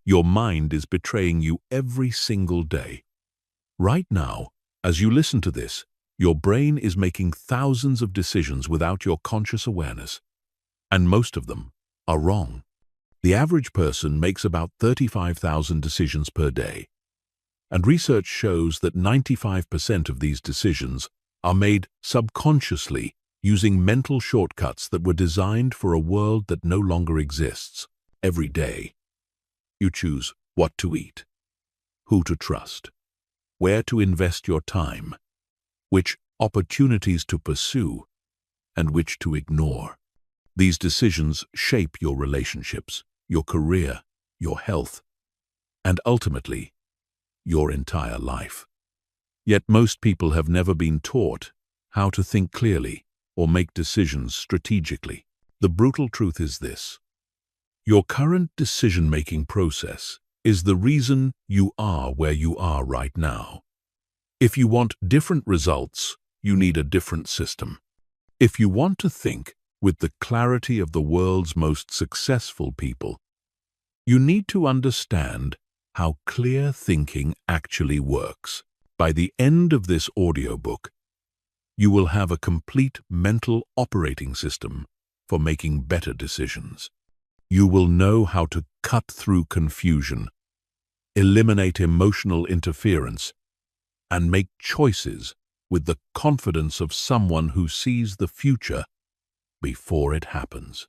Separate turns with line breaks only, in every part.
Your mind is betraying you every single day. Right now, as you listen to this, your brain is making thousands of decisions without your conscious awareness, and most of them are wrong. The average person makes about 35,000 decisions per day, and research shows that 95% of these decisions are made subconsciously using mental shortcuts that were designed for a world that no longer exists. Every day, you choose what to eat, who to trust, where to invest your time, which opportunities to pursue, and which to ignore. These decisions shape your relationships, your career, your health, and ultimately, your entire life. Yet most people have never been taught how to think clearly or make decisions strategically. The brutal truth is this: your current decision-making process is the reason you are where you are right now. If you want different results, you need a different system. If you want to think with the clarity of the world's most successful people, you need to understand how clear thinking actually works. By the end of this audiobook, you will have a complete mental operating system for making better decisions. You will know how to cut through confusion, eliminate emotional interference, and make choices with the confidence of someone who sees the future before it happens.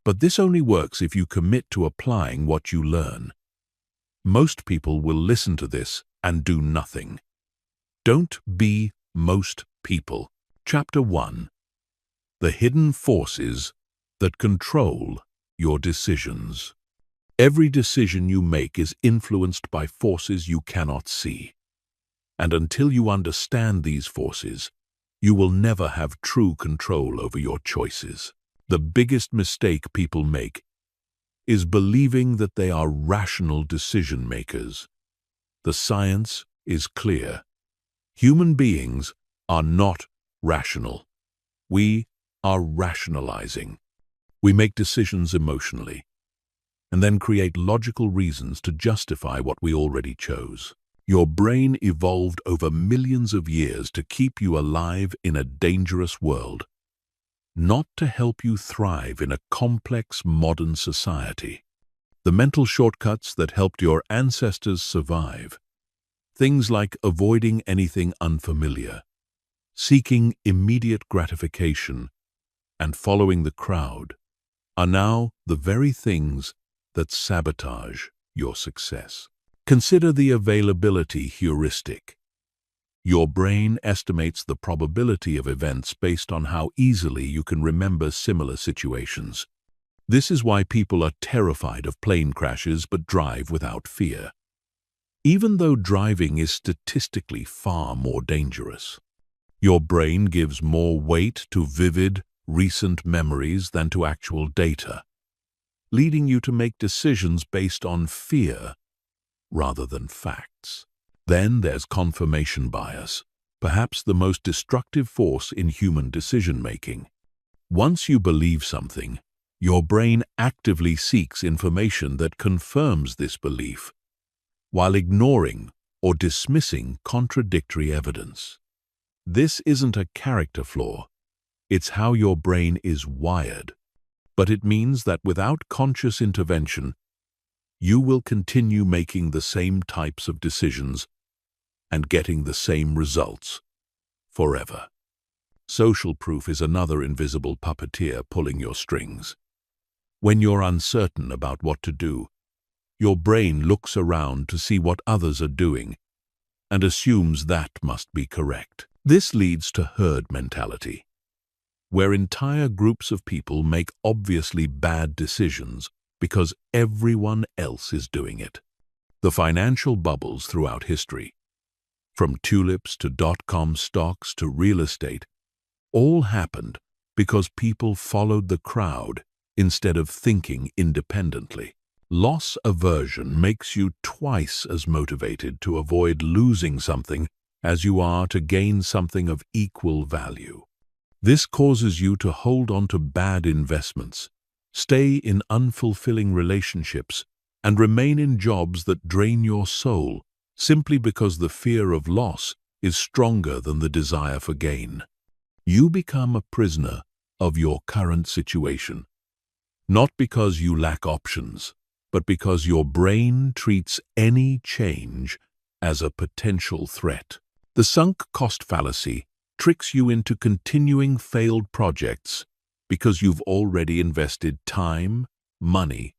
But this only works if you commit to applying what you learn. Most people will listen to this and do nothing. Don't be most people. Chapter 1. The hidden forces that control your decisions. Every decision you make is influenced by forces you cannot see. And until you understand these forces, you will never have true control over your choices. The biggest mistake people make is believing that they are rational decision makers. The science is clear. Human beings are not rational. We are rationalizing. We make decisions emotionally, and then create logical reasons to justify what we already chose. Your brain evolved over millions of years to keep you alive in a dangerous world, not to help you thrive in a complex modern society. The mental shortcuts that helped your ancestors survive, things like avoiding anything unfamiliar, seeking immediate gratification, and following the crowd, are now the very things that sabotage your success. Consider the availability heuristic. Your brain estimates the probability of events based on how easily you can remember similar situations. This is why people are terrified of plane crashes but drive without fear, even though driving is statistically far more dangerous. Your brain gives more weight to vivid, recent memories than to actual data, leading you to make decisions based on fear rather than facts. Then there's confirmation bias, perhaps the most destructive force in human decision-making. Once you believe something, your brain actively seeks information that confirms this belief, while ignoring or dismissing contradictory evidence. This isn't a character flaw, it's how your brain is wired. But it means that without conscious intervention, you will continue making the same types of decisions and getting the same results forever. Social proof is another invisible puppeteer pulling your strings. When you're uncertain about what to do, your brain looks around to see what others are doing and assumes that must be correct. This leads to herd mentality, where entire groups of people make obviously bad decisions because everyone else is doing it. The financial bubbles throughout history, from tulips to dot-com stocks to real estate, all happened because people followed the crowd instead of thinking independently. Loss aversion makes you twice as motivated to avoid losing something as you are to gain something of equal value. This causes you to hold on to bad investments, stay in unfulfilling relationships, and remain in jobs that drain your soul simply because the fear of loss is stronger than the desire for gain. You become a prisoner of your current situation, not because you lack options, but because your brain treats any change as a potential threat. The sunk cost fallacy tricks you into continuing failed projects because you've already invested time, money,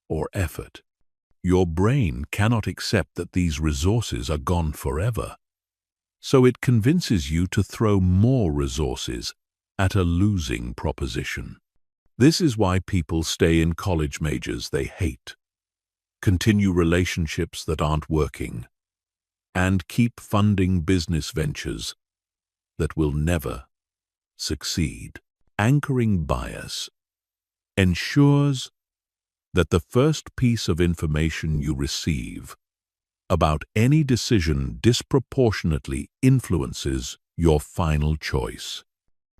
or effort. Your brain cannot accept that these resources are gone forever, so it convinces you to throw more resources at a losing proposition. This is why people stay in college majors they hate, continue relationships that aren't working, and keep funding business ventures that will never succeed. Anchoring bias ensures that the first piece of information you receive about any decision disproportionately influences your final choice.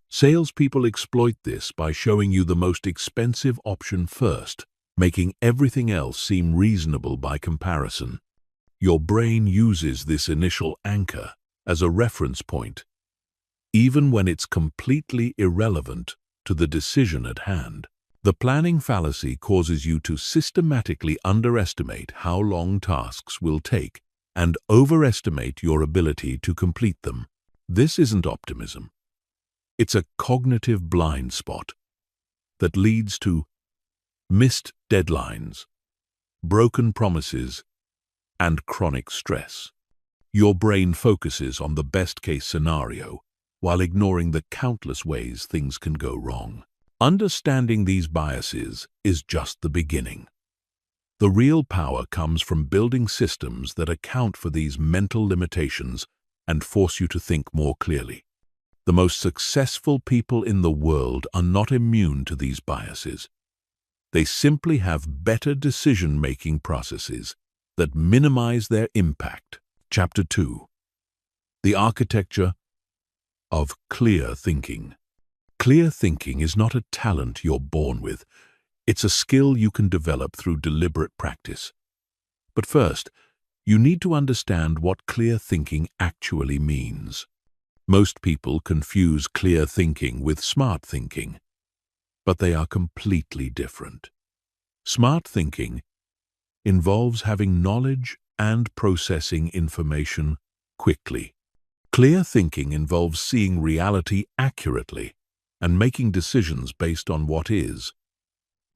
Salespeople exploit this by showing you the most expensive option first, making everything else seem reasonable by comparison. Your brain uses this initial anchor as a reference point, even when it's completely irrelevant to the decision at hand. The planning fallacy causes you to systematically underestimate how long tasks will take and overestimate your ability to complete them. This isn't optimism. It's a cognitive blind spot that leads to missed deadlines, broken promises, and chronic stress. Your brain focuses on the best-case scenario while ignoring the countless ways things can go wrong. Understanding these biases is just the beginning. The real power comes from building systems that account for these mental limitations and force you to think more clearly. The most successful people in the world are not immune to these biases. They simply have better decision-making processes that minimize their impact. Chapter 2. The Architecture of Clear Thinking. Clear thinking is not a talent you're born with. It's a skill you can develop through deliberate practice. But first, you need to understand what clear thinking actually means. Most people confuse clear thinking with smart thinking, but they are completely different. Smart thinking involves having knowledge and processing information quickly. Clear thinking involves seeing reality accurately and making decisions based on what is,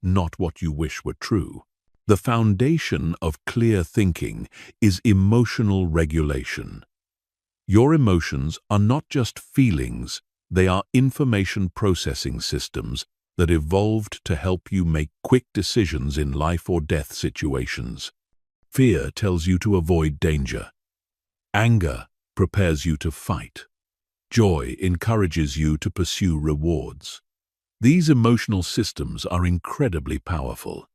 not what you wish were true. The foundation of clear thinking is emotional regulation. Your emotions are not just feelings, they are information processing systems that evolved to help you make quick decisions in life or death situations. Fear tells you to avoid danger. Anger prepares you to fight. Joy encourages you to pursue rewards. These emotional systems are incredibly powerful,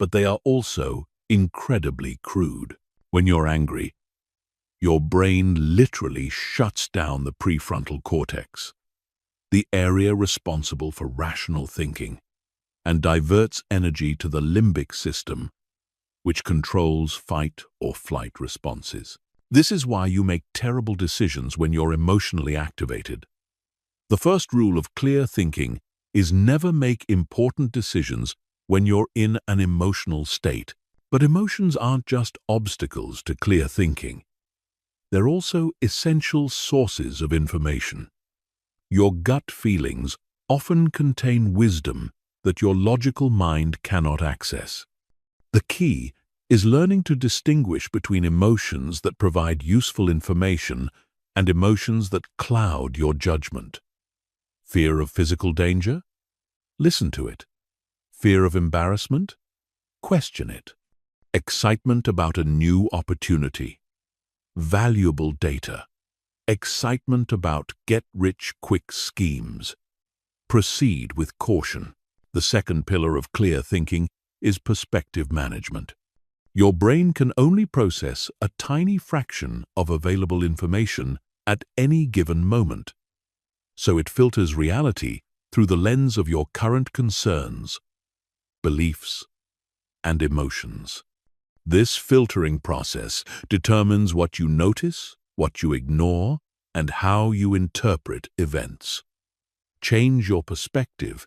but they are also incredibly crude. When you're angry, your brain literally shuts down the prefrontal cortex, the area responsible for rational thinking, and diverts energy to the limbic system, which controls fight or flight responses. This is why you make terrible decisions when you're emotionally activated. The first rule of clear thinking is never make important decisions when you're in an emotional state. But emotions aren't just obstacles to clear thinking. They're also essential sources of information. Your gut feelings often contain wisdom that your logical mind cannot access. The key is learning to distinguish between emotions that provide useful information and emotions that cloud your judgment. Fear of physical danger? Listen to it. Fear of embarrassment? Question it. Excitement about a new opportunity? Valuable data. Excitement about get-rich-quick schemes? Proceed with caution. The second pillar of clear thinking is perspective management. Your brain can only process a tiny fraction of available information at any given moment, so it filters reality through the lens of your current concerns, beliefs, and emotions. This filtering process determines what you notice, what you ignore, and how you interpret events. Change your perspective,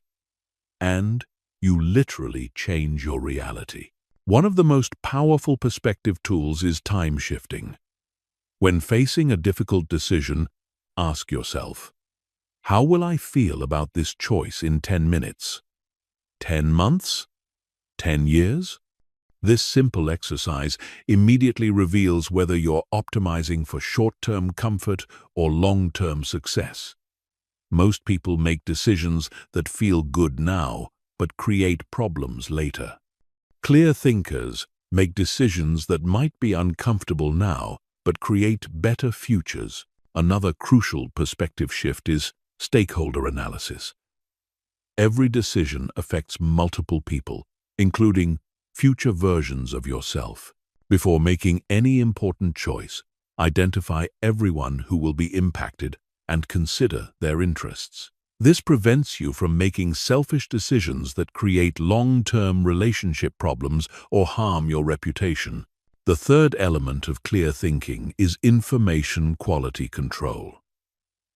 and you literally change your reality. One of the most powerful perspective tools is time shifting. When facing a difficult decision, ask yourself, how will I feel about this choice in 10 minutes? 10 months? 10 years? This simple exercise immediately reveals whether you're optimizing for short-term comfort or long-term success. Most people make decisions that feel good now, but create problems later. Clear thinkers make decisions that might be uncomfortable now, but create better futures. Another crucial perspective shift is stakeholder analysis. Every decision affects multiple people, including future versions of yourself. Before making any important choice, identify everyone who will be impacted and consider their interests. This prevents you from making selfish decisions that create long-term relationship problems or harm your reputation. The third element of clear thinking is information quality control.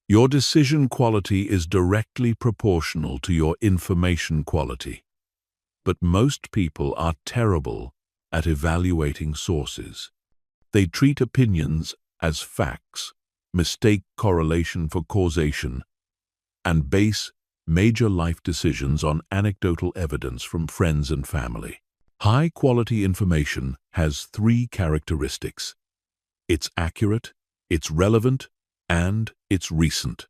Your decision quality is directly proportional to your information quality. But most people are terrible at evaluating sources. They treat opinions as facts, mistake correlation for causation, and base major life decisions on anecdotal evidence from friends and family. High-quality information has three characteristics. It's accurate, it's relevant, and it's recent.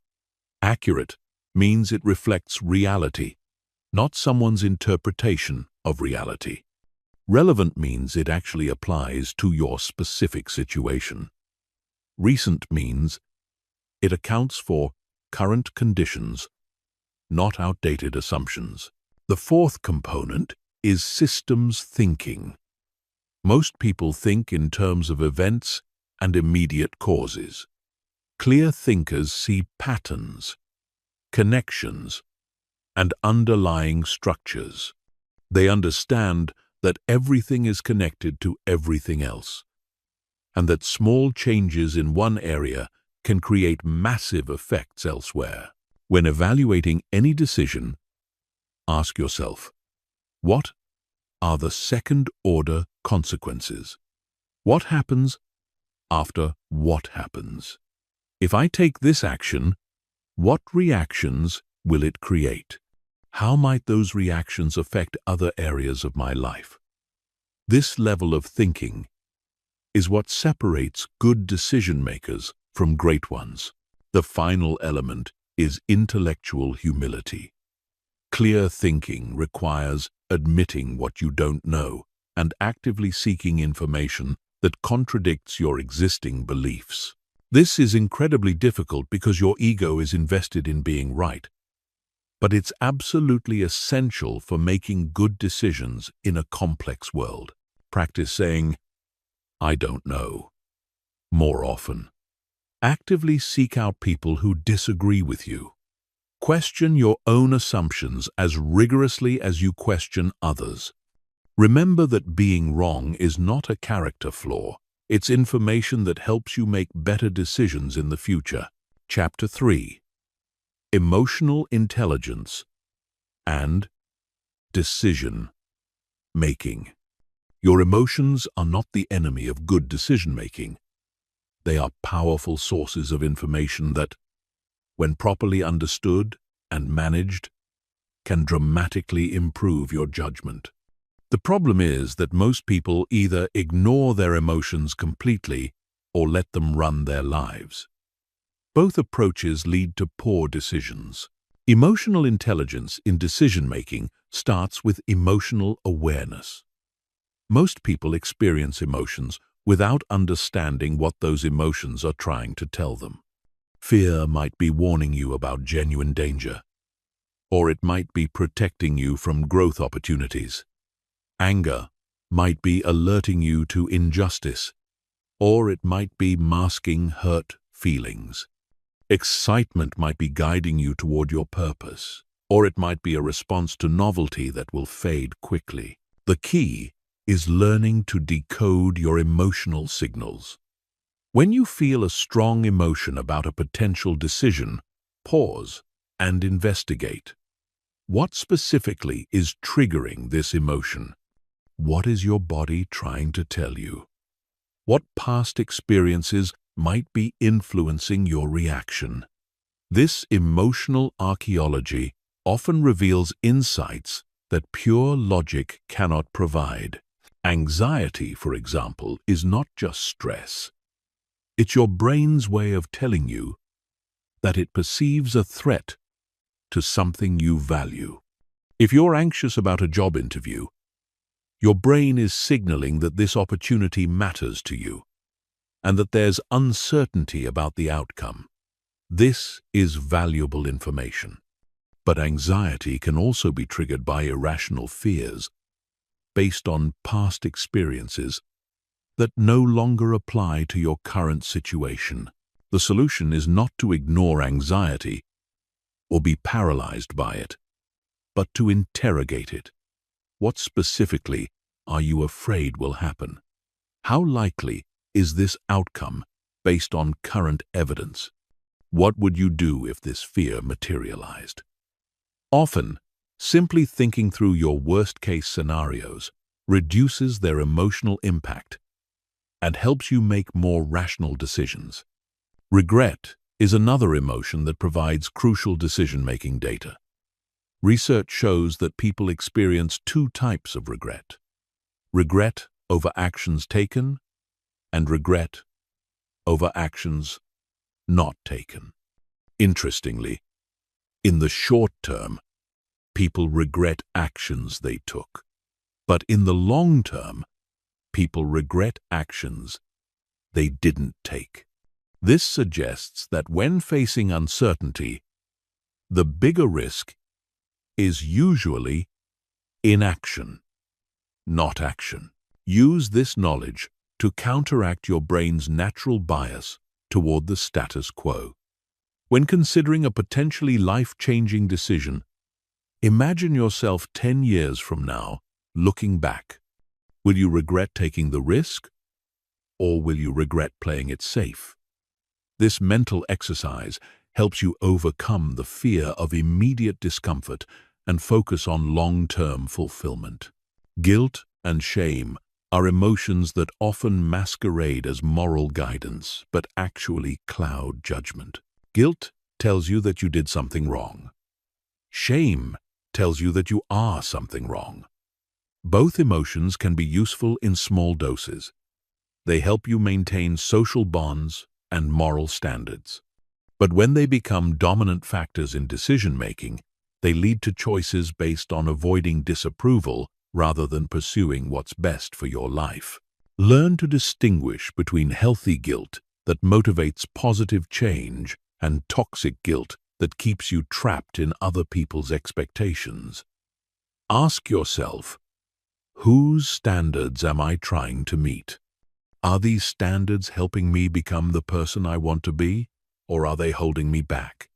Accurate means it reflects reality, not someone's interpretation of reality. Relevant means it actually applies to your specific situation. Recent means it accounts for current conditions, not outdated assumptions. The fourth component is systems thinking. Most people think in terms of events and immediate causes. Clear thinkers see patterns, connections, and underlying structures. They understand that everything is connected to everything else, and that small changes in one area can create massive effects elsewhere. When evaluating any decision, ask yourself, what are the second-order consequences? What happens after what happens? If I take this action, what reactions will it create? How might those reactions affect other areas of my life? This level of thinking is what separates good decision-makers from great ones. The final element is intellectual humility. Clear thinking requires admitting what you don't know and actively seeking information that contradicts your existing beliefs. This is incredibly difficult because your ego is invested in being right, but it's absolutely essential for making good decisions in a complex world. Practice saying, I don't know, more often. Actively seek out people who disagree with you. Question your own assumptions as rigorously as you question others. Remember that being wrong is not a character flaw. It's information that helps you make better decisions in the future. Chapter 3. Emotional Intelligence and Decision Making. Your emotions are not the enemy of good decision-making. They are powerful sources of information that, when properly understood and managed, can dramatically improve your judgment. The problem is that most people either ignore their emotions completely or let them run their lives. Both approaches lead to poor decisions. Emotional intelligence in decision-making starts with emotional awareness. Most people experience emotions without understanding what those emotions are trying to tell them. Fear might be warning you about genuine danger, or it might be protecting you from growth opportunities. Anger might be alerting you to injustice, or it might be masking hurt feelings. Excitement might be guiding you toward your purpose, or it might be a response to novelty that will fade quickly. The key is learning to decode your emotional signals. When you feel a strong emotion about a potential decision, pause and investigate. What specifically is triggering this emotion? What is your body trying to tell you? What past experiences might be influencing your reaction? This emotional archaeology often reveals insights that pure logic cannot provide. Anxiety, for example, is not just stress. It's your brain's way of telling you that it perceives a threat to something you value. If you're anxious about a job interview, your brain is signaling that this opportunity matters to you and that there's uncertainty about the outcome. This is valuable information. But anxiety can also be triggered by irrational fears based on past experiences that no longer apply to your current situation. The solution is not to ignore anxiety or be paralyzed by it, but to interrogate it. What specifically are you afraid will happen? How likely is this outcome based on current evidence? What would you do if this fear materialized? Often, simply thinking through your worst-case scenarios reduces their emotional impact and helps you make more rational decisions. Regret is another emotion that provides crucial decision-making data. Research shows that people experience two types of regret: regret over actions taken and regret over actions not taken. Interestingly, in the short term, people regret actions they took, but in the long term, people regret actions they didn't take. This suggests that when facing uncertainty, the bigger risk is usually inaction, not action. Use this knowledge to counteract your brain's natural bias toward the status quo. When considering a potentially life-changing decision, imagine yourself 10 years from now, looking back. Will you regret taking the risk, or will you regret playing it safe? This mental exercise helps you overcome the fear of immediate discomfort and focus on long-term fulfillment. Guilt and shame are emotions that often masquerade as moral guidance, but actually cloud judgment. Guilt tells you that you did something wrong. Shame tells you that you are something wrong. Both emotions can be useful in small doses. They help you maintain social bonds and moral standards. But when they become dominant factors in decision-making, they lead to choices based on avoiding disapproval rather than pursuing what's best for your life. Learn to distinguish between healthy guilt that motivates positive change and toxic guilt that keeps you trapped in other people's expectations. Ask yourself, whose standards am I trying to meet? Are these standards helping me become the person I want to be, or are they holding me back?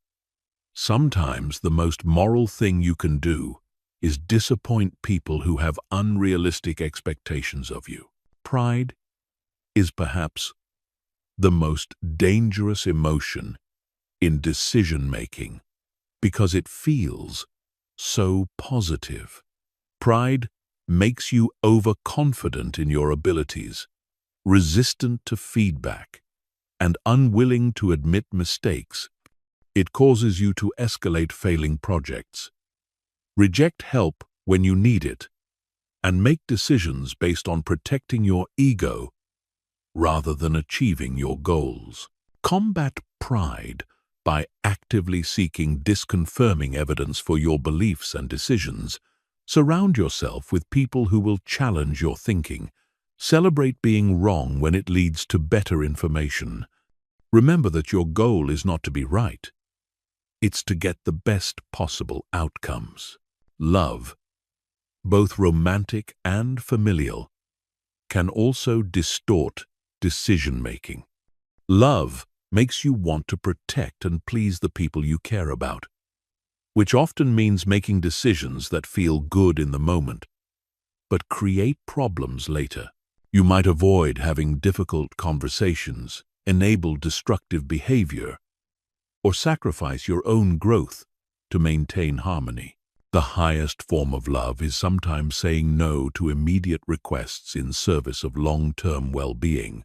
Sometimes the most moral thing you can do is disappoint people who have unrealistic expectations of you. Pride is perhaps the most dangerous emotion in decision-making because it feels so positive. Pride makes you overconfident in your abilities, resistant to feedback, and unwilling to admit mistakes. It causes you to escalate failing projects, reject help when you need it, and make decisions based on protecting your ego rather than achieving your goals. Combat pride by actively seeking disconfirming evidence for your beliefs and decisions. Surround yourself with people who will challenge your thinking. Celebrate being wrong when it leads to better information. Remember that your goal is not to be right. It's to get the best possible outcomes. Love, both romantic and familial, can also distort decision-making. Love makes you want to protect and please the people you care about, which often means making decisions that feel good in the moment, but create problems later. You might avoid having difficult conversations, enable destructive behavior, or sacrifice your own growth to maintain harmony. The highest form of love is sometimes saying no to immediate requests in service of long-term well-being.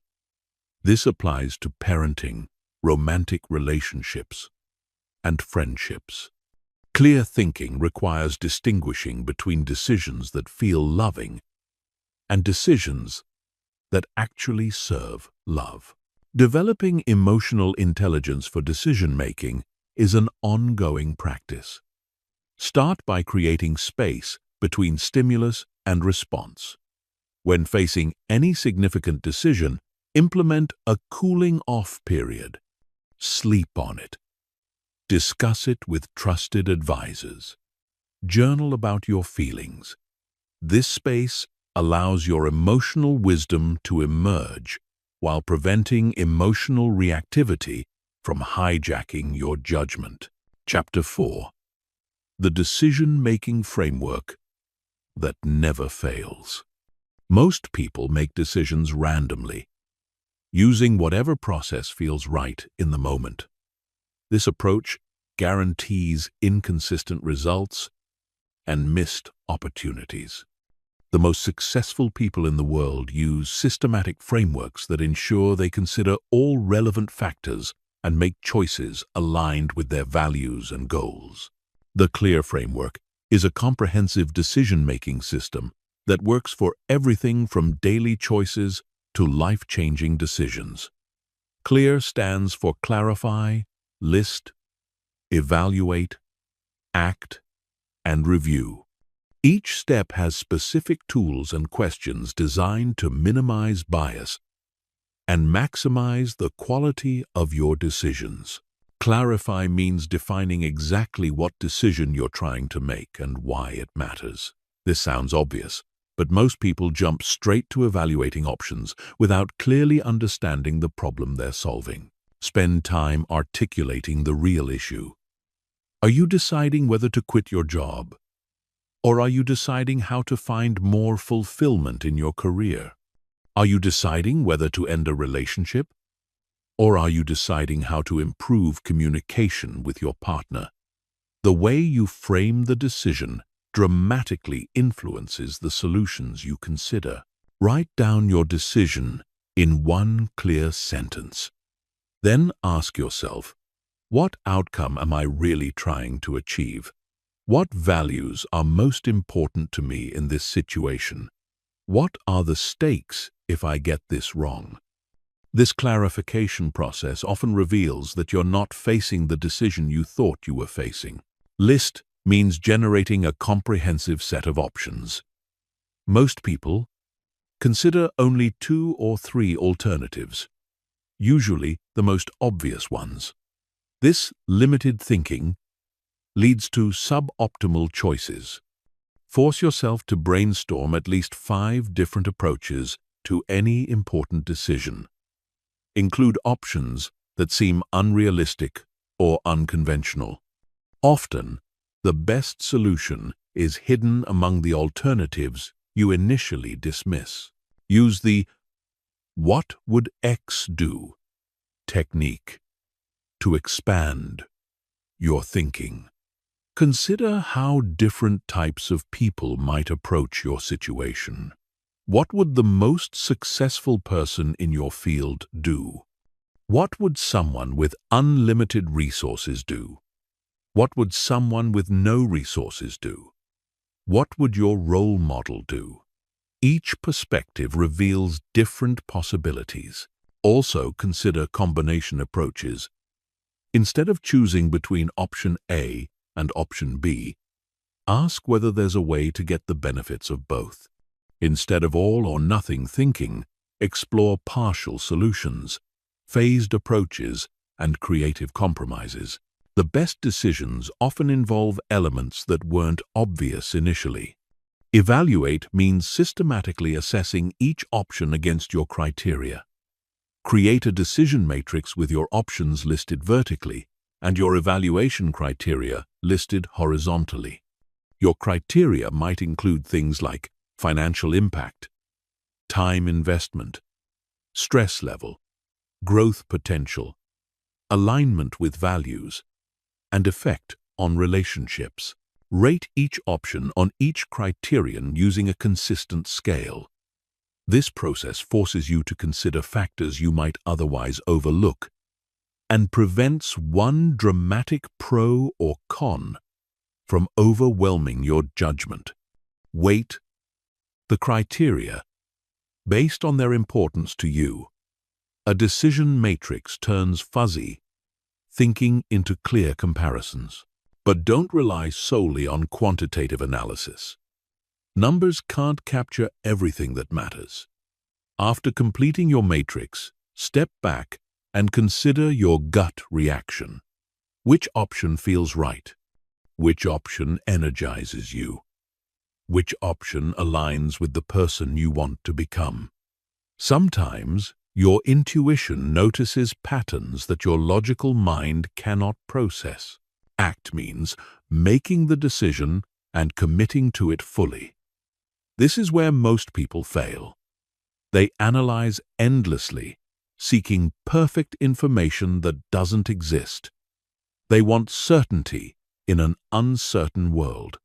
This applies to parenting, romantic relationships, and friendships. Clear thinking requires distinguishing between decisions that feel loving and decisions that actually serve love. Developing emotional intelligence for decision-making is an ongoing practice. Start by creating space between stimulus and response. When facing any significant decision, implement a cooling-off period. Sleep on it. Discuss it with trusted advisors. Journal about your feelings. This space allows your emotional wisdom to emerge while preventing emotional reactivity from hijacking your judgment. Chapter 4. The decision-making framework that never fails. Most people make decisions randomly, using whatever process feels right in the moment. This approach guarantees inconsistent results and missed opportunities. The most successful people in the world use systematic frameworks that ensure they consider all relevant factors and make choices aligned with their values and goals. The CLEAR framework is a comprehensive decision-making system that works for everything from daily choices to life-changing decisions. CLEAR stands for clarify, list, evaluate, act, and review. Each step has specific tools and questions designed to minimize bias and maximize the quality of your decisions. Clarify means defining exactly what decision you're trying to make and why it matters. This sounds obvious, but most people jump straight to evaluating options without clearly understanding the problem they're solving. Spend time articulating the real issue. Are you deciding whether to quit your job? Or are you deciding how to find more fulfillment in your career? Are you deciding whether to end a relationship? Or are you deciding how to improve communication with your partner? The way you frame the decision dramatically influences the solutions you consider. Write down your decision in one clear sentence. Then ask yourself, what outcome am I really trying to achieve? What values are most important to me in this situation? What are the stakes if I get this wrong? This clarification process often reveals that you're not facing the decision you thought you were facing. List means generating a comprehensive set of options. Most people consider only 2 or 3 alternatives, usually the most obvious ones. This limited thinking leads to suboptimal choices. Force yourself to brainstorm at least 5 different approaches to any important decision. Include options that seem unrealistic or unconventional. Often, the best solution is hidden among the alternatives you initially dismiss. Use the "What would X do?" technique to expand your thinking. Consider how different types of people might approach your situation. What would the most successful person in your field do? What would someone with unlimited resources do? What would someone with no resources do? What would your role model do? Each perspective reveals different possibilities. Also consider combination approaches. Instead of choosing between option A and option B, ask whether there's a way to get the benefits of both. Instead of all or nothing thinking, explore partial solutions, phased approaches, and creative compromises. The best decisions often involve elements that weren't obvious initially. Evaluate means systematically assessing each option against your criteria. Create a decision matrix with your options listed vertically and your evaluation criteria listed horizontally. Your criteria might include things like financial impact, time investment, stress level, growth potential, alignment with values, and effect on relationships. Rate each option on each criterion using a consistent scale. This process forces you to consider factors you might otherwise overlook and prevents one dramatic pro or con from overwhelming your judgment. Weight the criteria based on their importance to you. A decision matrix turns fuzzy thinking into clear comparisons. But don't rely solely on quantitative analysis. Numbers can't capture everything that matters. After completing your matrix, step back and consider your gut reaction. Which option feels right? Which option energizes you? Which option aligns with the person you want to become? Sometimes, your intuition notices patterns that your logical mind cannot process. Act means making the decision and committing to it fully. This is where most people fail. They analyze endlessly, seeking perfect information that doesn't exist. They want certainty in an uncertain world.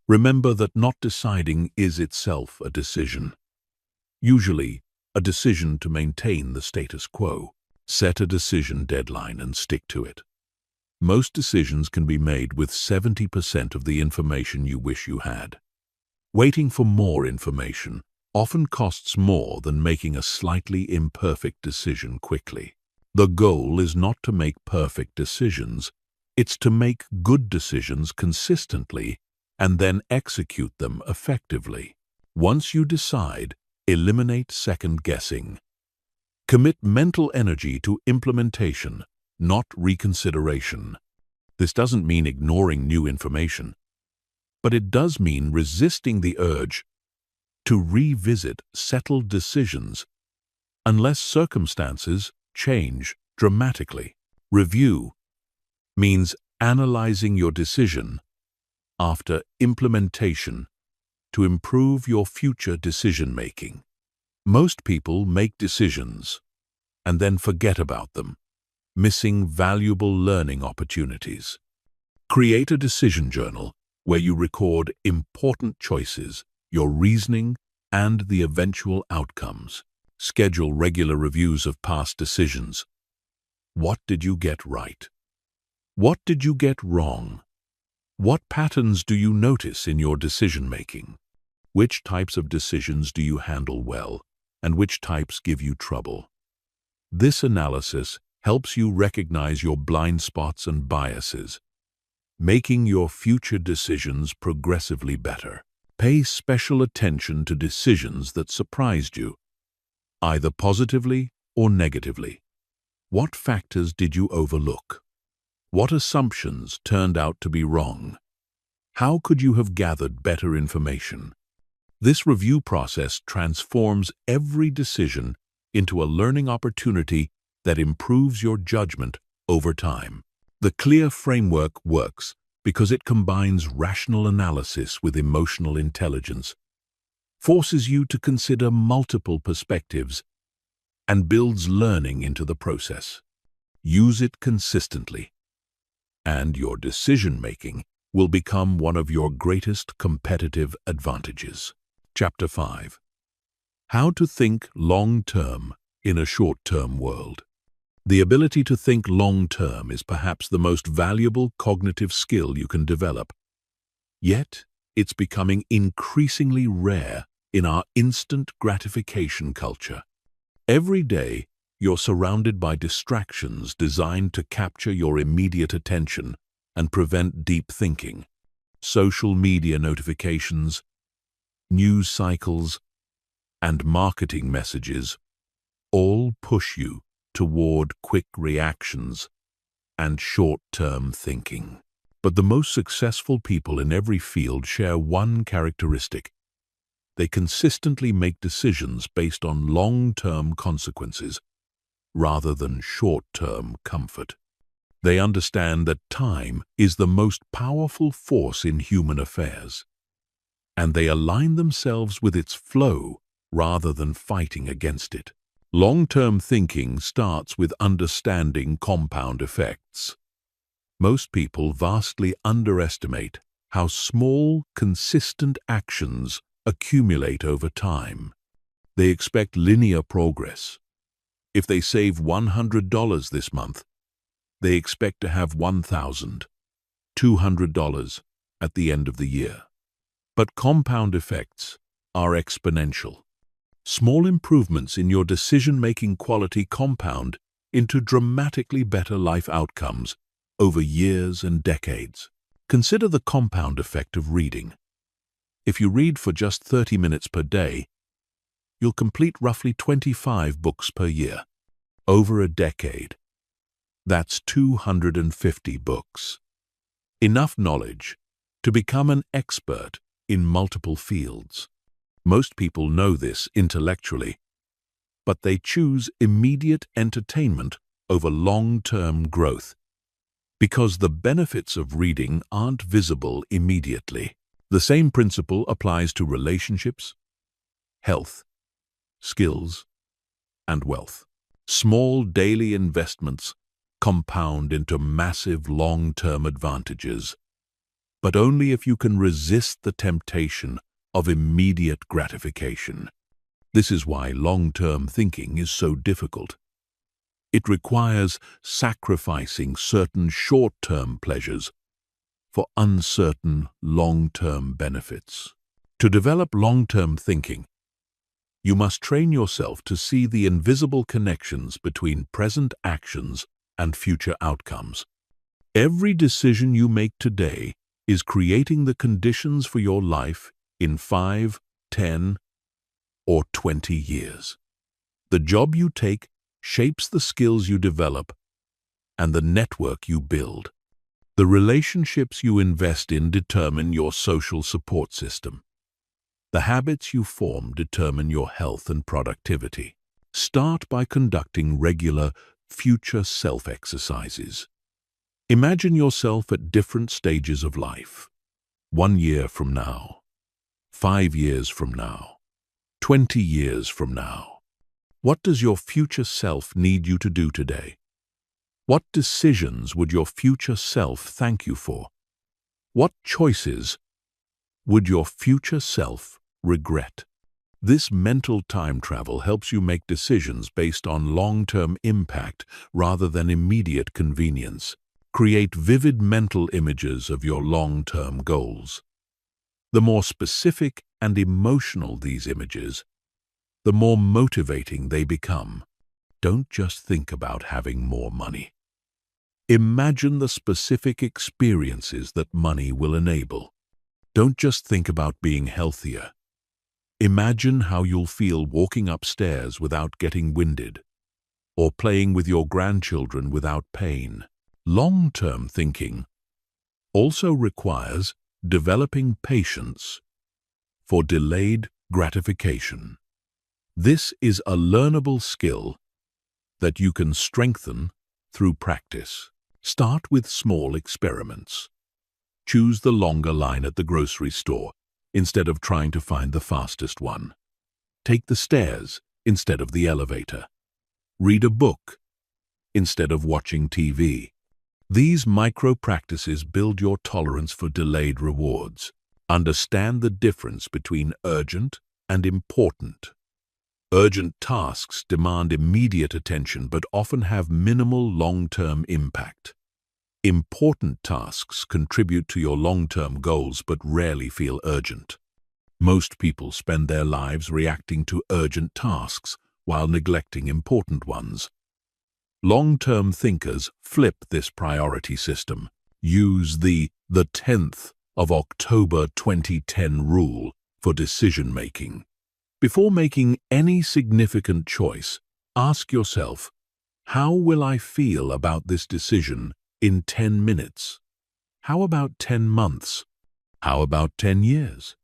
Remember that not deciding is itself a decision. Usually, a decision to maintain the status quo. Set a decision deadline and stick to it. Most decisions can be made with 70% of the information you wish you had. Waiting for more information often costs more than making a slightly imperfect decision quickly. The goal is not to make perfect decisions, it's to make good decisions consistently and then execute them effectively. Once you decide, eliminate second-guessing. Commit mental energy to implementation, not reconsideration. This doesn't mean ignoring new information, but it does mean resisting the urge to revisit settled decisions unless circumstances change dramatically. Review means analyzing your decision after implementation to improve your future decision-making. Most people make decisions and then forget about them, missing valuable learning opportunities. Create a decision journal where you record important choices, your reasoning, and the eventual outcomes. Schedule regular reviews of past decisions. What did you get right? What did you get wrong? What patterns do you notice in your decision-making? Which types of decisions do you handle well, and which types give you trouble? This analysis helps you recognize your blind spots and biases, making your future decisions progressively better. Pay special attention to decisions that surprised you, either positively or negatively. What factors did you overlook? What assumptions turned out to be wrong? How could you have gathered better information? This review process transforms every decision into a learning opportunity that improves your judgment over time. The clear framework works because it combines rational analysis with emotional intelligence, forces you to consider multiple perspectives, and builds learning into the process. Use it consistently, and your decision-making will become one of your greatest competitive advantages. Chapter 5. How to think long-term in a short-term world. The ability to think long-term is perhaps the most valuable cognitive skill you can develop. Yet, it's becoming increasingly rare in our instant gratification culture. Every day, you're surrounded by distractions designed to capture your immediate attention and prevent deep thinking. Social media notifications, news cycles, and marketing messages all push you toward quick reactions and short-term thinking. But the most successful people in every field share one characteristic. They consistently make decisions based on long-term consequences rather than short-term comfort. They understand that time is the most powerful force in human affairs. and they align themselves with its flow rather than fighting against it. Long-term thinking starts with understanding compound effects. Most people vastly underestimate how small, consistent actions accumulate over time. They expect linear progress. If they save $100 this month, they expect to have $1,200 at the end of the year. But compound effects are exponential. Small improvements in your decision-making quality compound into dramatically better life outcomes over years and decades. Consider the compound effect of reading. If you read for just 30 minutes per day, you'll complete roughly 25 books per year. Over a decade, that's 250 books. Enough knowledge to become an expert in multiple fields. Most people know this intellectually, but they choose immediate entertainment over long-term growth because the benefits of reading aren't visible immediately. The same principle applies to relationships, health, skills, and wealth. Small daily investments compound into massive long-term advantages, but only if you can resist the temptation of immediate gratification. This is why long-term thinking is so difficult. It requires sacrificing certain short-term pleasures for uncertain long-term benefits. To develop long-term thinking, you must train yourself to see the invisible connections between present actions and future outcomes. Every decision you make today is creating the conditions for your life in 5, 10, or 20 years. The job you take shapes the skills you develop and the network you build. The relationships you invest in determine your social support system. The habits you form determine your health and productivity. Start by conducting regular future self exercises. Imagine yourself at different stages of life. 1 year from now, 5 years from now, 20 years from now. What does your future self need you to do today? What decisions would your future self thank you for? What choices would your future self regret? This mental time travel helps you make decisions based on long-term impact rather than immediate convenience. Create vivid mental images of your long-term goals. The more specific and emotional these images, the more motivating they become. Don't just think about having more money. Imagine the specific experiences that money will enable. Don't just think about being healthier. Imagine how you'll feel walking upstairs without getting winded, or playing with your grandchildren without pain. Long-term thinking also requires developing patience for delayed gratification. This is a learnable skill that you can strengthen through practice. Start with small experiments. Choose the longer line at the grocery store instead of trying to find the fastest one. Take the stairs instead of the elevator. Read a book instead of watching TV. These micro-practices build your tolerance for delayed rewards. Understand the difference between urgent and important. Urgent tasks demand immediate attention but often have minimal long-term impact. Important tasks contribute to your long-term goals but rarely feel urgent. Most people spend their lives reacting to urgent tasks while neglecting important ones. Long-term thinkers flip this priority system. Use the 10th of October 2010 rule for decision-making. Before making any significant choice, ask yourself, how will I feel about this decision in 10 minutes? How about 10 months? How about 10 years?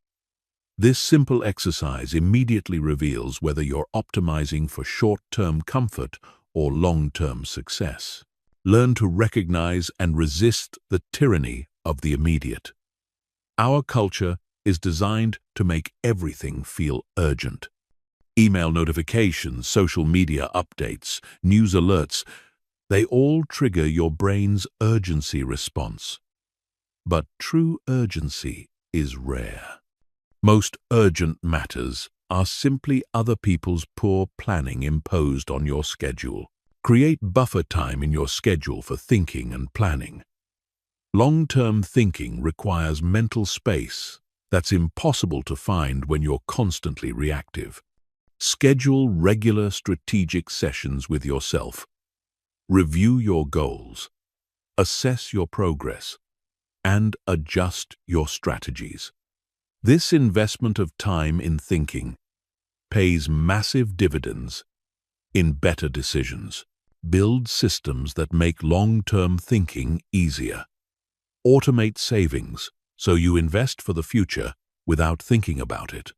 This simple exercise immediately reveals whether you're optimizing for short-term comfort or long-term success. Learn to recognize and resist the tyranny of the immediate. Our culture is designed to make everything feel urgent. Email notifications, social media updates, news alerts, they all trigger your brain's urgency response. But true urgency is rare. Most urgent matters are simply other people's poor planning imposed on your schedule. Create buffer time in your schedule for thinking and planning. Long-term thinking requires mental space that's impossible to find when you're constantly reactive. Schedule regular strategic sessions with yourself. Review your goals, assess your progress, and adjust your strategies. This investment of time in thinking pays massive dividends in better decisions. Build systems that make long-term thinking easier. Automate savings so you invest for the future without thinking about it.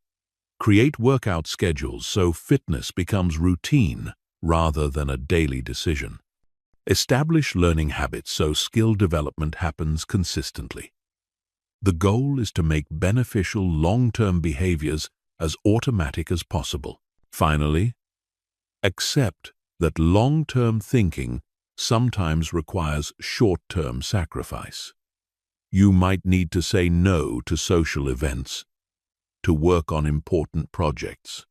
Create workout schedules so fitness becomes routine rather than a daily decision. Establish learning habits so skill development happens consistently. The goal is to make beneficial long-term behaviors as automatic as possible. Finally, accept that long-term thinking sometimes requires short-term sacrifice. You might need to say no to social events, to work on important projects.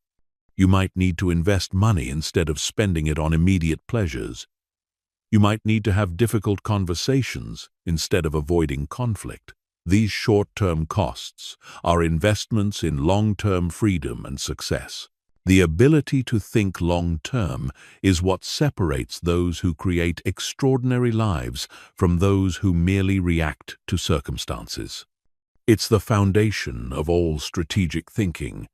You might need to invest money instead of spending it on immediate pleasures. You might need to have difficult conversations instead of avoiding conflict. These short-term costs are investments in long-term freedom and success. The ability to think long-term is what separates those who create extraordinary lives from those who merely react to circumstances. It's the foundation of all strategic thinking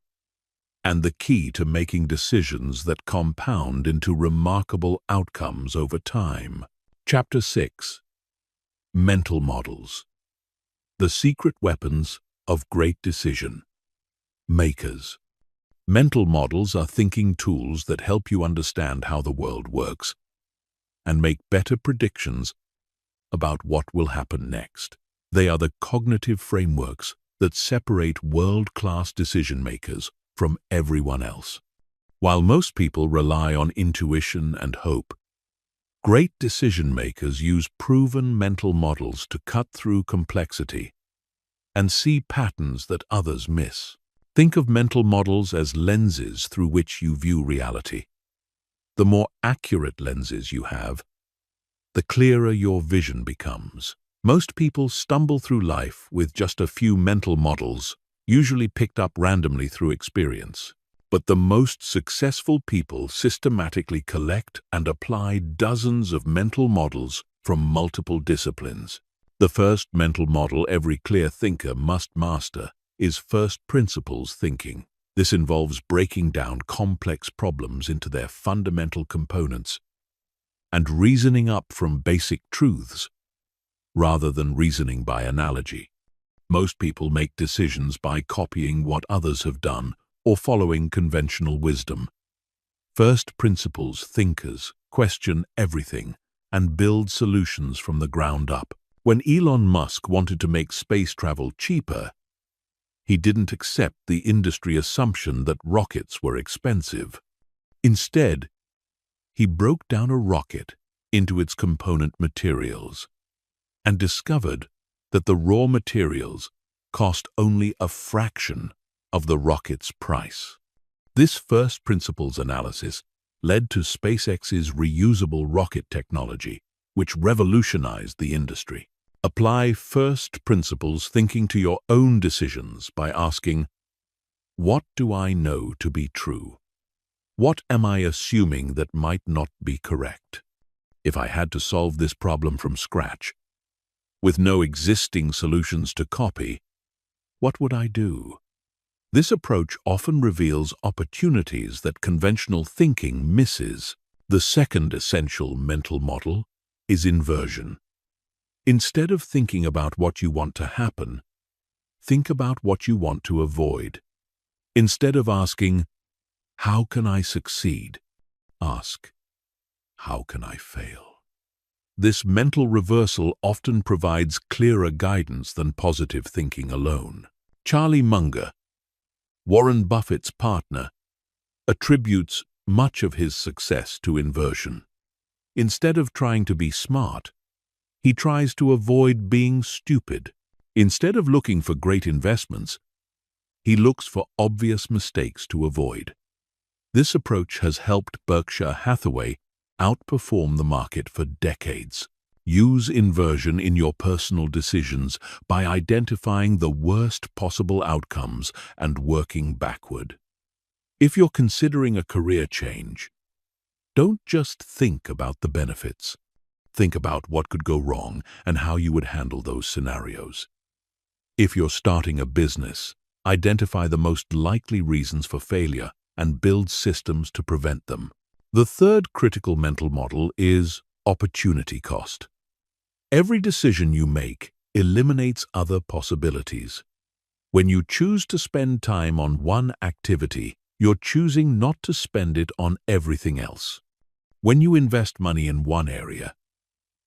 and the key to making decisions that compound into remarkable outcomes over time. Chapter 6. Mental Models. The Secret Weapons of Great Decision Makers. Mental models are thinking tools that help you understand how the world works and make better predictions about what will happen next. They are the cognitive frameworks that separate world-class decision-makers from everyone else. While most people rely on intuition and hope, great decision-makers use proven mental models to cut through complexity and see patterns that others miss. Think of mental models as lenses through which you view reality. The more accurate lenses you have, the clearer your vision becomes. Most people stumble through life with just a few mental models, usually picked up randomly through experience. But the most successful people systematically collect and apply dozens of mental models from multiple disciplines. The first mental model every clear thinker must master is first principles thinking. This involves breaking down complex problems into their fundamental components and reasoning up from basic truths rather than reasoning by analogy. Most people make decisions by copying what others have done or following conventional wisdom. First principles thinkers question everything and build solutions from the ground up. When Elon Musk wanted to make space travel cheaper, he didn't accept the industry assumption that rockets were expensive. Instead, he broke down a rocket into its component materials and discovered that the raw materials cost only a fraction of the rocket's price. This first principles analysis led to SpaceX's reusable rocket technology, which revolutionized the industry. Apply first principles thinking to your own decisions by asking, what do I know to be true? What am I assuming that might not be correct? If I had to solve this problem from scratch, with no existing solutions to copy, what would I do? This approach often reveals opportunities that conventional thinking misses. The second essential mental model is inversion. Instead of thinking about what you want to happen, think about what you want to avoid. Instead of asking, how can I succeed? Ask, how can I fail? This mental reversal often provides clearer guidance than positive thinking alone. Charlie Munger, Warren Buffett's partner, attributes much of his success to inversion. Instead of trying to be smart, he tries to avoid being stupid. Instead of looking for great investments, he looks for obvious mistakes to avoid. This approach has helped Berkshire Hathaway outperform the market for decades. Use inversion in your personal decisions by identifying the worst possible outcomes and working backward. If you're considering a career change, don't just think about the benefits. Think about what could go wrong and how you would handle those scenarios. If you're starting a business, identify the most likely reasons for failure and build systems to prevent them. The third critical mental model is opportunity cost. Every decision you make eliminates other possibilities. When you choose to spend time on one activity, you're choosing not to spend it on everything else. When you invest money in one area,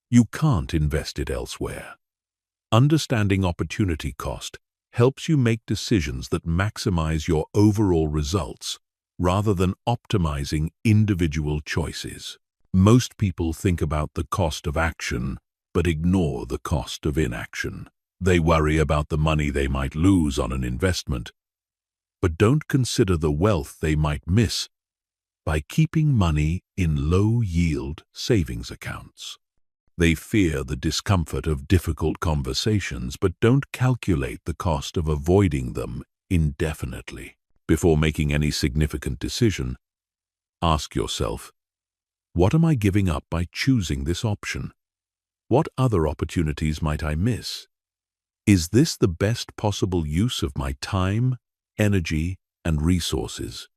you can't invest it elsewhere. Understanding opportunity cost helps you make decisions that maximize your overall results rather than optimizing individual choices. Most people think about the cost of action but ignore the cost of inaction. They worry about the money they might lose on an investment, but don't consider the wealth they might miss by keeping money in low-yield savings accounts. They fear the discomfort of difficult conversations but don't calculate the cost of avoiding them indefinitely. Before making any significant decision, ask yourself, what am I giving up by choosing this option? What other opportunities might I miss? Is this the best possible use of my time, energy, and resources?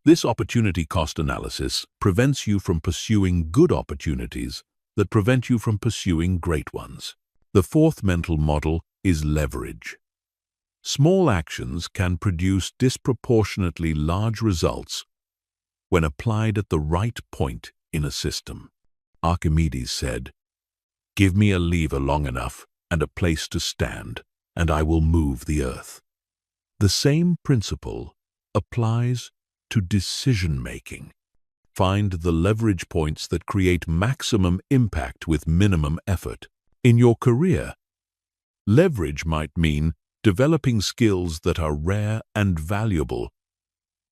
This opportunity cost analysis prevents you from pursuing good opportunities that prevent you from pursuing great ones. The fourth mental model is leverage. Small actions can produce disproportionately large results when applied at the right point in a system. Archimedes said, "Give me a lever long enough and a place to stand, and I will move the earth." The same principle applies to decision-making. Find the leverage points that create maximum impact with minimum effort. In your career, leverage might mean developing skills that are rare and valuable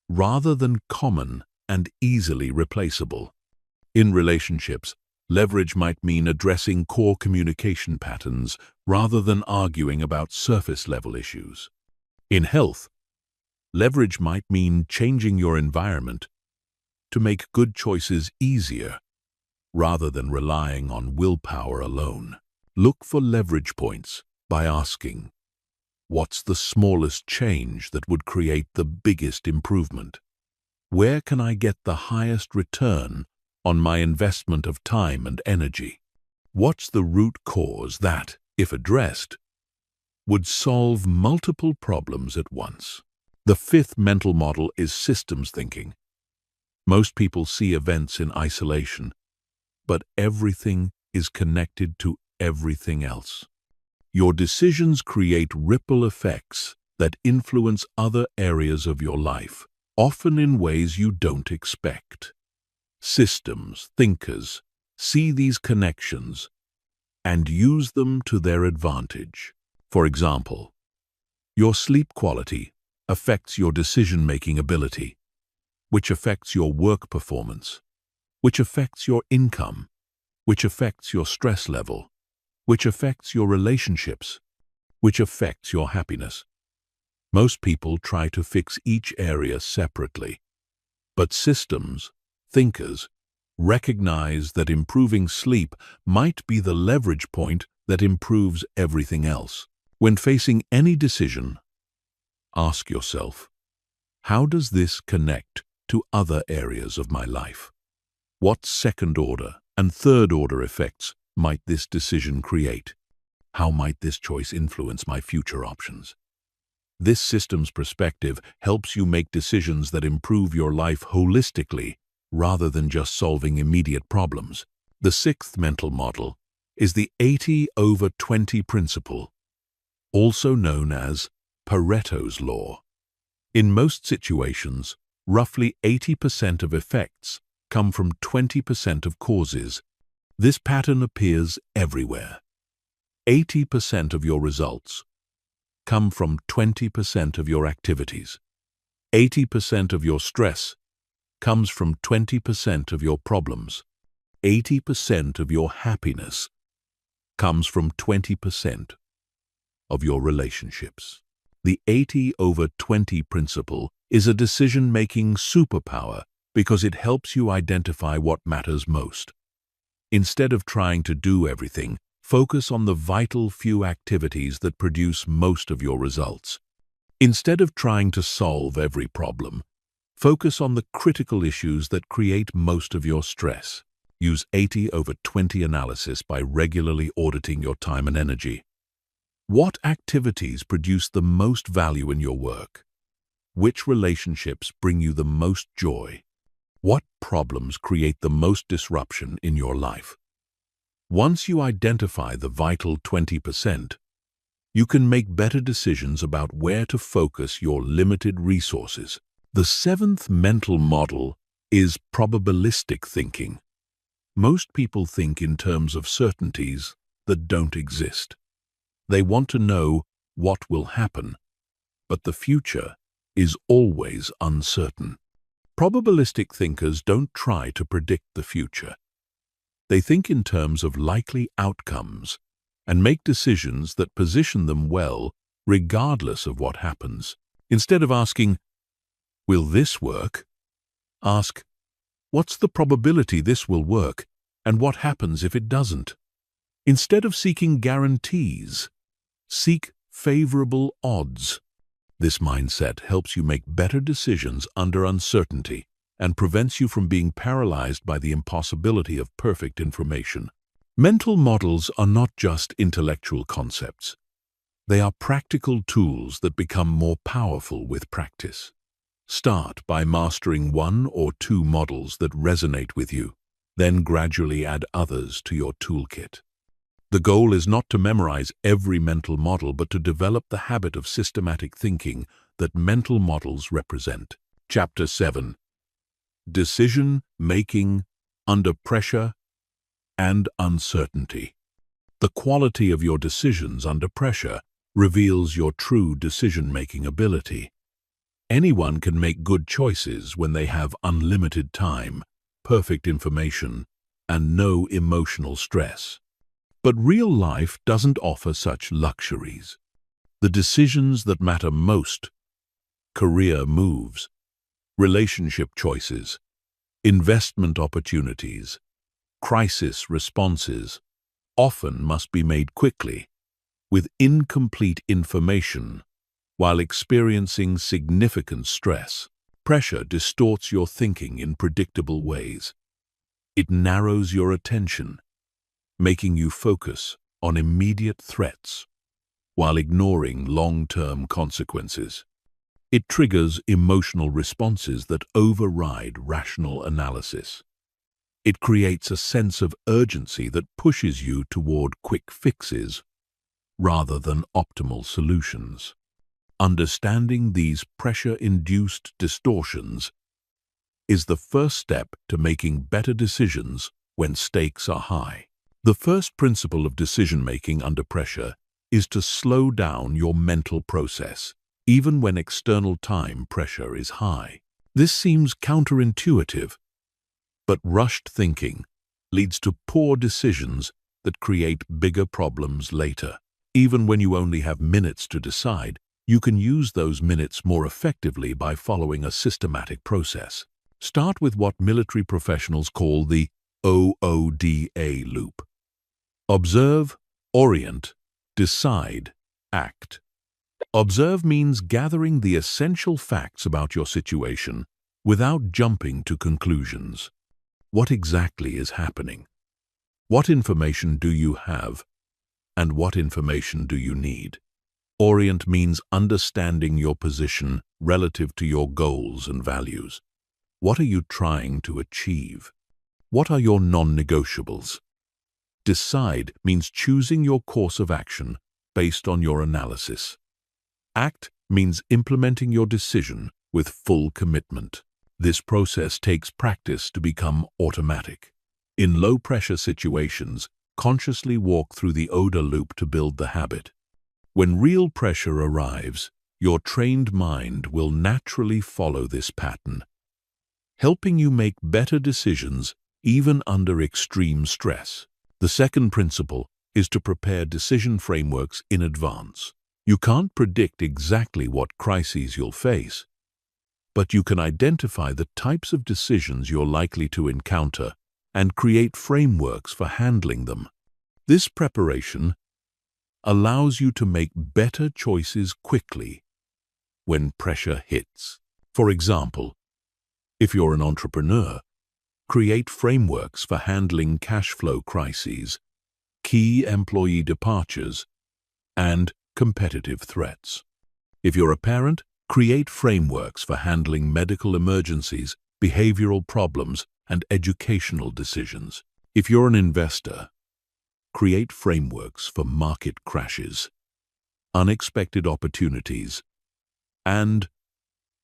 rather than common and easily replaceable. In relationships, leverage might mean addressing core communication patterns rather than arguing about surface-level issues. In health, leverage might mean changing your environment to make good choices easier rather than relying on willpower alone. Look for leverage points by asking, what's the smallest change that would create the biggest improvement? Where can I get the highest return on my investment of time and energy? What's the root cause that, if addressed, would solve multiple problems at once? The fifth mental model is systems thinking. Most people see events in isolation, but everything is connected to everything else. Your decisions create ripple effects that influence other areas of your life, often in ways you don't expect. Systems thinkers see these connections and use them to their advantage. For example, your sleep quality affects your decision-making ability, which affects your work performance, which affects your income, which affects your stress level, which affects your relationships, which affects your happiness. Most people try to fix each area separately, but systems thinkers recognize that improving sleep might be the leverage point that improves everything else. When facing any decision, ask yourself, how does this connect to other areas of my life? What second-order and third-order effects might this decision create? How might this choice influence my future options? This systems perspective helps you make decisions that improve your life holistically rather than just solving immediate problems. The sixth mental model is the 80/20 principle, also known as Pareto's law. In most situations, roughly 80% of effects come from 20% of causes. This pattern appears everywhere. 80% of your results come from 20% of your activities. 80% of your stress comes from 20% of your problems. 80% of your happiness comes from 20% of your relationships. The 80/20 principle is a decision-making superpower because it helps you identify what matters most. Instead of trying to do everything, focus on the vital few activities that produce most of your results. Instead of trying to solve every problem, focus on the critical issues that create most of your stress. Use 80/20 analysis by regularly auditing your time and energy. What activities produce the most value in your work? Which relationships bring you the most joy? What problems create the most disruption in your life? Once you identify the vital 20%, you can make better decisions about where to focus your limited resources. The seventh mental model is probabilistic thinking. Most people think in terms of certainties that don't exist. They want to know what will happen, but the future is always uncertain. Probabilistic thinkers don't try to predict the future. They think in terms of likely outcomes and make decisions that position them well regardless of what happens. Instead of asking, "Will this work?" ask, "What's the probability this will work, and what happens if it doesn't?" Instead of seeking guarantees, seek favorable odds. This mindset helps you make better decisions under uncertainty and prevents you from being paralyzed by the impossibility of perfect information. Mental models are not just intellectual concepts. They are practical tools that become more powerful with practice. Start by mastering one or two models that resonate with you, then gradually add others to your toolkit. The goal is not to memorize every mental model, but to develop the habit of systematic thinking that mental models represent. Chapter 7. Decision-making under pressure and uncertainty. The quality of your decisions under pressure reveals your true decision-making ability. Anyone can make good choices when they have unlimited time, perfect information, and no emotional stress. But real life doesn't offer such luxuries. The decisions that matter most, career moves, relationship choices, investment opportunities, crisis responses, often must be made quickly, with incomplete information, while experiencing significant stress. Pressure distorts your thinking in predictable ways. It narrows your attention, making you focus on immediate threats while ignoring long-term consequences. It triggers emotional responses that override rational analysis. It creates a sense of urgency that pushes you toward quick fixes rather than optimal solutions. Understanding these pressure-induced distortions is the first step to making better decisions when stakes are high. The first principle of decision-making under pressure is to slow down your mental process, even when external time pressure is high. This seems counterintuitive, but rushed thinking leads to poor decisions that create bigger problems later. Even when you only have minutes to decide, you can use those minutes more effectively by following a systematic process. Start with what military professionals call the OODA loop. Observe, orient, decide, act. Observe means gathering the essential facts about your situation without jumping to conclusions. What exactly is happening? What information do you have? And what information do you need? Orient means understanding your position relative to your goals and values. What are you trying to achieve? What are your non-negotiables? Decide means choosing your course of action based on your analysis. Act means implementing your decision with full commitment. This process takes practice to become automatic. In low-pressure situations, consciously walk through the ODA loop to build the habit. When real pressure arrives, your trained mind will naturally follow this pattern, helping you make better decisions even under extreme stress. The second principle is to prepare decision frameworks in advance. You can't predict exactly what crises you'll face, but you can identify the types of decisions you're likely to encounter and create frameworks for handling them. This preparation allows you to make better choices quickly when pressure hits. For example, if you're an entrepreneur, create frameworks for handling cash flow crises, key employee departures, and competitive threats. If you're a parent, create frameworks for handling medical emergencies, behavioral problems, and educational decisions. If you're an investor, create frameworks for market crashes, unexpected opportunities, and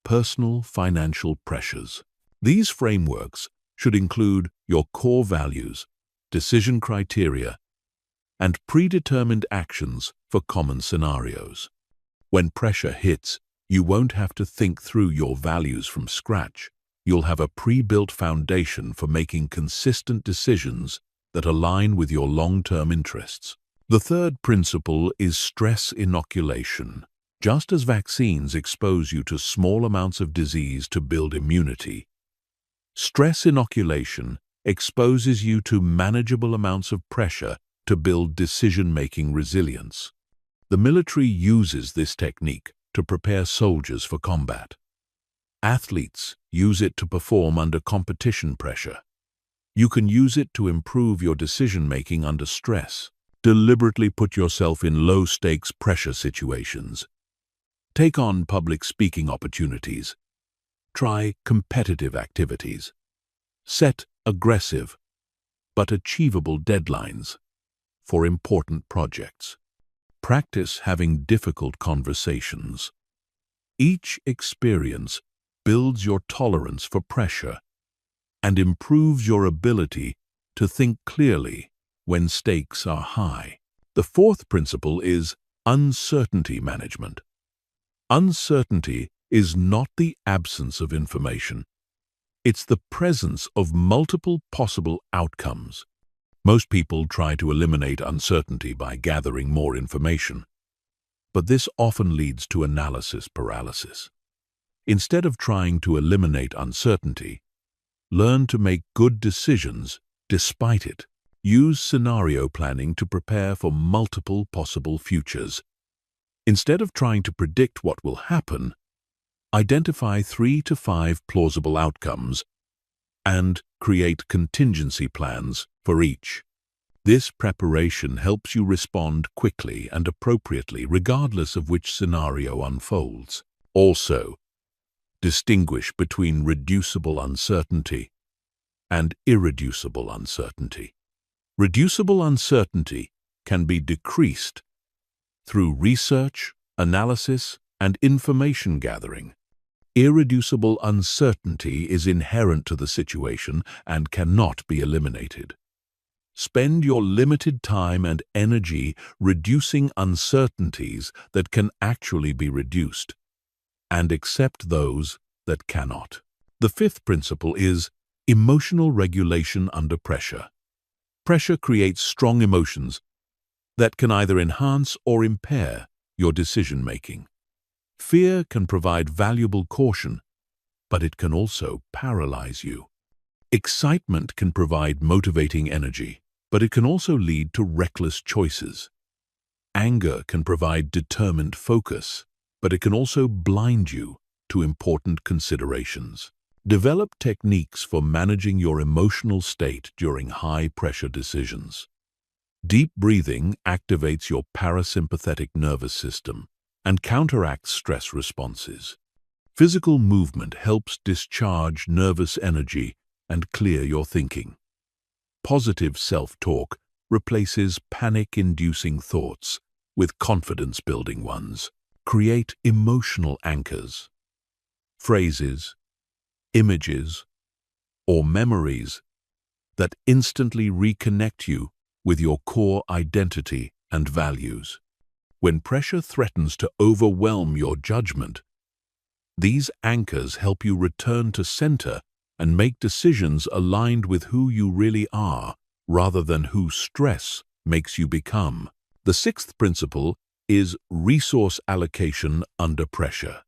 personal financial pressures. These frameworks should include your core values, decision criteria, and predetermined actions for common scenarios. When pressure hits, you won't have to think through your values from scratch. You'll have a pre-built foundation for making consistent decisions that align with your long-term interests. The third principle is stress inoculation. Just as vaccines expose you to small amounts of disease to build immunity, stress inoculation exposes you to manageable amounts of pressure to build decision-making resilience. The military uses this technique to prepare soldiers for combat. Athletes use it to perform under competition pressure. You can use it to improve your decision-making under stress. Deliberately put yourself in low-stakes pressure situations. Take on public speaking opportunities. Try competitive activities. Set aggressive but achievable deadlines for important projects. Practice having difficult conversations. Each experience builds your tolerance for pressure and improves your ability to think clearly when stakes are high. The fourth principle is uncertainty management. Uncertainty is not the absence of information. It's the presence of multiple possible outcomes. Most people try to eliminate uncertainty by gathering more information, but this often leads to analysis paralysis. Instead of trying to eliminate uncertainty, learn to make good decisions despite it. Use scenario planning to prepare for multiple possible futures. Instead of trying to predict what will happen, identify 3 to 5 plausible outcomes and create contingency plans for each. This preparation helps you respond quickly and appropriately regardless of which scenario unfolds. Also, distinguish between reducible uncertainty and irreducible uncertainty. Reducible uncertainty can be decreased through research, analysis, and information gathering. Irreducible uncertainty is inherent to the situation and cannot be eliminated. Spend your limited time and energy reducing uncertainties that can actually be reduced, and accept those that cannot. The fifth principle is emotional regulation under pressure. Pressure creates strong emotions that can either enhance or impair your decision-making. Fear can provide valuable caution, but it can also paralyze you. Excitement can provide motivating energy, but it can also lead to reckless choices. Anger can provide determined focus, but it can also blind you to important considerations. Develop techniques for managing your emotional state during high-pressure decisions. Deep breathing activates your parasympathetic nervous system and counteracts stress responses. Physical movement helps discharge nervous energy and clear your thinking. Positive self-talk replaces panic-inducing thoughts with confidence-building ones. create emotional anchors, phrases, images, or memories that instantly reconnect you with your core identity and values. When pressure threatens to overwhelm your judgment, these anchors help you return to center and make decisions aligned with who you really are, rather than who stress makes you become. The sixth principle is resource allocation under pressure.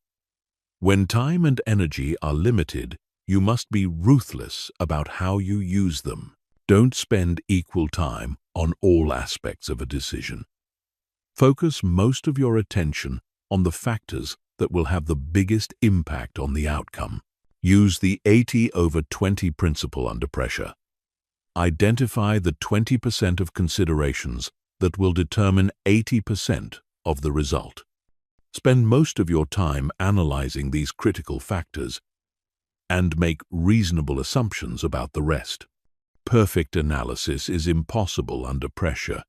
When time and energy are limited, you must be ruthless about how you use them. Don't spend equal time on all aspects of a decision. Focus most of your attention on the factors that will have the biggest impact on the outcome. Use the 80/20 principle under pressure. Identify the 20% of considerations that will determine 80% of the result. Spend most of your time analyzing these critical factors and make reasonable assumptions about the rest. Perfect analysis is impossible under pressure,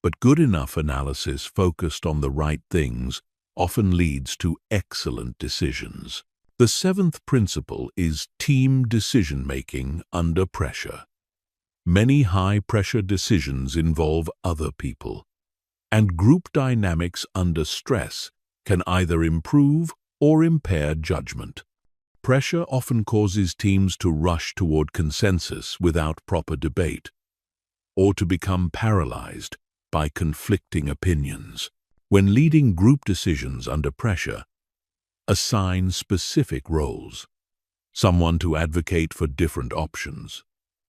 but good enough analysis focused on the right things often leads to excellent decisions. The seventh principle is team decision-making under pressure. Many high-pressure decisions involve other people, and group dynamics under stress can either improve or impair judgment. Pressure often causes teams to rush toward consensus without proper debate, or to become paralyzed by conflicting opinions. When leading group decisions under pressure, assign specific roles. Someone to advocate for different options,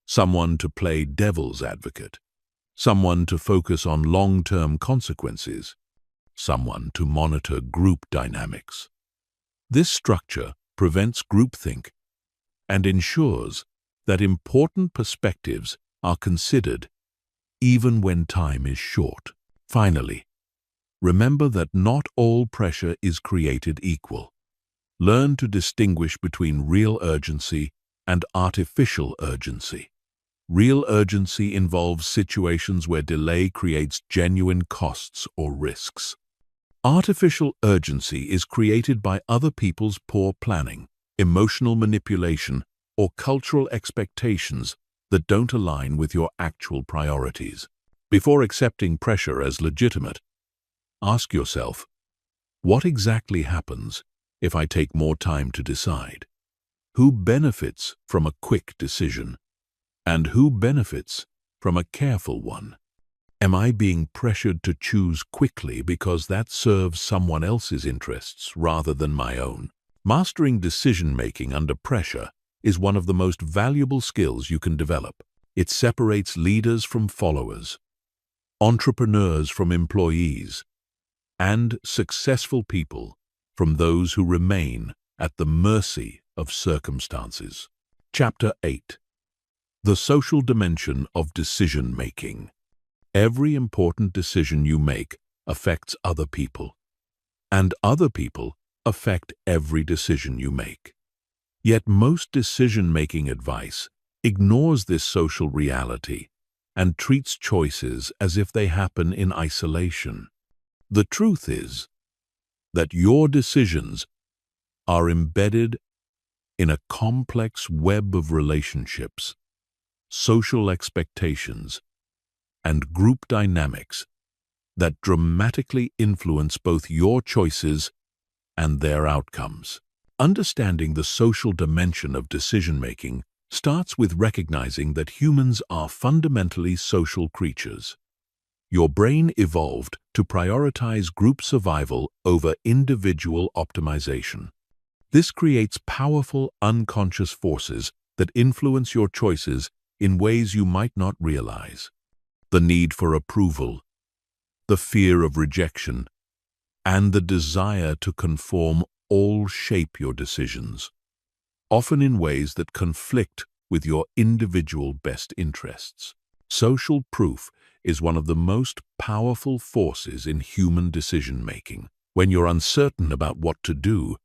someone to play devil's advocate, someone to focus on long-term consequences, someone to monitor group dynamics. This structure prevents groupthink and ensures that important perspectives are considered even when time is short. Finally, remember that not all pressure is created equal. Learn to distinguish between real urgency and artificial urgency. Real urgency involves situations where delay creates genuine costs or risks. Artificial urgency is created by other people's poor planning, emotional manipulation, or cultural expectations that don't align with your actual priorities. Before accepting pressure as legitimate, ask yourself, what exactly happens if I take more time to decide? Who benefits from a quick decision? And who benefits from a careful one? Am I being pressured to choose quickly because that serves someone else's interests rather than my own? Mastering decision-making under pressure is one of the most valuable skills you can develop. It separates leaders from followers, entrepreneurs from employees, and successful people from those who remain at the mercy of circumstances. Chapter 8. The social dimension of decision-making. Every important decision you make affects other people, and other people affect every decision you make. Yet most decision-making advice ignores this social reality and treats choices as if they happen in isolation. The truth is that your decisions are embedded in a complex web of relationships, social expectations, and group dynamics that dramatically influence both your choices and their outcomes. Understanding the social dimension of decision-making starts with recognizing that humans are fundamentally social creatures. Your brain evolved to prioritize group survival over individual optimization. This creates powerful unconscious forces that influence your choices in ways you might not realize. The need for approval, the fear of rejection, and the desire to conform all shape your decisions, often in ways that conflict with your individual best interests. Social proof is one of the most powerful forces in human decision-making. When you're uncertain about what to do,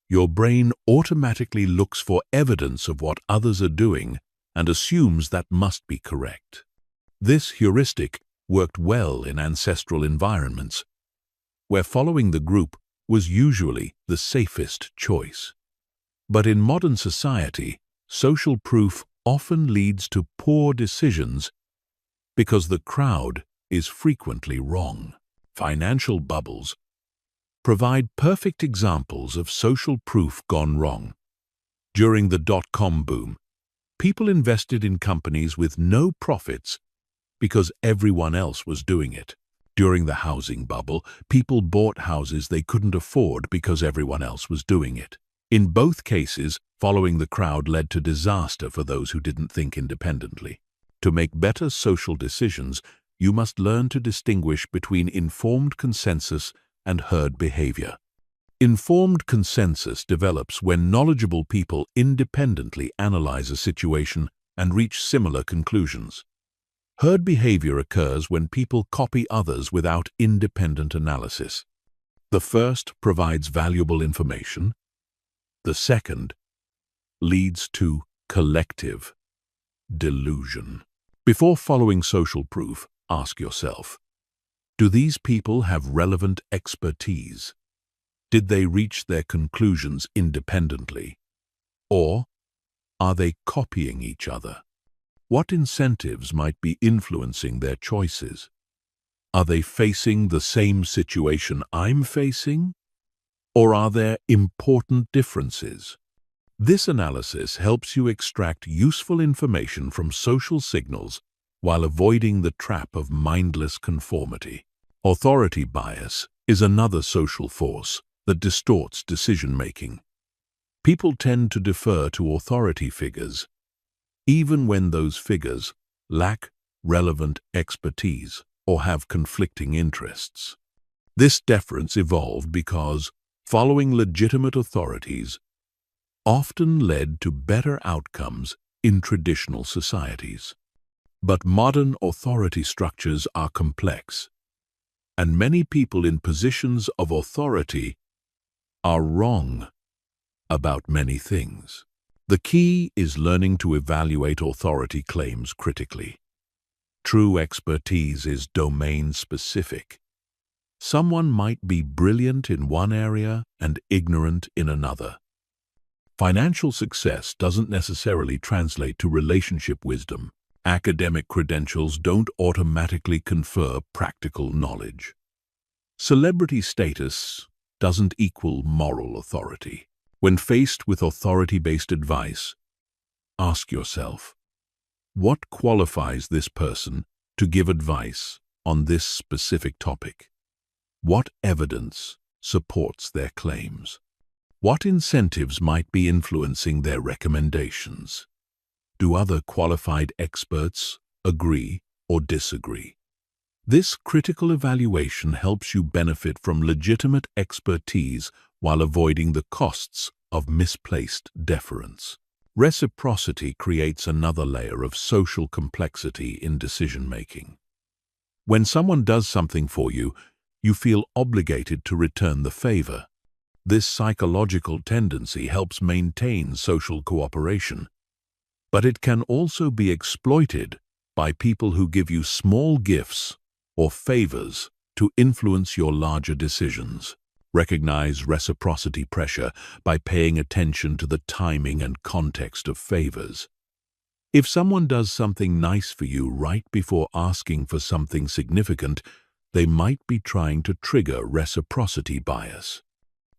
your brain automatically looks for evidence of what others are doing and assumes that must be correct. This heuristic worked well in ancestral environments, where following the group was usually the safest choice. But in modern society, social proof often leads to poor decisions because the crowd is frequently wrong. Financial bubbles provide perfect examples of social proof gone wrong. During the dot-com boom, people invested in companies with no profits because everyone else was doing it. During the housing bubble, people bought houses they couldn't afford because everyone else was doing it. In both cases, following the crowd led to disaster for those who didn't think independently. To make better social decisions, you must learn to distinguish between informed consensus and herd behavior. Informed consensus develops when knowledgeable people independently analyze a situation and reach similar conclusions. Herd behavior occurs when people copy others without independent analysis. The first provides valuable information. The second leads to collective delusion. Before following social proof, ask yourself, do these people have relevant expertise? Did they reach their conclusions independently? Or are they copying each other? What incentives might be influencing their choices? Are they facing the same situation I'm facing? Or are there important differences? This analysis helps you extract useful information from social signals while avoiding the trap of mindless conformity. Authority bias is another social force that distorts decision-making. People tend to defer to authority figures, even when those figures lack relevant expertise or have conflicting interests. This deference evolved because following legitimate authorities often led to better outcomes in traditional societies. But modern authority structures are complex, and many people in positions of authority are wrong about many things. The key is learning to evaluate authority claims critically. True expertise is domain-specific. Someone might be brilliant in one area and ignorant in another. Financial success doesn't necessarily translate to relationship wisdom. Academic credentials don't automatically confer practical knowledge. Celebrity status doesn't equal moral authority. When faced with authority-based advice, ask yourself, what qualifies this person to give advice on this specific topic? What evidence supports their claims? What incentives might be influencing their recommendations? Do other qualified experts agree or disagree? This critical evaluation helps you benefit from legitimate expertise while avoiding the costs of misplaced deference. Reciprocity creates another layer of social complexity in decision-making. When someone does something for you, you feel obligated to return the favor. This psychological tendency helps maintain social cooperation, but it can also be exploited by people who give you small gifts or favors to influence your larger decisions. Recognize reciprocity pressure by paying attention to the timing and context of favors. If someone does something nice for you right before asking for something significant, they might be trying to trigger reciprocity bias.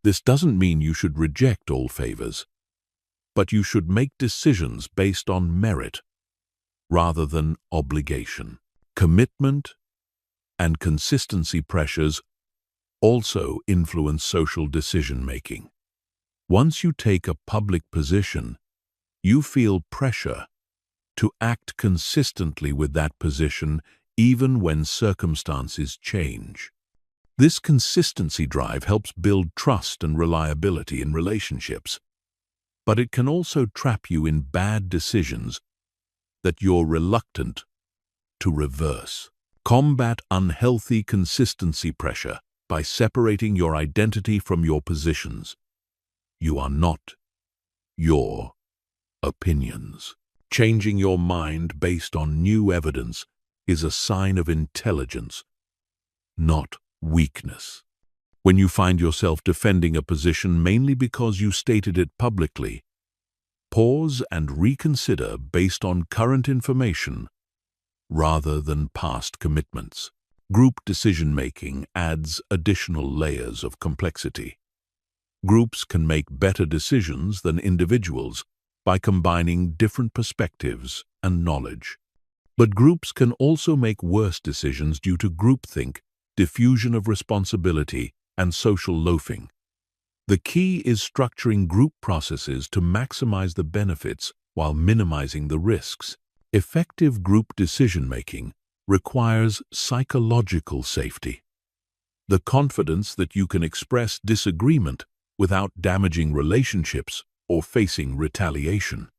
This doesn't mean you should reject all favors, but you should make decisions based on merit rather than obligation. Commitment and consistency pressures also influence social decision-making. Once you take a public position, you feel pressure to act consistently with that position even when circumstances change. This consistency drive helps build trust and reliability in relationships, but it can also trap you in bad decisions that you're reluctant to reverse. Combat unhealthy consistency pressure by separating your identity from your positions. You are not your opinions. Changing your mind based on new evidence is a sign of intelligence, not weakness. When you find yourself defending a position mainly because you stated it publicly, pause and reconsider based on current information rather than past commitments. Group decision-making adds additional layers of complexity. Groups can make better decisions than individuals by combining different perspectives and knowledge. But groups can also make worse decisions due to groupthink, diffusion of responsibility, and social loafing. The key is structuring group processes to maximize the benefits while minimizing the risks. Effective group decision-making requires psychological safety. The confidence that you can express disagreement without damaging relationships or facing retaliation.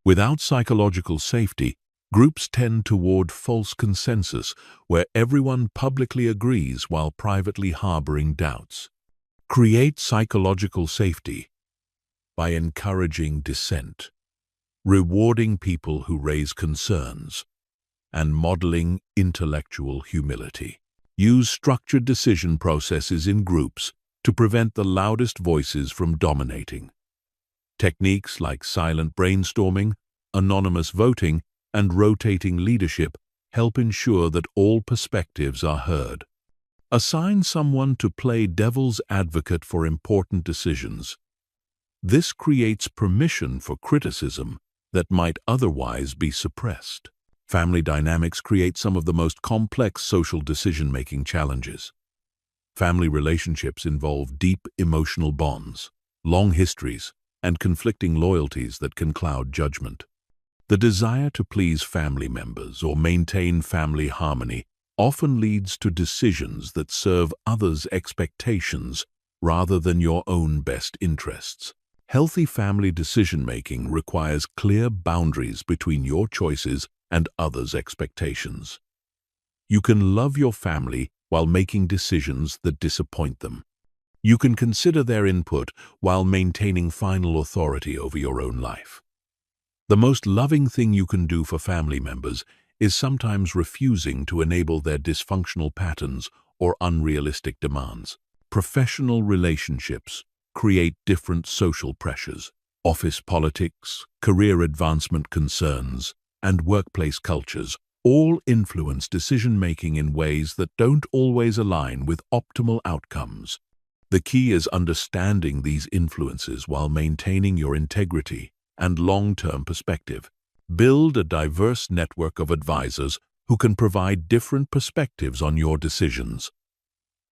Without psychological safety, groups tend toward false consensus where everyone publicly agrees while privately harboring doubts. Create psychological safety by encouraging dissent, rewarding people who raise concerns, and modeling intellectual humility. Use structured decision processes in groups to prevent the loudest voices from dominating. Techniques like silent brainstorming, anonymous voting, and rotating leadership help ensure that all perspectives are heard. Assign someone to play devil's advocate for important decisions. This creates permission for criticism that might otherwise be suppressed. Family dynamics create some of the most complex social decision-making challenges. Family relationships involve deep emotional bonds, long histories, and conflicting loyalties that can cloud judgment. The desire to please family members or maintain family harmony often leads to decisions that serve others' expectations rather than your own best interests. Healthy family decision-making requires clear boundaries between your choices and others' expectations. You can love your family while making decisions that disappoint them. You can consider their input while maintaining final authority over your own life. The most loving thing you can do for family members is sometimes refusing to enable their dysfunctional patterns or unrealistic demands. Professional relationships create different social pressures. Office politics, career advancement concerns, and workplace cultures all influence decision-making in ways that don't always align with optimal outcomes. The key is understanding these influences while maintaining your integrity and long-term perspective. Build a diverse network of advisors who can provide different perspectives on your decisions.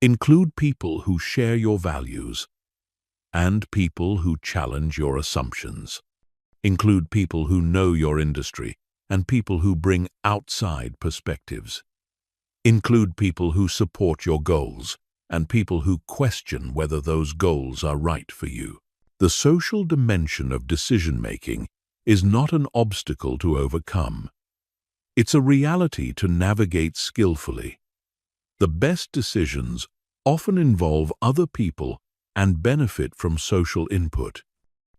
Include people who share your values and people who challenge your assumptions. Include people who know your industry and people who bring outside perspectives. Include people who support your goals and people who question whether those goals are right for you. The social dimension of decision-making is not an obstacle to overcome. It's a reality to navigate skillfully. The best decisions often involve other people and benefit from social input,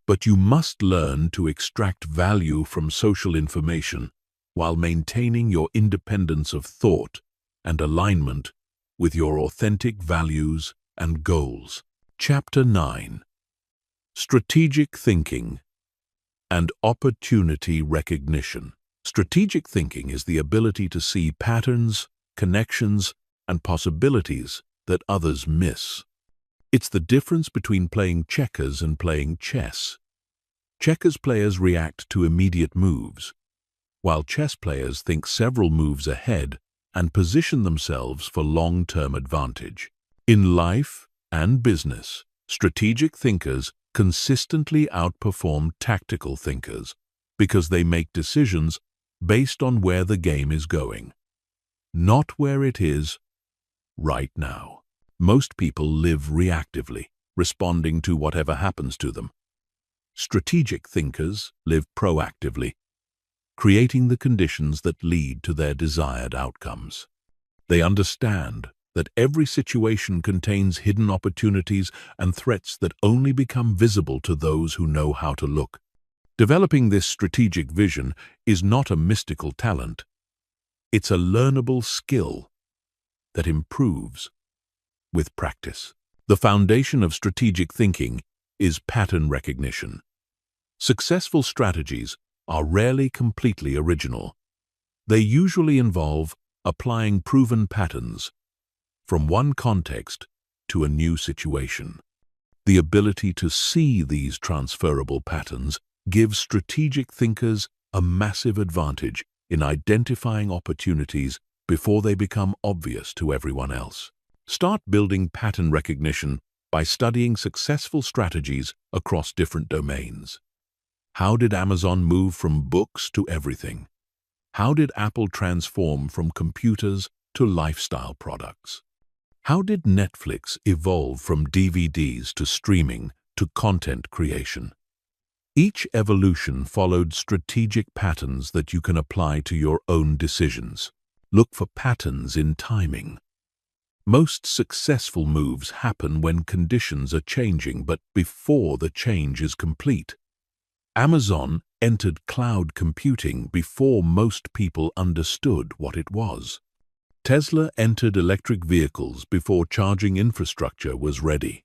but you must learn to extract value from social information while maintaining your independence of thought and alignment with your authentic values and goals. Chapter 9. Strategic Thinking and Opportunity Recognition. Strategic thinking is the ability to see patterns, connections, and possibilities that others miss. It's the difference between playing checkers and playing chess. Checkers players react to immediate moves, while chess players think several moves ahead and position themselves for long-term advantage. In life and business, strategic thinkers consistently outperform tactical thinkers because they make decisions based on where the game is going, not where it is right now. Most people live reactively, responding to whatever happens to them. Strategic thinkers live proactively, creating the conditions that lead to their desired outcomes. They understand that every situation contains hidden opportunities and threats that only become visible to those who know how to look. Developing this strategic vision is not a mystical talent. It's a learnable skill that improves with practice. The foundation of strategic thinking is pattern recognition. Successful strategies are rarely completely original. They usually involve applying proven patterns from one context to a new situation. The ability to see these transferable patterns gives strategic thinkers a massive advantage in identifying opportunities before they become obvious to everyone else. Start building pattern recognition by studying successful strategies across different domains. How did Amazon move from books to everything? How did Apple transform from computers to lifestyle products? How did Netflix evolve from DVDs to streaming to content creation? Each evolution followed strategic patterns that you can apply to your own decisions. Look for patterns in timing. Most successful moves happen when conditions are changing, but before the change is complete. Amazon entered cloud computing before most people understood what it was. Tesla entered electric vehicles before charging infrastructure was ready.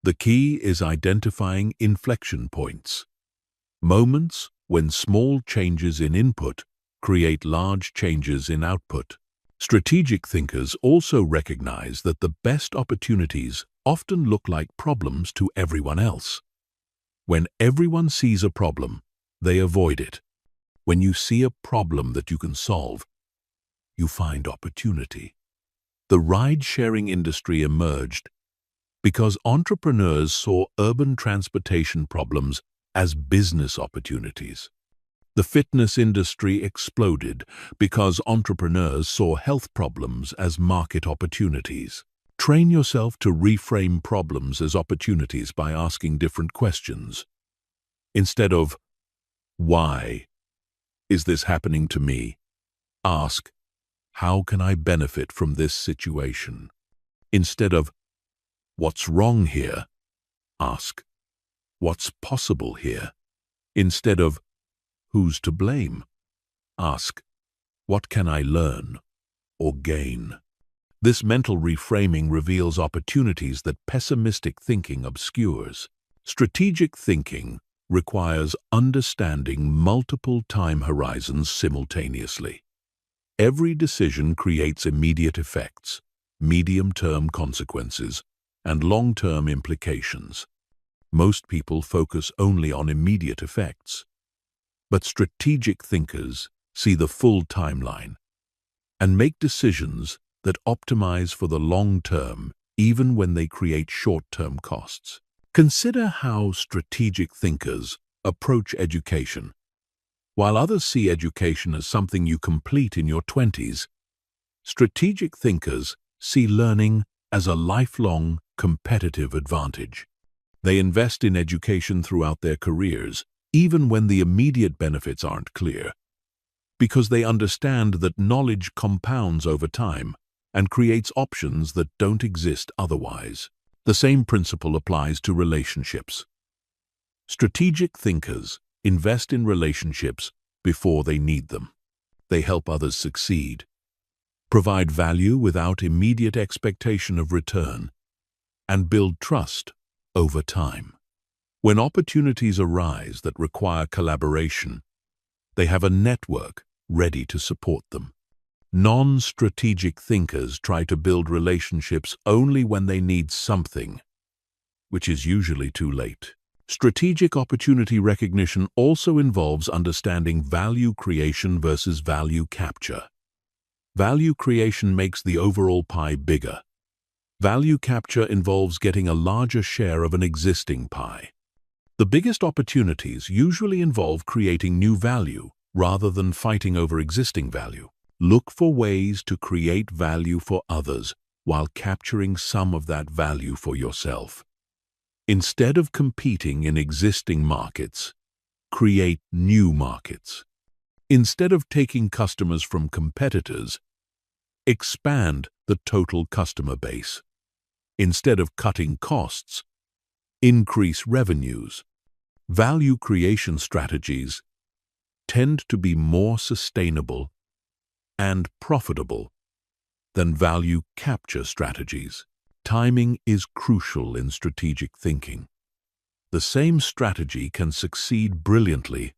The key is identifying inflection points, moments when small changes in input create large changes in output. Strategic thinkers also recognize that the best opportunities often look like problems to everyone else. When everyone sees a problem, they avoid it. When you see a problem that you can solve, you find opportunity. The ride-sharing industry emerged because entrepreneurs saw urban transportation problems as business opportunities. The fitness industry exploded because entrepreneurs saw health problems as market opportunities. Train yourself to reframe problems as opportunities by asking different questions. Instead of, "Why is this happening to me?" ask, "How can I benefit from this situation?" Instead of, "What's wrong here?" ask, "What's possible here?" Instead of, "Who's to blame?" ask, "What can I learn or gain?" This mental reframing reveals opportunities that pessimistic thinking obscures. Strategic thinking requires understanding multiple time horizons simultaneously. Every decision creates immediate effects, medium-term consequences, and long-term implications. Most people focus only on immediate effects, but strategic thinkers see the full timeline and make decisions that optimize for the long term, even when they create short-term costs. Consider how strategic thinkers approach education. While others see education as something you complete in your 20s, strategic thinkers see learning as a lifelong competitive advantage. They invest in education throughout their careers, even when the immediate benefits aren't clear, because they understand that knowledge compounds over time and creates options that don't exist otherwise. The same principle applies to relationships. Strategic thinkers invest in relationships before they need them. They help others succeed, provide value without immediate expectation of return, and build trust over time. When opportunities arise that require collaboration, they have a network ready to support them. Non-strategic thinkers try to build relationships only when they need something, which is usually too late. Strategic opportunity recognition also involves understanding value creation versus value capture. Value creation makes the overall pie bigger. Value capture involves getting a larger share of an existing pie. The biggest opportunities usually involve creating new value rather than fighting over existing value. Look for ways to create value for others while capturing some of that value for yourself. Instead of competing in existing markets, create new markets. Instead of taking customers from competitors, expand the total customer base. Instead of cutting costs, increase revenues. Value creation strategies tend to be more sustainable and profitable than value capture strategies. Timing is crucial in strategic thinking. The same strategy can succeed brilliantly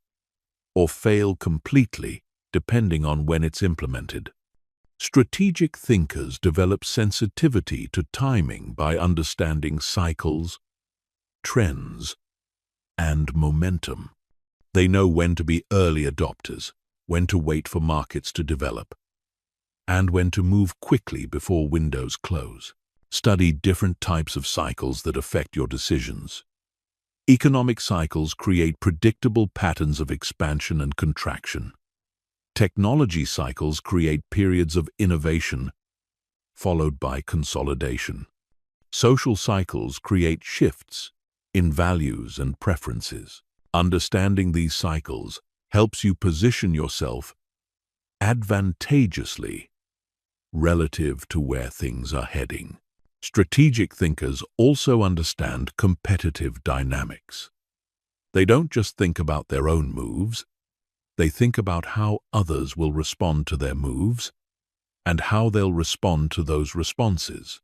or fail completely depending on when it's implemented. Strategic thinkers develop sensitivity to timing by understanding cycles, trends, and momentum. They know when to be early adopters, when to wait for markets to develop, and when to move quickly before windows close. Study different types of cycles that affect your decisions. Economic cycles create predictable patterns of expansion and contraction. Technology cycles create periods of innovation, followed by consolidation. Social cycles create shifts in values and preferences. Understanding these cycles helps you position yourself advantageously relative to where things are heading. Strategic thinkers also understand competitive dynamics. They don't just think about their own moves, they think about how others will respond to their moves and how they'll respond to those responses.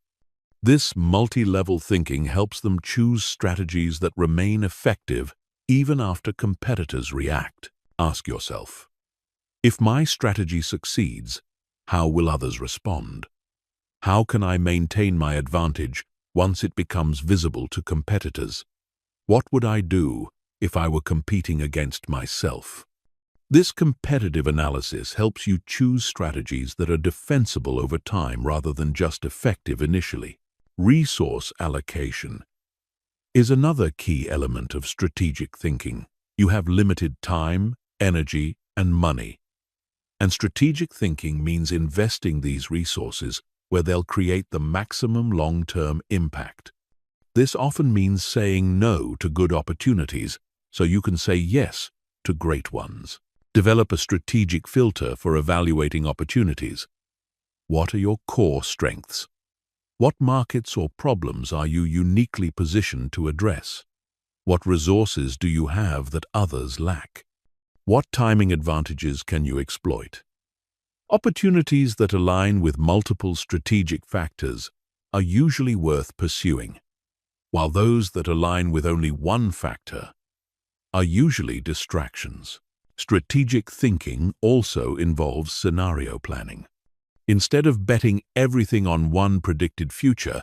This multi-level thinking helps them choose strategies that remain effective even after competitors react. Ask yourself, if my strategy succeeds, how will others respond? How can I maintain my advantage once it becomes visible to competitors? What would I do if I were competing against myself? This competitive analysis helps you choose strategies that are defensible over time rather than just effective initially. Resource allocation is another key element of strategic thinking. You have limited time, energy, and money. And strategic thinking means investing these resources where they'll create the maximum long-term impact. This often means saying no to good opportunities so you can say yes to great ones. Develop a strategic filter for evaluating opportunities. What are your core strengths? What markets or problems are you uniquely positioned to address? What resources do you have that others lack? What timing advantages can you exploit? Opportunities that align with multiple strategic factors are usually worth pursuing, while those that align with only one factor are usually distractions. Strategic thinking also involves scenario planning. Instead of betting everything on one predicted future,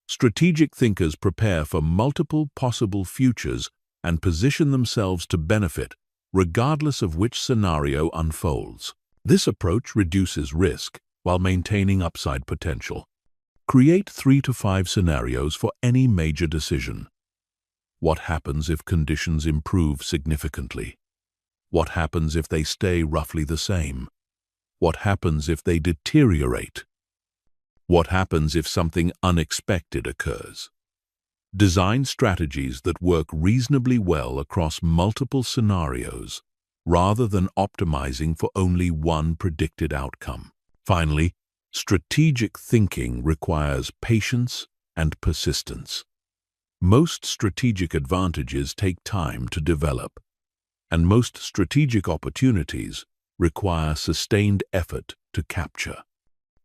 strategic thinkers prepare for multiple possible futures and position themselves to benefit regardless of which scenario unfolds. This approach reduces risk while maintaining upside potential. Create 3 to 5 scenarios for any major decision. What happens if conditions improve significantly? What happens if they stay roughly the same? What happens if they deteriorate? What happens if something unexpected occurs? Design strategies that work reasonably well across multiple scenarios, rather than optimizing for only one predicted outcome. Finally, strategic thinking requires patience and persistence. Most strategic advantages take time to develop, and most strategic opportunities require sustained effort to capture.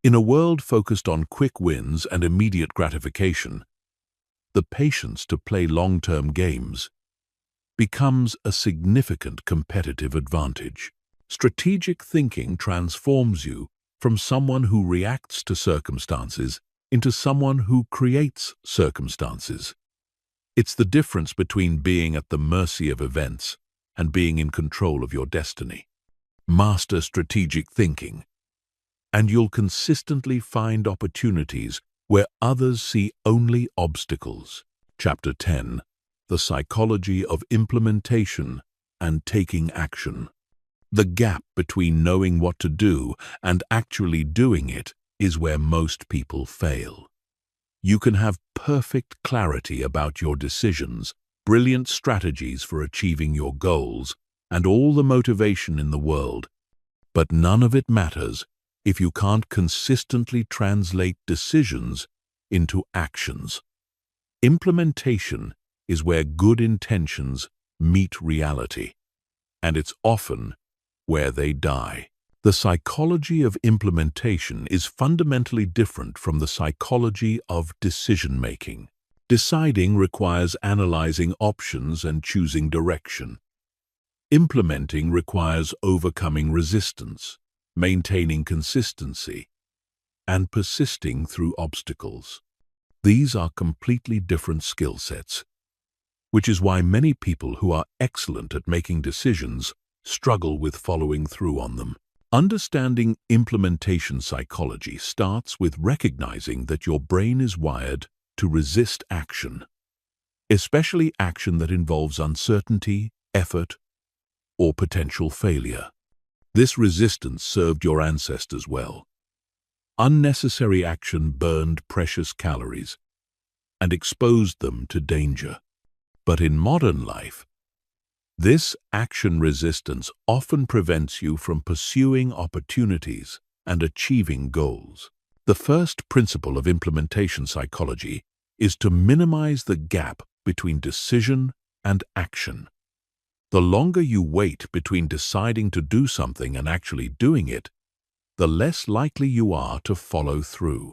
In a world focused on quick wins and immediate gratification, the patience to play long-term games becomes a significant competitive advantage. Strategic thinking transforms you from someone who reacts to circumstances into someone who creates circumstances. It's the difference between being at the mercy of events and being in control of your destiny. Master strategic thinking, and you'll consistently find opportunities where others see only obstacles. Chapter 10. The Psychology of Implementation and Taking Action. The gap between knowing what to do and actually doing it is where most people fail. You can have perfect clarity about your decisions, brilliant strategies for achieving your goals, and all the motivation in the world, but none of it matters if you can't consistently translate decisions into actions. Implementation is where good intentions meet reality, and it's often where they die. The psychology of implementation is fundamentally different from the psychology of decision-making. Deciding requires analyzing options and choosing direction. Implementing requires overcoming resistance, maintaining consistency, and persisting through obstacles. These are completely different skill sets, which is why many people who are excellent at making decisions struggle with following through on them. Understanding implementation psychology starts with recognizing that your brain is wired to resist action, especially action that involves uncertainty, effort, or potential failure. This resistance served your ancestors well. Unnecessary action burned precious calories and exposed them to danger. But in modern life, this action resistance often prevents you from pursuing opportunities and achieving goals. The first principle of implementation psychology is to minimize the gap between decision and action. The longer you wait between deciding to do something and actually doing it, the less likely you are to follow through.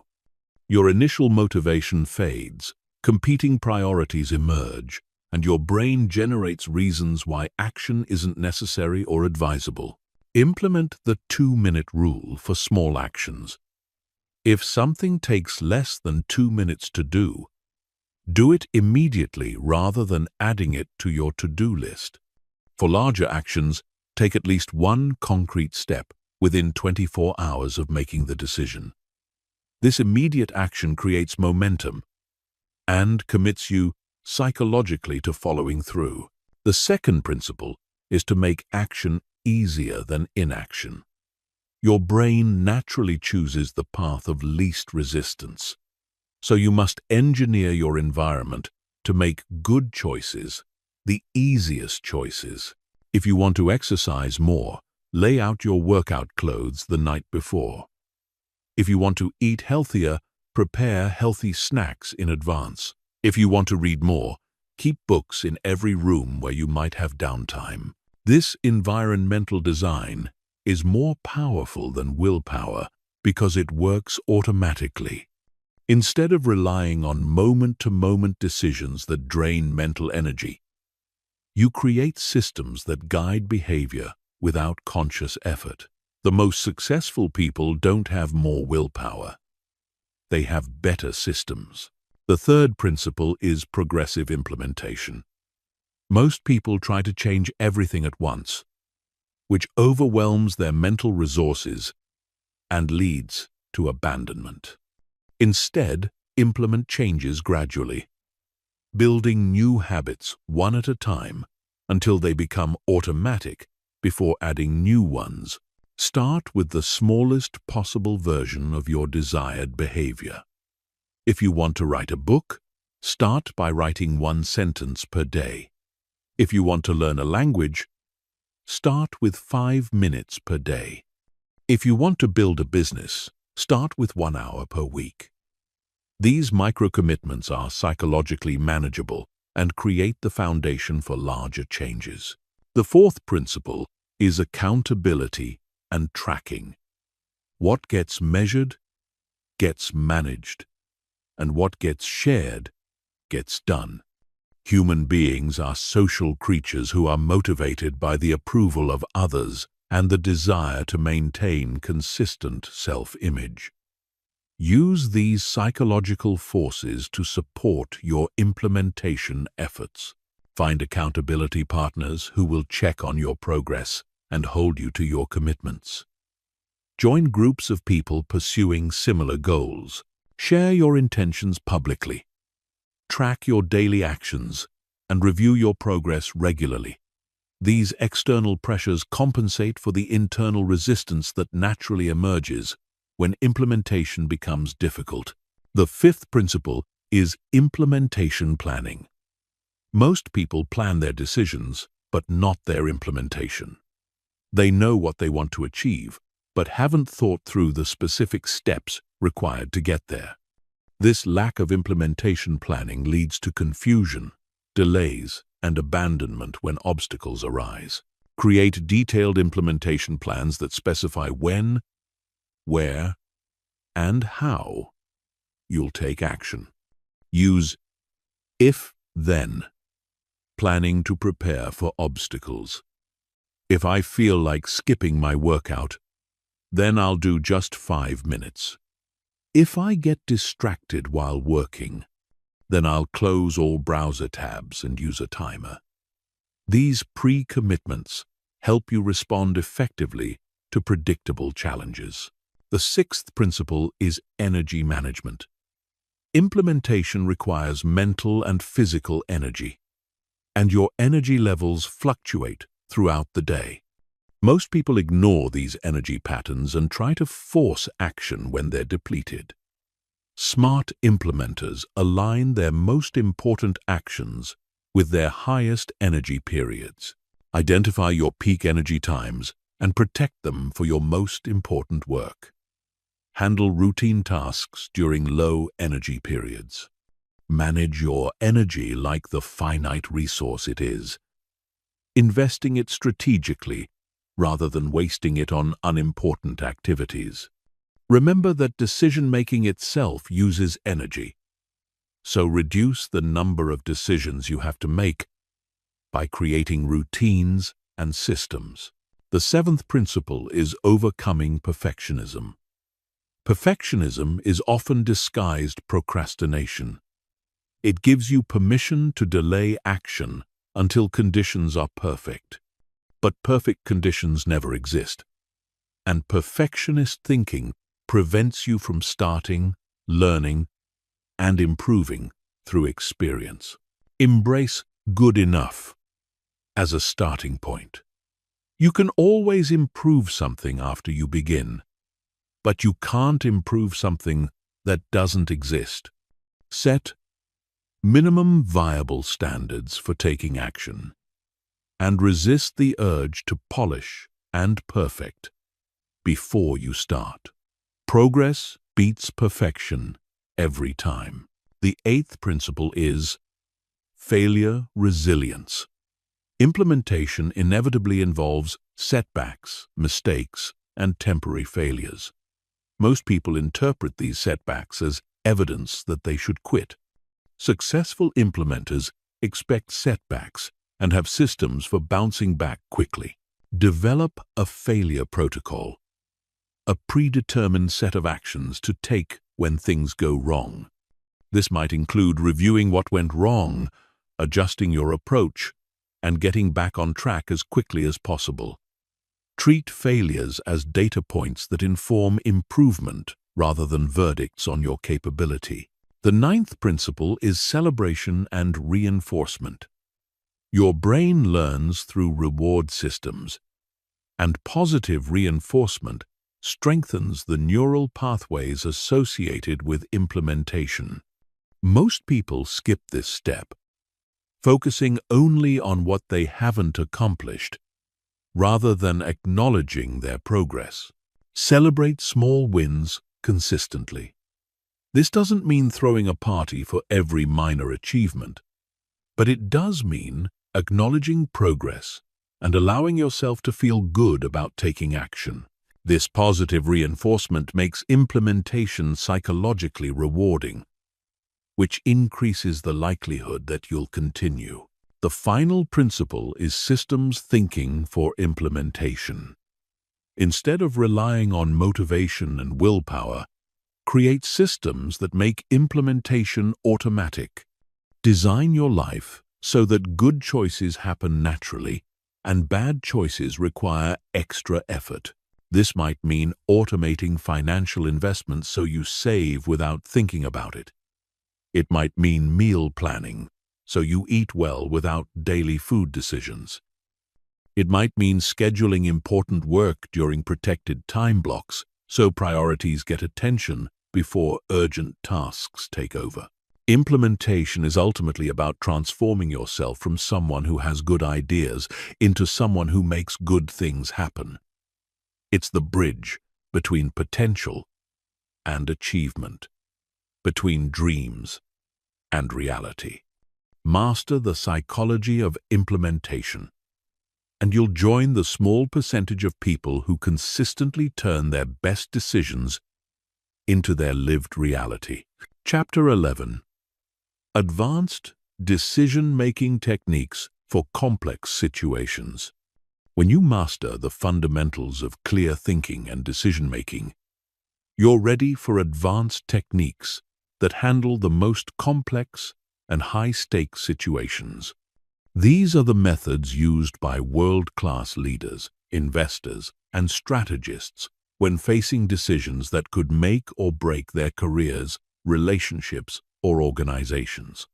Your initial motivation fades, competing priorities emerge, and your brain generates reasons why action isn't necessary or advisable. Implement the 2-minute rule for small actions. If something takes less than 2 minutes to do it immediately rather than adding it to your to-do list. For larger actions, take at least one concrete step within 24 hours of making the decision. This immediate action creates momentum and commits you psychologically to following through. The second principle is to make action easier than inaction. Your brain naturally chooses the path of least resistance, so you must engineer your environment to make good choices, the easiest choices. If you want to exercise more, lay out your workout clothes the night before. If you want to eat healthier, prepare healthy snacks in advance. If you want to read more, keep books in every room where you might have downtime. This environmental design is more powerful than willpower because it works automatically. Instead of relying on moment-to-moment decisions that drain mental energy, you create systems that guide behavior without conscious effort. The most successful people don't have more willpower. They have better systems. The third principle is progressive implementation. Most people try to change everything at once, which overwhelms their mental resources and leads to abandonment. Instead, implement changes gradually, building new habits one at a time until they become automatic before adding new ones. Start with the smallest possible version of your desired behavior. If you want to write a book, start by writing 1 sentence per day. If you want to learn a language, start with 5 minutes per day. If you want to build a business, start with 1 hour per week. These micro-commitments are psychologically manageable and create the foundation for larger changes. The fourth principle is accountability and tracking. What gets measured gets managed, and what gets shared gets done. Human beings are social creatures who are motivated by the approval of others and the desire to maintain consistent self-image. Use these psychological forces to support your implementation efforts. Find accountability partners who will check on your progress and hold you to your commitments. Join groups of people pursuing similar goals. Share your intentions publicly. Track your daily actions and review your progress regularly. These external pressures compensate for the internal resistance that naturally emerges when implementation becomes difficult. The fifth principle is implementation planning. Most people plan their decisions, but not their implementation. They know what they want to achieve, but haven't thought through the specific steps required to get there. This lack of implementation planning leads to confusion, delays, and abandonment when obstacles arise. Create detailed implementation plans that specify when, where, and how you'll take action. Use if-then planning to prepare for obstacles. If I feel like skipping my workout, then I'll do just 5 minutes. If I get distracted while working, then I'll close all browser tabs and use a timer. These pre-commitments help you respond effectively to predictable challenges. The sixth principle is energy management. Implementation requires mental and physical energy, and your energy levels fluctuate throughout the day. Most people ignore these energy patterns and try to force action when they're depleted. Smart implementers align their most important actions with their highest energy periods. Identify your peak energy times and protect them for your most important work. Handle routine tasks during low energy periods. Manage your energy like the finite resource it is, investing it strategically rather than wasting it on unimportant activities. Remember that decision-making itself uses energy, so reduce the number of decisions you have to make by creating routines and systems. The seventh principle is overcoming perfectionism. Perfectionism is often disguised procrastination. It gives you permission to delay action until conditions are perfect. But perfect conditions never exist, and perfectionist thinking prevents you from starting, learning, and improving through experience. Embrace good enough as a starting point. You can always improve something after you begin, but you can't improve something that doesn't exist. Set minimum viable standards for taking action, and resist the urge to polish and perfect before you start. Progress beats perfection every time. The eighth principle is failure resilience. Implementation inevitably involves setbacks, mistakes, and temporary failures. Most people interpret these setbacks as evidence that they should quit. Successful implementers expect setbacks and have systems for bouncing back quickly. Develop a failure protocol, a predetermined set of actions to take when things go wrong. This might include reviewing what went wrong, adjusting your approach, and getting back on track as quickly as possible. Treat failures as data points that inform improvement rather than verdicts on your capability. The ninth principle is celebration and reinforcement. Your brain learns through reward systems, and positive reinforcement strengthens the neural pathways associated with implementation. Most people skip this step, focusing only on what they haven't accomplished, rather than acknowledging their progress. Celebrate small wins consistently. This doesn't mean throwing a party for every minor achievement, but it does mean acknowledging progress and allowing yourself to feel good about taking action. This positive reinforcement makes implementation psychologically rewarding, which increases the likelihood that you'll continue. The final principle is systems thinking for implementation. Instead of relying on motivation and willpower, create systems that make implementation automatic. Design your life so that good choices happen naturally and bad choices require extra effort. This might mean automating financial investments so you save without thinking about it. It might mean meal planning, so you eat well without daily food decisions. It might mean scheduling important work during protected time blocks, so priorities get attention before urgent tasks take over. Implementation is ultimately about transforming yourself from someone who has good ideas into someone who makes good things happen. It's the bridge between potential and achievement, between dreams and reality. Master the psychology of implementation, and you'll join the small percentage of people who consistently turn their best decisions into their lived reality. Chapter 11. Advanced Decision-Making Techniques for Complex Situations. When you master the fundamentals of clear thinking and decision-making, you're ready for advanced techniques that handle the most complex and high-stakes situations. These are the methods used by world-class leaders, investors, and strategists when facing decisions that could make or break their careers, relationships, or organizations.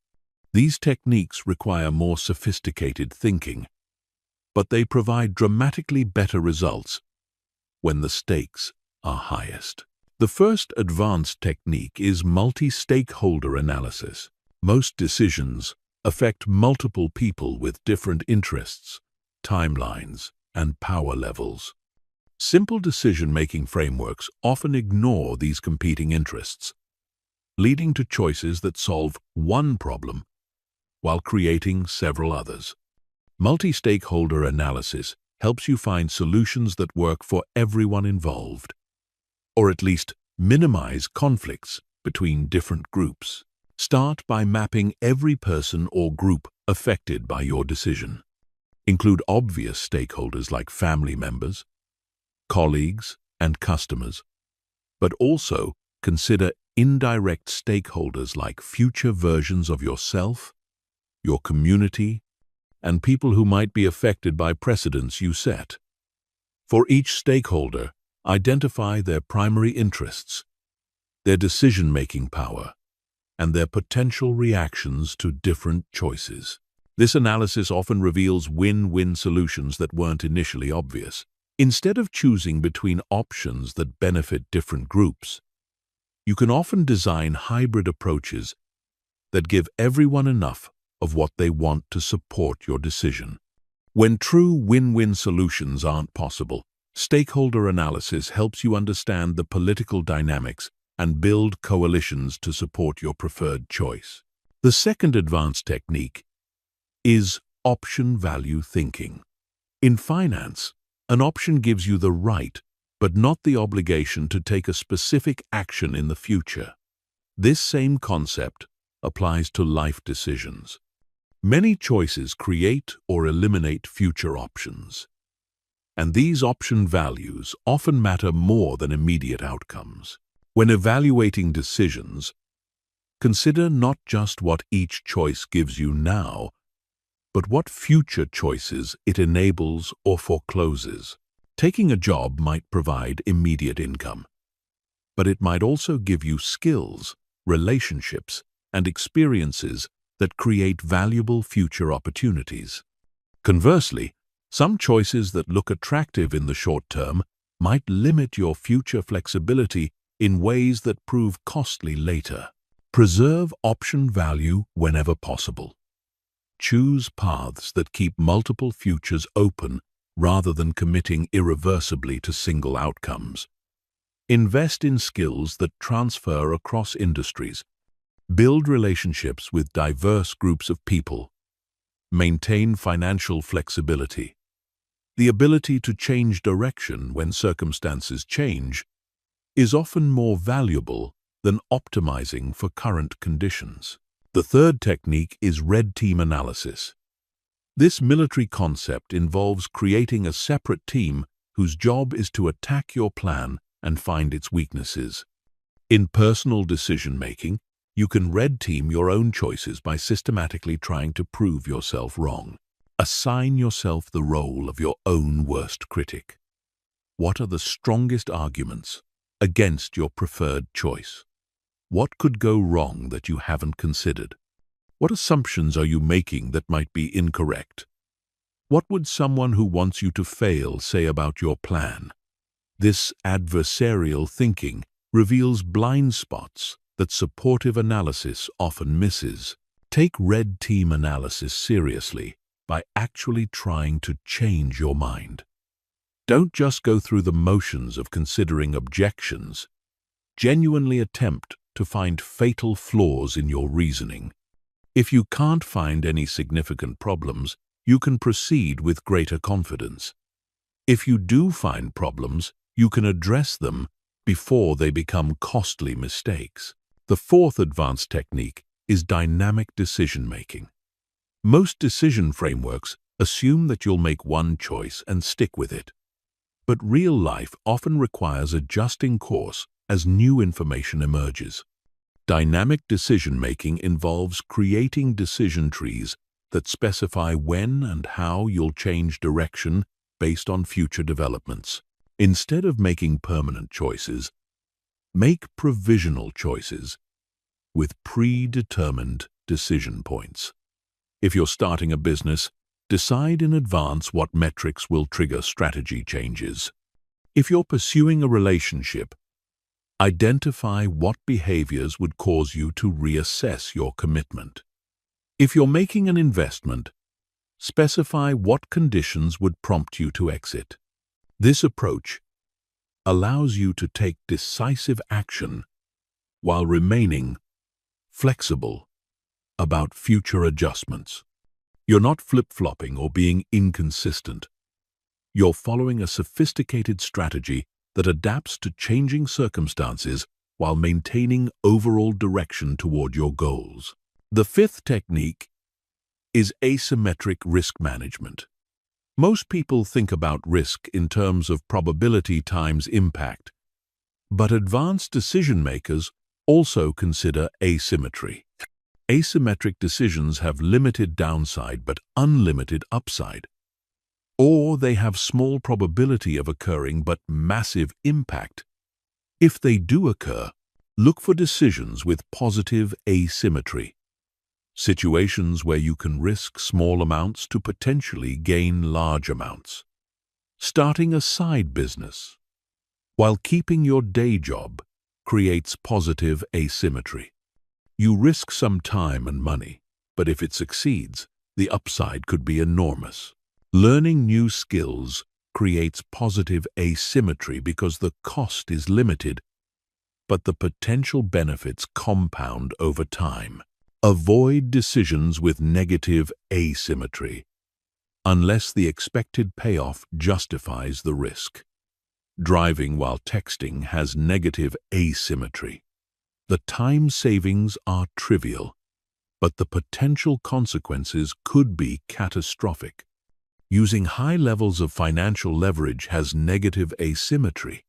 These techniques require more sophisticated thinking, but they provide dramatically better results when the stakes are highest. The first advanced technique is multi-stakeholder analysis. Most decisions affect multiple people with different interests, timelines, and power levels. Simple decision-making frameworks often ignore these competing interests, leading to choices that solve one problem while creating several others. Multi-stakeholder analysis helps you find solutions that work for everyone involved, or at least minimize conflicts between different groups. Start by mapping every person or group affected by your decision. Include obvious stakeholders like family members, colleagues, and customers, but also consider indirect stakeholders like future versions of yourself, your community, and people who might be affected by precedents you set. For each stakeholder, identify their primary interests, their decision-making power, and their potential reactions to different choices. This analysis often reveals win-win solutions that weren't initially obvious. Instead of choosing between options that benefit different groups, you can often design hybrid approaches that give everyone enough of what they want to support your decision. When true win-win solutions aren't possible, stakeholder analysis helps you understand the political dynamics and build coalitions to support your preferred choice. The second advanced technique is option value thinking. In finance, an option gives you the right, but not the obligation to take a specific action in the future. This same concept applies to life decisions. Many choices create or eliminate future options, and these option values often matter more than immediate outcomes. When evaluating decisions, consider not just what each choice gives you now, but what future choices it enables or forecloses. Taking a job might provide immediate income, but it might also give you skills, relationships, and experiences that create valuable future opportunities. Conversely, some choices that look attractive in the short term might limit your future flexibility in ways that prove costly later. Preserve option value whenever possible. Choose paths that keep multiple futures open rather than committing irreversibly to single outcomes. Invest in skills that transfer across industries. Build relationships with diverse groups of people. Maintain financial flexibility. The ability to change direction when circumstances change is often more valuable than optimizing for current conditions. The third technique is red team analysis. This military concept involves creating a separate team whose job is to attack your plan and find its weaknesses. In personal decision-making, you can red team your own choices by systematically trying to prove yourself wrong. Assign yourself the role of your own worst critic. What are the strongest arguments against your preferred choice? What could go wrong that you haven't considered? What assumptions are you making that might be incorrect? What would someone who wants you to fail say about your plan? This adversarial thinking reveals blind spots that supportive analysis often misses. Take red team analysis seriously by actually trying to change your mind. Don't just go through the motions of considering objections. Genuinely attempt to find fatal flaws in your reasoning. If you can't find any significant problems, you can proceed with greater confidence. If you do find problems, you can address them before they become costly mistakes. The fourth advanced technique is dynamic decision-making. Most decision frameworks assume that you'll make one choice and stick with it. But real life often requires adjusting course as new information emerges. Dynamic decision-making involves creating decision trees that specify when and how you'll change direction based on future developments. Instead of making permanent choices, make provisional choices with predetermined decision points. If you're starting a business, decide in advance what metrics will trigger strategy changes. If you're pursuing a relationship, identify what behaviors would cause you to reassess your commitment. If you're making an investment, specify what conditions would prompt you to exit. This approach allows you to take decisive action while remaining flexible about future adjustments. You're not flip-flopping or being inconsistent. You're following a sophisticated strategy that adapts to changing circumstances while maintaining overall direction toward your goals. The fifth technique is asymmetric risk management. Most people think about risk in terms of probability times impact, but advanced decision makers also consider asymmetry. Asymmetric decisions have limited downside but unlimited upside, or they have small probability of occurring but massive impact. If they do occur, look for decisions with positive asymmetry, situations where you can risk small amounts to potentially gain large amounts. Starting a side business while keeping your day job creates positive asymmetry. You risk some time and money, but if it succeeds, the upside could be enormous. Learning new skills creates positive asymmetry because the cost is limited, but the potential benefits compound over time. Avoid decisions with negative asymmetry, unless the expected payoff justifies the risk. Driving while texting has negative asymmetry. The time savings are trivial, but the potential consequences could be catastrophic. Using high levels of financial leverage has negative asymmetry.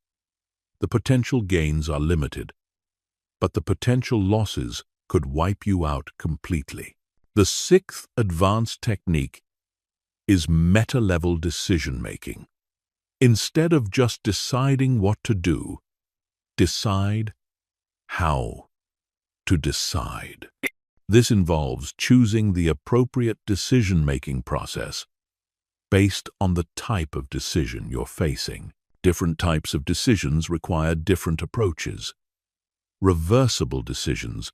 The potential gains are limited, but the potential losses could wipe you out completely. The sixth advanced technique is meta-level decision-making. Instead of just deciding what to do, decide how to decide. This involves choosing the appropriate decision-making process based on the type of decision you're facing. Different types of decisions require different approaches. Reversible decisions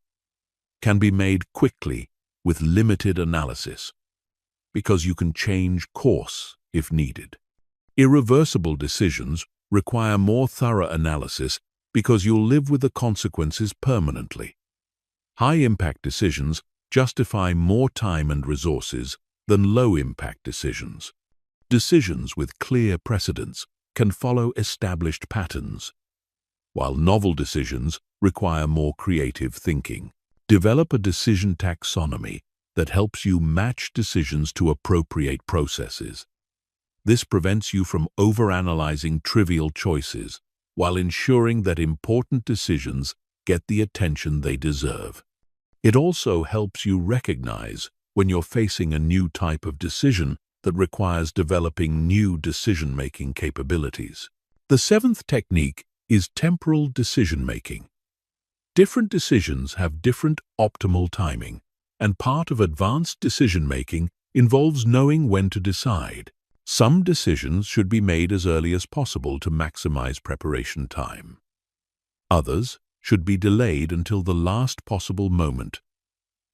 can be made quickly with limited analysis because you can change course if needed. Irreversible decisions require more thorough analysis because you'll live with the consequences permanently. High-impact decisions justify more time and resources than low-impact decisions. Decisions with clear precedents can follow established patterns, while novel decisions require more creative thinking. Develop a decision taxonomy that helps you match decisions to appropriate processes. This prevents you from overanalyzing trivial choices while ensuring that important decisions get the attention they deserve. It also helps you recognize when you're facing a new type of decision that requires developing new decision-making capabilities. The seventh technique is temporal decision-making. Different decisions have different optimal timing, and part of advanced decision-making involves knowing when to decide. Some decisions should be made as early as possible to maximize preparation time. Others should be delayed until the last possible moment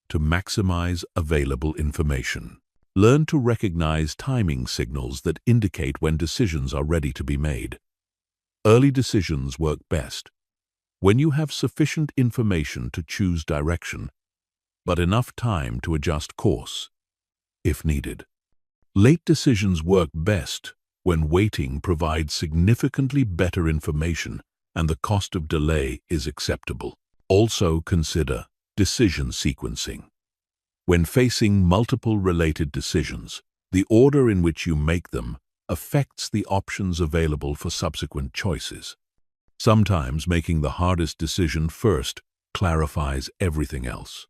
to maximize available information. Learn to recognize timing signals that indicate when decisions are ready to be made. Early decisions work best when you have sufficient information to choose direction, but enough time to adjust course if needed. Late decisions work best when waiting provides significantly better information and the cost of delay is acceptable. Also consider decision sequencing. When facing multiple related decisions, the order in which you make them affects the options available for subsequent choices. Sometimes making the hardest decision first clarifies everything else.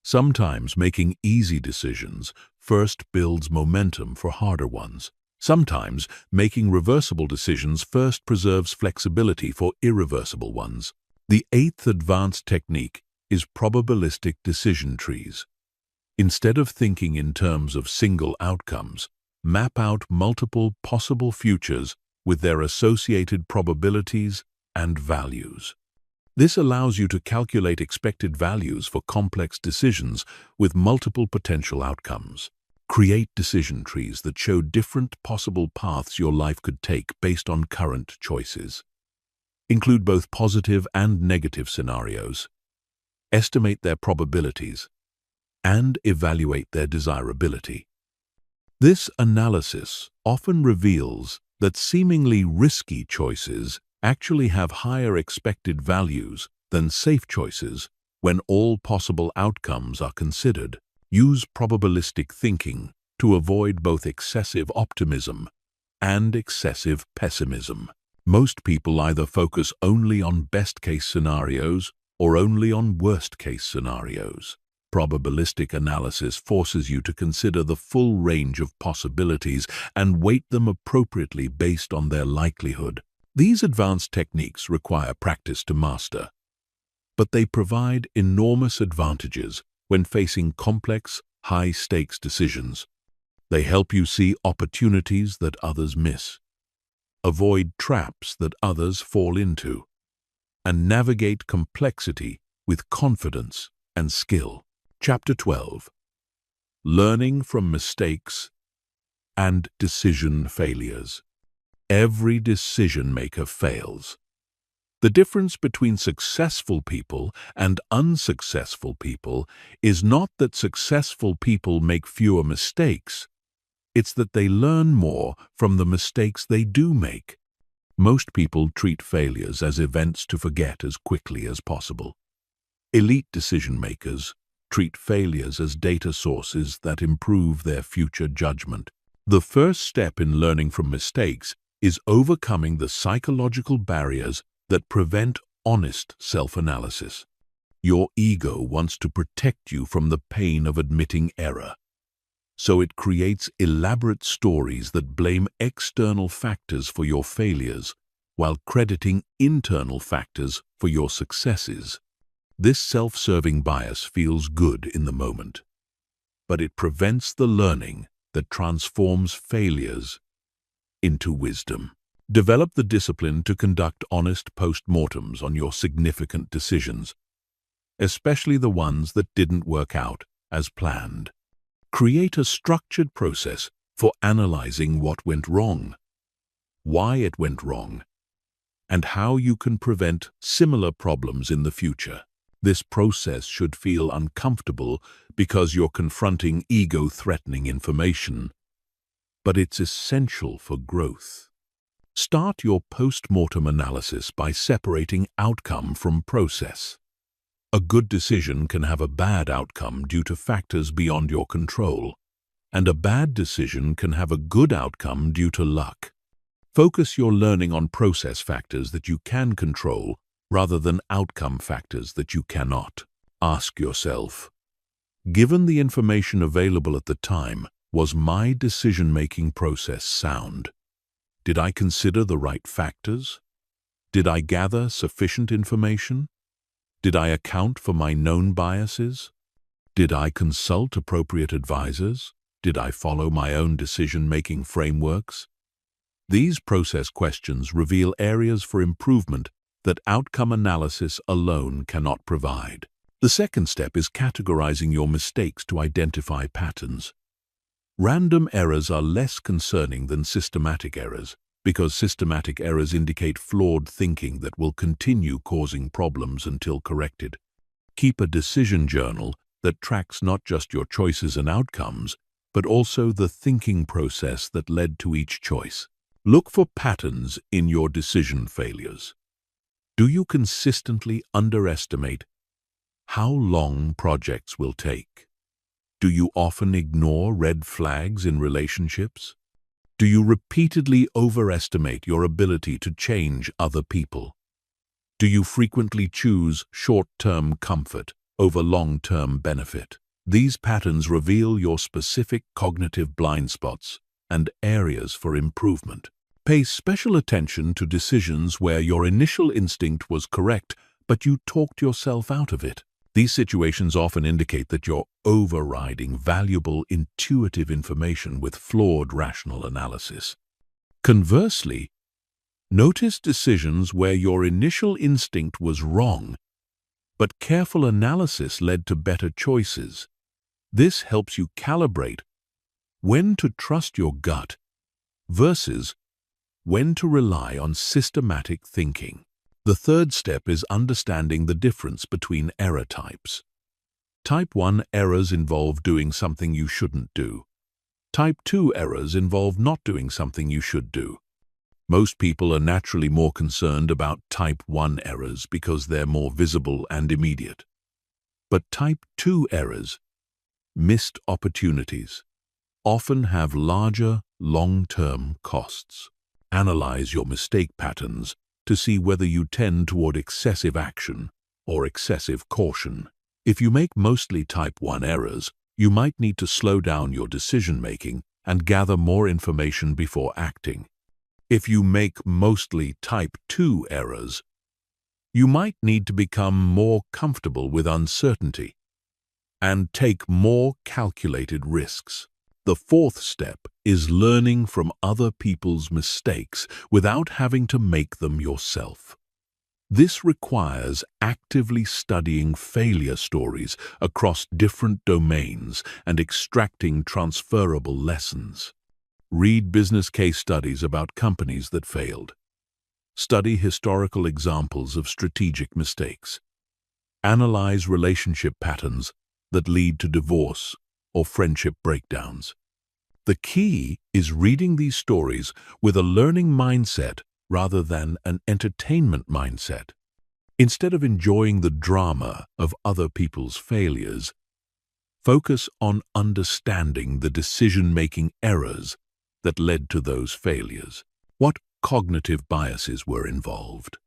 Sometimes making easy decisions first builds momentum for harder ones. Sometimes making reversible decisions first preserves flexibility for irreversible ones. The eighth advanced technique is probabilistic decision trees. Instead of thinking in terms of single outcomes, map out multiple possible futures with their associated probabilities and values. This allows you to calculate expected values for complex decisions with multiple potential outcomes. Create decision trees that show different possible paths your life could take based on current choices. Include both positive and negative scenarios. Estimate their probabilities and evaluate their desirability. This analysis often reveals that seemingly risky choices actually have higher expected values than safe choices when all possible outcomes are considered. Use probabilistic thinking to avoid both excessive optimism and excessive pessimism. Most people either focus only on best-case scenarios or only on worst-case scenarios. Probabilistic analysis forces you to consider the full range of possibilities and weight them appropriately based on their likelihood. These advanced techniques require practice to master, but they provide enormous advantages when facing complex, high-stakes decisions. They help you see opportunities that others miss, avoid traps that others fall into, and navigate complexity with confidence and skill. Chapter 12. Learning from mistakes and decision failures. Every decision maker fails. The difference between successful people and unsuccessful people is not that successful people make fewer mistakes. It's that they learn more from the mistakes they do make. Most people treat failures as events to forget as quickly as possible. Elite decision makers treat failures as data sources that improve their future judgment. The first step in learning from mistakes is overcoming the psychological barriers that prevent honest self-analysis. Your ego wants to protect you from the pain of admitting error, so it creates elaborate stories that blame external factors for your failures while crediting internal factors for your successes. This self-serving bias feels good in the moment, but it prevents the learning that transforms failures into wisdom. Develop the discipline to conduct honest post-mortems on your significant decisions, especially the ones that didn't work out as planned. Create a structured process for analyzing what went wrong, why it went wrong, and how you can prevent similar problems in the future. This process should feel uncomfortable because you're confronting ego-threatening information, but it's essential for growth. Start your post-mortem analysis by separating outcome from process. A good decision can have a bad outcome due to factors beyond your control, and a bad decision can have a good outcome due to luck. Focus your learning on process factors that you can control rather than outcome factors that you cannot. Ask yourself, given the information available at the time, was my decision-making process sound? Did I consider the right factors? Did I gather sufficient information? Did I account for my known biases? Did I consult appropriate advisors? Did I follow my own decision-making frameworks? These process questions reveal areas for improvement that outcome analysis alone cannot provide. The second step is categorizing your mistakes to identify patterns. Random errors are less concerning than systematic errors because systematic errors indicate flawed thinking that will continue causing problems until corrected. Keep a decision journal that tracks not just your choices and outcomes, but also the thinking process that led to each choice. Look for patterns in your decision failures. Do you consistently underestimate how long projects will take? Do you often ignore red flags in relationships? Do you repeatedly overestimate your ability to change other people? Do you frequently choose short-term comfort over long-term benefit? These patterns reveal your specific cognitive blind spots and areas for improvement. Pay special attention to decisions where your initial instinct was correct, but you talked yourself out of it. These situations often indicate that you're overriding valuable intuitive information with flawed rational analysis. Conversely, notice decisions where your initial instinct was wrong, but careful analysis led to better choices. This helps you calibrate when to trust your gut versus when to rely on systematic thinking. The third step is understanding the difference between error types. Type 1 errors involve doing something you shouldn't do. Type 2 errors involve not doing something you should do. Most people are naturally more concerned about Type 1 errors because they're more visible and immediate. But Type 2 errors, missed opportunities, often have larger, long-term costs. Analyze your mistake patterns to see whether you tend toward excessive action or excessive caution. If you make mostly Type 1 errors, you might need to slow down your decision-making and gather more information before acting. If you make mostly Type 2 errors, you might need to become more comfortable with uncertainty and take more calculated risks. The fourth step is learning from other people's mistakes without having to make them yourself. This requires actively studying failure stories across different domains and extracting transferable lessons. Read business case studies about companies that failed. Study historical examples of strategic mistakes. Analyze relationship patterns that lead to divorce or friendship breakdowns. The key is reading these stories with a learning mindset rather than an entertainment mindset. Instead of enjoying the drama of other people's failures, focus on understanding the decision-making errors that led to those failures. What cognitive biases were involved?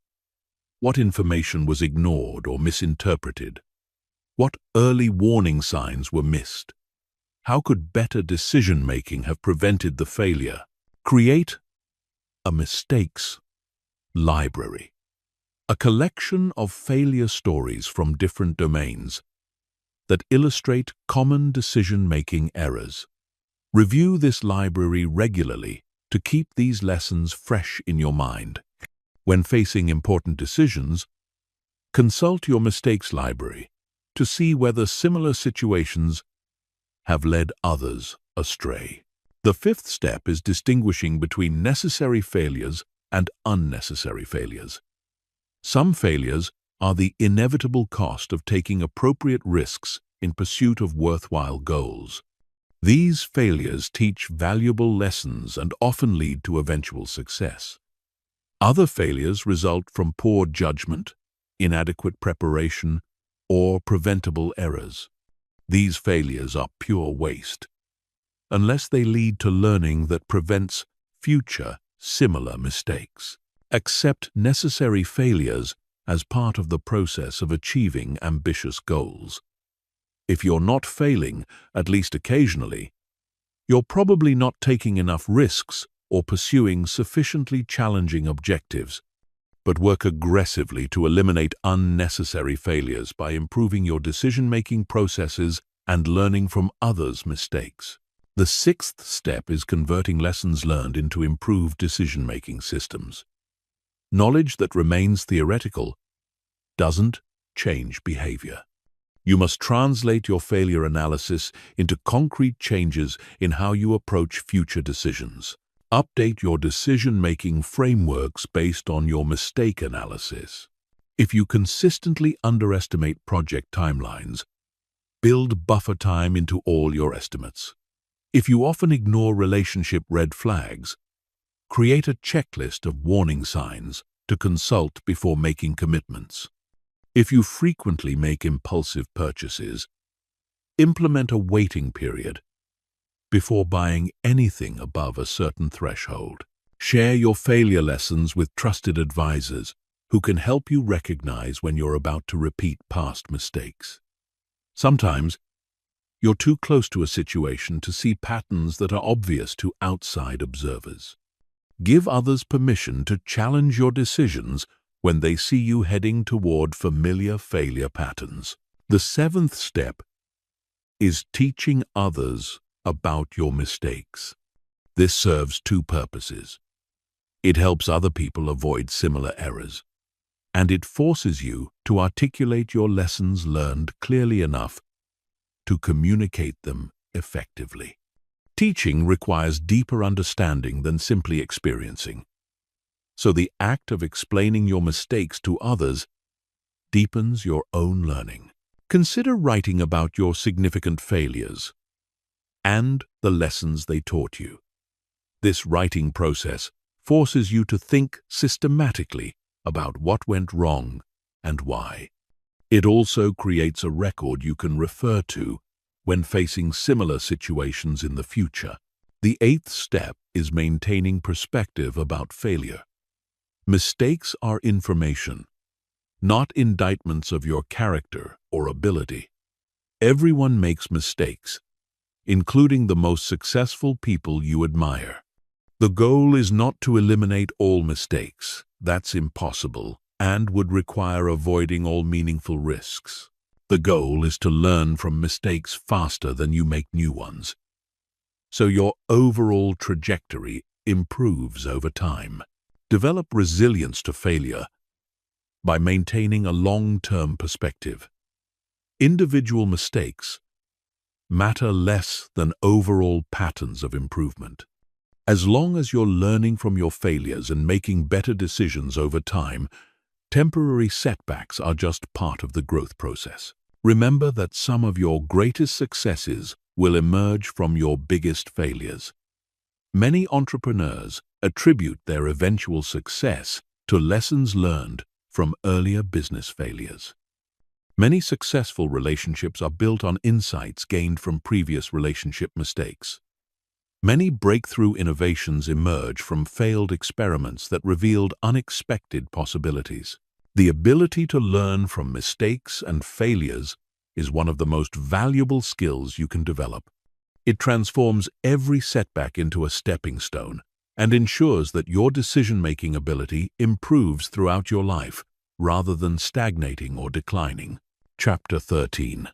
What information was ignored or misinterpreted? What early warning signs were missed? How could better decision-making have prevented the failure? Create a mistakes library, a collection of failure stories from different domains that illustrate common decision-making errors. Review this library regularly to keep these lessons fresh in your mind. When facing important decisions, consult your mistakes library to see whether similar situations have led others astray. The fifth step is distinguishing between necessary failures and unnecessary failures. Some failures are the inevitable cost of taking appropriate risks in pursuit of worthwhile goals. These failures teach valuable lessons and often lead to eventual success. Other failures result from poor judgment, inadequate preparation, or preventable errors. These failures are pure waste, unless they lead to learning that prevents future similar mistakes. Accept necessary failures as part of the process of achieving ambitious goals. If you're not failing, at least occasionally, you're probably not taking enough risks or pursuing sufficiently challenging objectives. But work aggressively to eliminate unnecessary failures by improving your decision-making processes and learning from others' mistakes. The sixth step is converting lessons learned into improved decision-making systems. Knowledge that remains theoretical doesn't change behavior. You must translate your failure analysis into concrete changes in how you approach future decisions. Update your decision-making frameworks based on your mistake analysis. If you consistently underestimate project timelines, build buffer time into all your estimates. If you often ignore relationship red flags, create a checklist of warning signs to consult before making commitments. If you frequently make impulsive purchases, implement a waiting period before buying anything above a certain threshold. Share your failure lessons with trusted advisors who can help you recognize when you're about to repeat past mistakes. Sometimes, you're too close to a situation to see patterns that are obvious to outside observers. Give others permission to challenge your decisions when they see you heading toward familiar failure patterns. The seventh step is teaching others about your mistakes. This serves two purposes. It helps other people avoid similar errors, and it forces you to articulate your lessons learned clearly enough to communicate them effectively. Teaching requires deeper understanding than simply experiencing, so the act of explaining your mistakes to others deepens your own learning. Consider writing about your significant failures and the lessons they taught you. This writing process forces you to think systematically about what went wrong and why. It also creates a record you can refer to when facing similar situations in the future. The eighth step is maintaining perspective about failure. Mistakes are information, not indictments of your character or ability. Everyone makes mistakes, including the most successful people you admire. The goal is not to eliminate all mistakes. That's impossible and would require avoiding all meaningful risks. The goal is to learn from mistakes faster than you make new ones, so your overall trajectory improves over time. Develop resilience to failure by maintaining a long-term perspective. Individual mistakes matter less than overall patterns of improvement. As long as you're learning from your failures and making better decisions over time, temporary setbacks are just part of the growth process. Remember that some of your greatest successes will emerge from your biggest failures. Many entrepreneurs attribute their eventual success to lessons learned from earlier business failures. Many successful relationships are built on insights gained from previous relationship mistakes. Many breakthrough innovations emerge from failed experiments that revealed unexpected possibilities. The ability to learn from mistakes and failures is one of the most valuable skills you can develop. It transforms every setback into a stepping stone and ensures that your decision-making ability improves throughout your life rather than stagnating or declining. Chapter 13.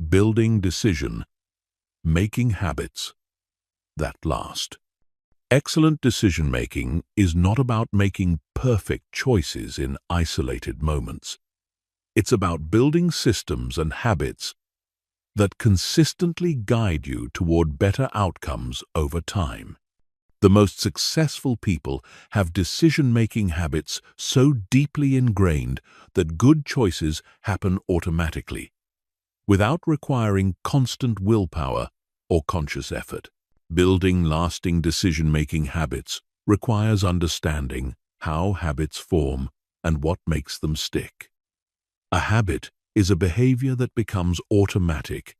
Building decision-making habits that last. Excellent decision-making is not about making perfect choices in isolated moments. It's about building systems and habits that consistently guide you toward better outcomes over time. The most successful people have decision-making habits so deeply ingrained that good choices happen automatically, without requiring constant willpower or conscious effort. Building lasting decision-making habits requires understanding how habits form and what makes them stick. A habit is a behavior that becomes automatic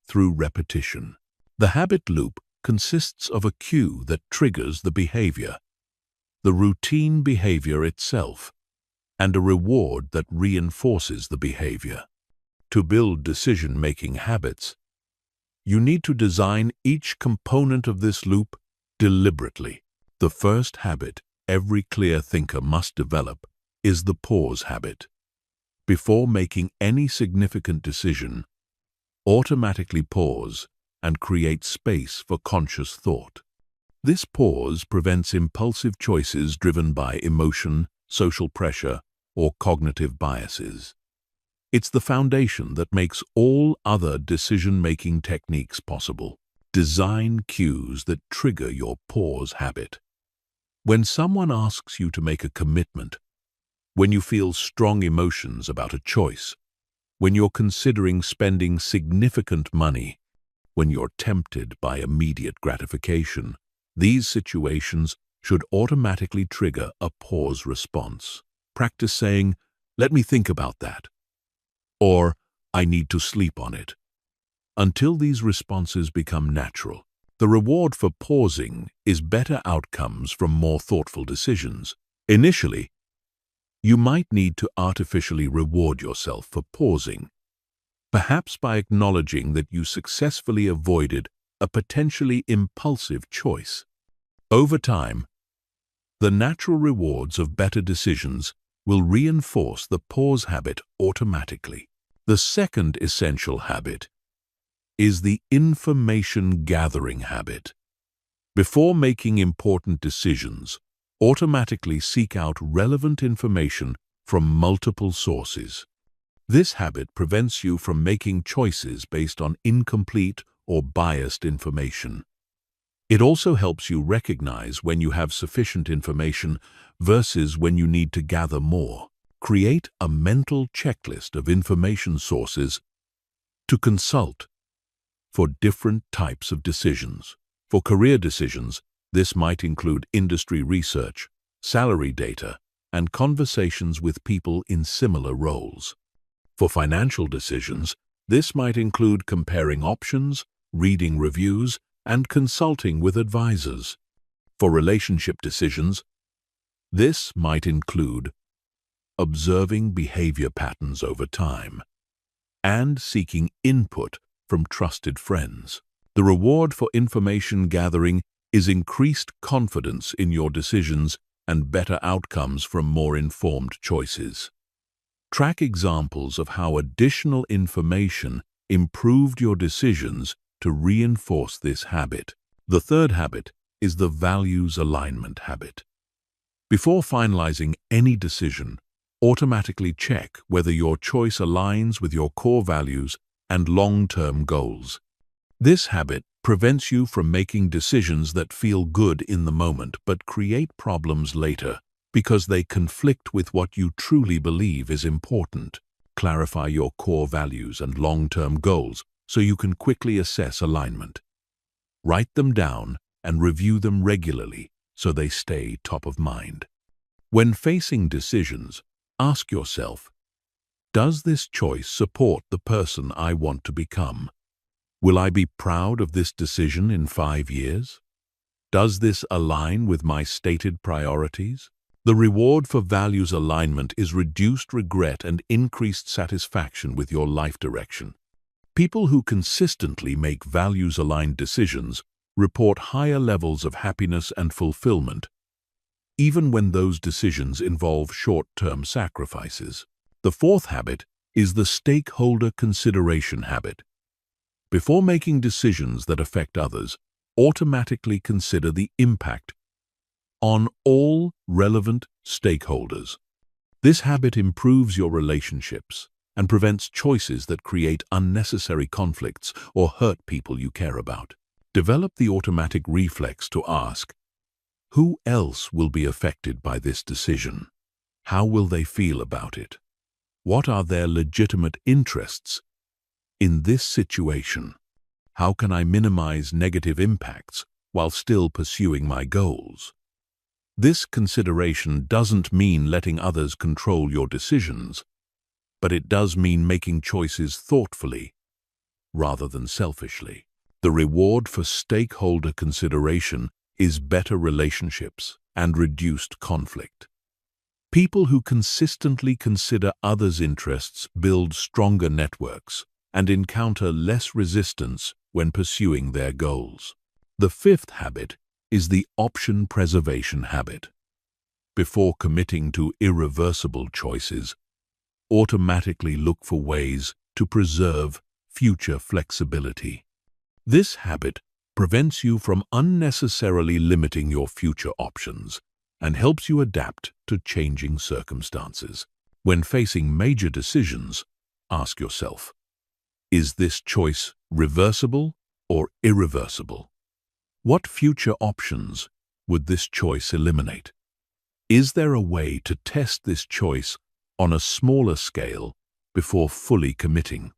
through repetition. The habit loop consists of a cue that triggers the behavior, the routine behavior itself, and a reward that reinforces the behavior. To build decision-making habits, you need to design each component of this loop deliberately. The first habit every clear thinker must develop is the pause habit. Before making any significant decision, automatically pause and create space for conscious thought. This pause prevents impulsive choices driven by emotion, social pressure, or cognitive biases. It's the foundation that makes all other decision-making techniques possible. Design cues that trigger your pause habit. When someone asks you to make a commitment, when you feel strong emotions about a choice, when you're considering spending significant money, when you're tempted by immediate gratification, these situations should automatically trigger a pause response. Practice saying, "Let me think about that," or "I need to sleep on it," until these responses become natural. The reward for pausing is better outcomes from more thoughtful decisions. Initially, you might need to artificially reward yourself for pausing, perhaps by acknowledging that you successfully avoided a potentially impulsive choice. Over time, the natural rewards of better decisions will reinforce the pause habit automatically. The second essential habit is the information gathering habit. Before making important decisions, automatically seek out relevant information from multiple sources. This habit prevents you from making choices based on incomplete or biased information. It also helps you recognize when you have sufficient information versus when you need to gather more. Create a mental checklist of information sources to consult for different types of decisions. For career decisions, this might include industry research, salary data, and conversations with people in similar roles. For financial decisions, this might include comparing options, reading reviews, and consulting with advisors. For relationship decisions, this might include observing behavior patterns over time and seeking input from trusted friends. The reward for information gathering is increased confidence in your decisions and better outcomes from more informed choices. Track examples of how additional information improved your decisions to reinforce this habit. The third habit is the values alignment habit. Before finalizing any decision, automatically check whether your choice aligns with your core values and long-term goals. This habit prevents you from making decisions that feel good in the moment but create problems later because they conflict with what you truly believe is important. Clarify your core values and long-term goals so you can quickly assess alignment. Write them down and review them regularly so they stay top of mind. When facing decisions, ask yourself, does this choice support the person I want to become? Will I be proud of this decision in 5 years? Does this align with my stated priorities? The reward for values alignment is reduced regret and increased satisfaction with your life direction. People who consistently make values-aligned decisions report higher levels of happiness and fulfillment, even when those decisions involve short-term sacrifices. The fourth habit is the stakeholder consideration habit. Before making decisions that affect others, automatically consider the impact on all relevant stakeholders. This habit improves your relationships and prevents choices that create unnecessary conflicts or hurt people you care about. Develop the automatic reflex to ask, who else will be affected by this decision? How will they feel about it? What are their legitimate interests in this situation? How can I minimize negative impacts while still pursuing my goals? This consideration doesn't mean letting others control your decisions, but it does mean making choices thoughtfully rather than selfishly. The reward for stakeholder consideration is better relationships and reduced conflict. People who consistently consider others' interests build stronger networks and encounter less resistance when pursuing their goals. The fifth habit is the option preservation habit. Before committing to irreversible choices, automatically look for ways to preserve future flexibility. This habit prevents you from unnecessarily limiting your future options and helps you adapt to changing circumstances. When facing major decisions, ask yourself, is this choice reversible or irreversible? What future options would this choice eliminate? Is there a way to test this choice on a smaller scale before fully committing?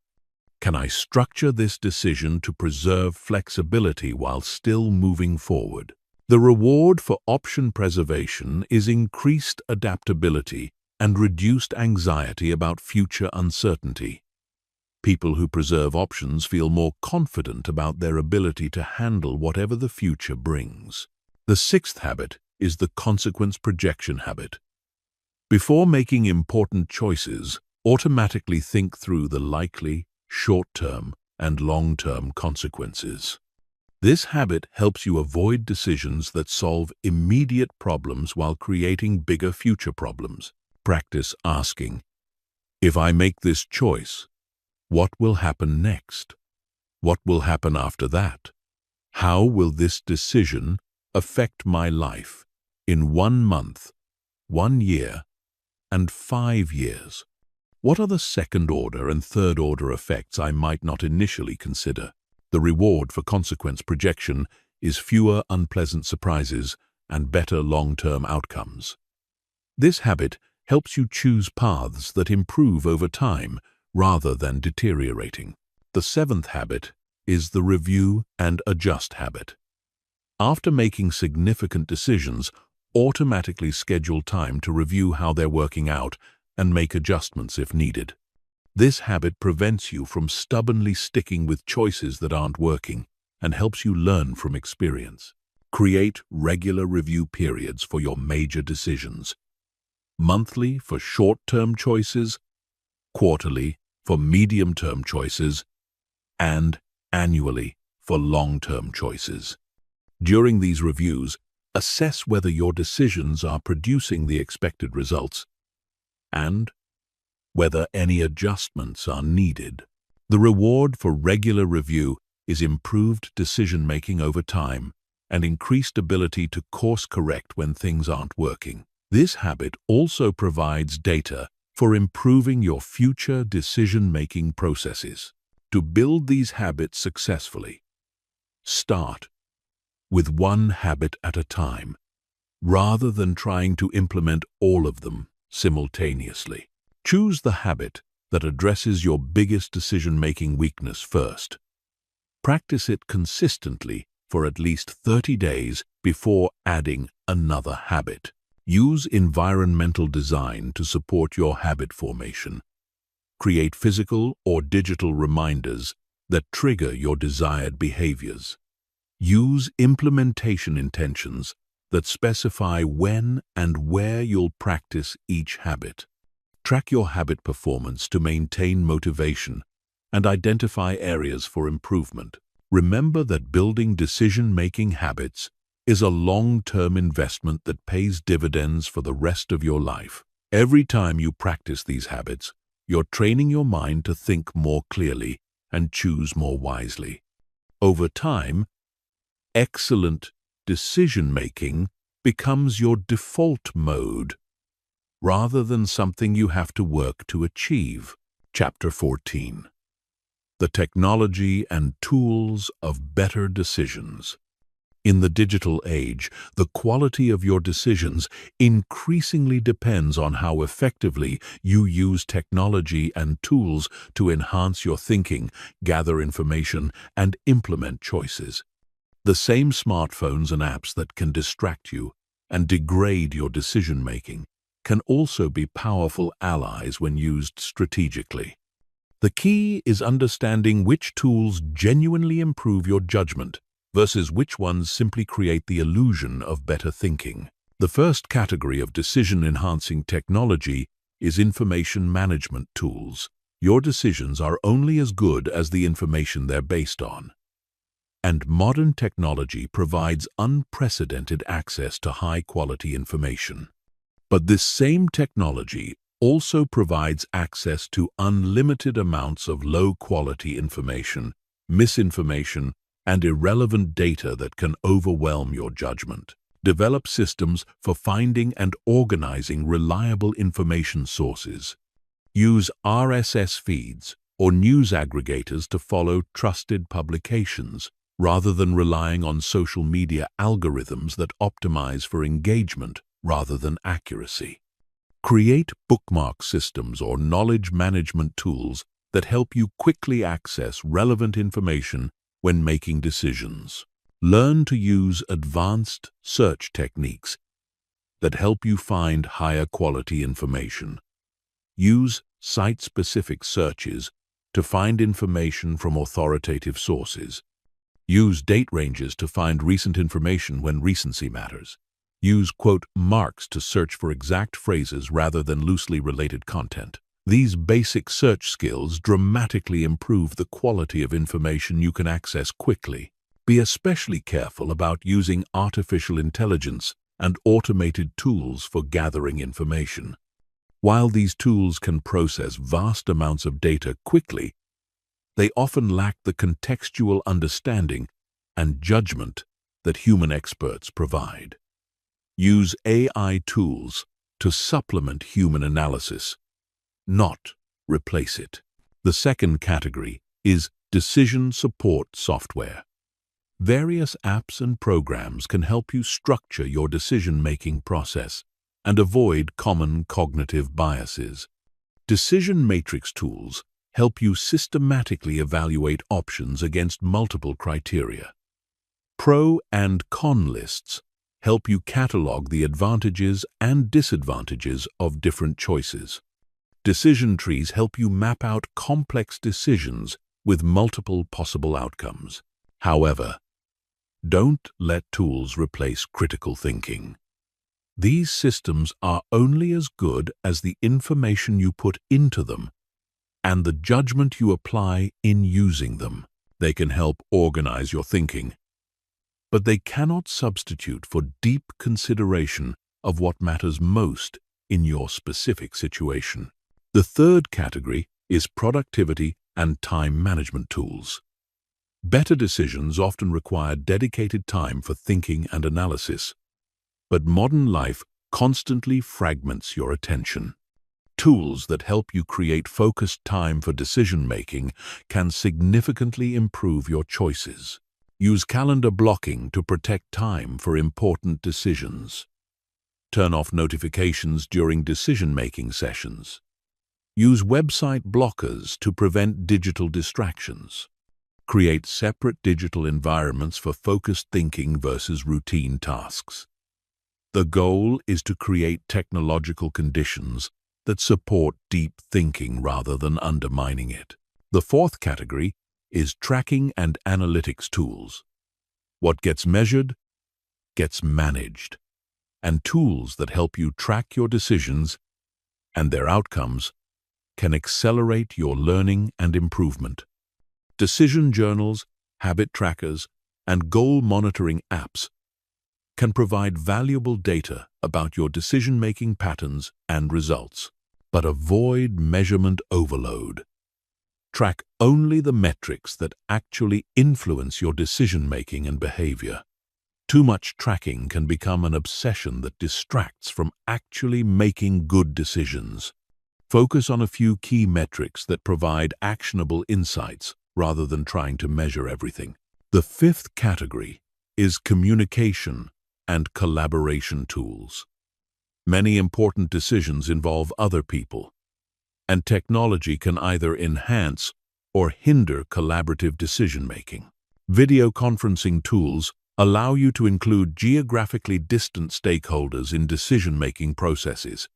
Can I structure this decision to preserve flexibility while still moving forward? The reward for option preservation is increased adaptability and reduced anxiety about future uncertainty. People who preserve options feel more confident about their ability to handle whatever the future brings. The sixth habit is the consequence projection habit. Before making important choices, automatically think through the likely, short-term, and long-term consequences. This habit helps you avoid decisions that solve immediate problems while creating bigger future problems. Practice asking, if I make this choice, what will happen next? What will happen after that? How will this decision affect my life in 1 month, 1 year, and 5 years? What are the second-order and third-order effects I might not initially consider? The reward for consequence projection is fewer unpleasant surprises and better long-term outcomes. This habit helps you choose paths that improve over time rather than deteriorating. The seventh habit is the review and adjust habit. After making significant decisions, automatically schedule time to review how they're working out and make adjustments if needed. This habit prevents you from stubbornly sticking with choices that aren't working and helps you learn from experience. Create regular review periods for your major decisions. Monthly for short-term choices, quarterly for medium-term choices, and annually for long-term choices. During these reviews, assess whether your decisions are producing the expected results and whether any adjustments are needed. The reward for regular review is improved decision-making over time and increased ability to course-correct when things aren't working. This habit also provides data for improving your future decision-making processes. To build these habits successfully, start with one habit at a time, rather than trying to implement all of them simultaneously. Choose the habit that addresses your biggest decision-making weakness first. Practice it consistently for at least 30 days before adding another habit. Use environmental design to support your habit formation. Create physical or digital reminders that trigger your desired behaviors. Use implementation intentions that specify when and where you'll practice each habit. Track your habit performance to maintain motivation and identify areas for improvement. Remember that building decision-making habits is a long-term investment that pays dividends for the rest of your life. Every time you practice these habits, you're training your mind to think more clearly and choose more wisely. Over time, excellent decision-making becomes your default mode, rather than something you have to work to achieve. Chapter 14. The Technology and Tools of Better Decisions. In the digital age, the quality of your decisions increasingly depends on how effectively you use technology and tools to enhance your thinking, gather information, and implement choices. The same smartphones and apps that can distract you and degrade your decision-making can also be powerful allies when used strategically. The key is understanding which tools genuinely improve your judgment versus which ones simply create the illusion of better thinking. The first category of decision-enhancing technology is information management tools. Your decisions are only as good as the information they're based on. And modern technology provides unprecedented access to high-quality information. But this same technology also provides access to unlimited amounts of low-quality information, misinformation, and irrelevant data that can overwhelm your judgment. Develop systems for finding and organizing reliable information sources. Use RSS feeds or news aggregators to follow trusted publications, rather than relying on social media algorithms that optimize for engagement rather than accuracy. Create bookmark systems or knowledge management tools that help you quickly access relevant information when making decisions. Learn to use advanced search techniques that help you find higher quality information. Use site-specific searches to find information from authoritative sources. Use date ranges to find recent information when recency matters. Use quote marks to search for exact phrases rather than loosely related content. These basic search skills dramatically improve the quality of information you can access quickly. Be especially careful about using artificial intelligence and automated tools for gathering information. While these tools can process vast amounts of data quickly, they often lack the contextual understanding and judgment that human experts provide. Use AI tools to supplement human analysis, not replace it. The second category is decision support software. Various apps and programs can help you structure your decision-making process and avoid common cognitive biases. Decision matrix tools help you systematically evaluate options against multiple criteria. Pro and con lists help you catalog the advantages and disadvantages of different choices. Decision trees help you map out complex decisions with multiple possible outcomes. However, don't let tools replace critical thinking. These systems are only as good as the information you put into them and the judgment you apply in using them. They can help organize your thinking, but they cannot substitute for deep consideration of what matters most in your specific situation. The third category is productivity and time management tools. Better decisions often require dedicated time for thinking and analysis, but modern life constantly fragments your attention. Tools that help you create focused time for decision-making can significantly improve your choices. Use calendar blocking to protect time for important decisions. Turn off notifications during decision-making sessions. Use website blockers to prevent digital distractions. Create separate digital environments for focused thinking versus routine tasks. The goal is to create technological conditions that support deep thinking rather than undermining it. The fourth category is tracking and analytics tools. What gets measured gets managed, and tools that help you track your decisions and their outcomes can accelerate your learning and improvement. Decision journals, habit trackers, and goal monitoring apps can provide valuable data about your decision-making patterns and results. But avoid measurement overload. Track only the metrics that actually influence your decision-making and behavior. Too much tracking can become an obsession that distracts from actually making good decisions. Focus on a few key metrics that provide actionable insights rather than trying to measure everything. The fifth category is communication and collaboration tools. Many important decisions involve other people, and technology can either enhance or hinder collaborative decision-making. Video conferencing tools allow you to include geographically distant stakeholders in decision-making processes.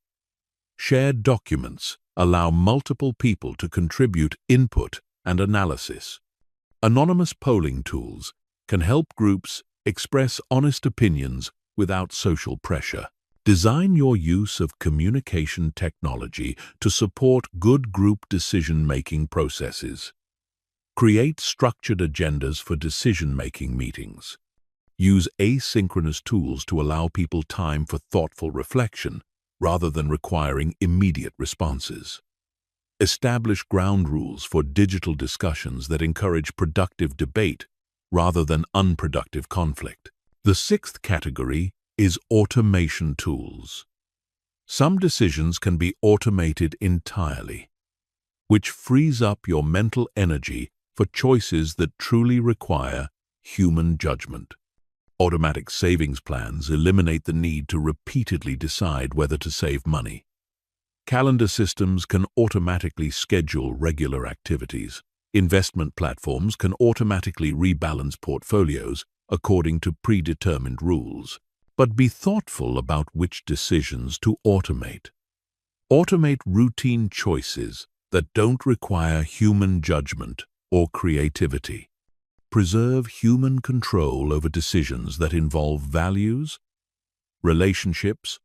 Shared documents allow multiple people to contribute input and analysis. Anonymous polling tools can help groups express honest opinions without social pressure. Design your use of communication technology to support good group decision-making processes. Create structured agendas for decision-making meetings. Use asynchronous tools to allow people time for thoughtful reflection rather than requiring immediate responses. Establish ground rules for digital discussions that encourage productive debate rather than unproductive conflict. The sixth category is automation tools. Some decisions can be automated entirely, which frees up your mental energy for choices that truly require human judgment. Automatic savings plans eliminate the need to repeatedly decide whether to save money. Calendar systems can automatically schedule regular activities. Investment platforms can automatically rebalance portfolios according to predetermined rules. But be thoughtful about which decisions to automate. Automate routine choices that don't require human judgment or creativity. Preserve human control over decisions that involve values, relationships,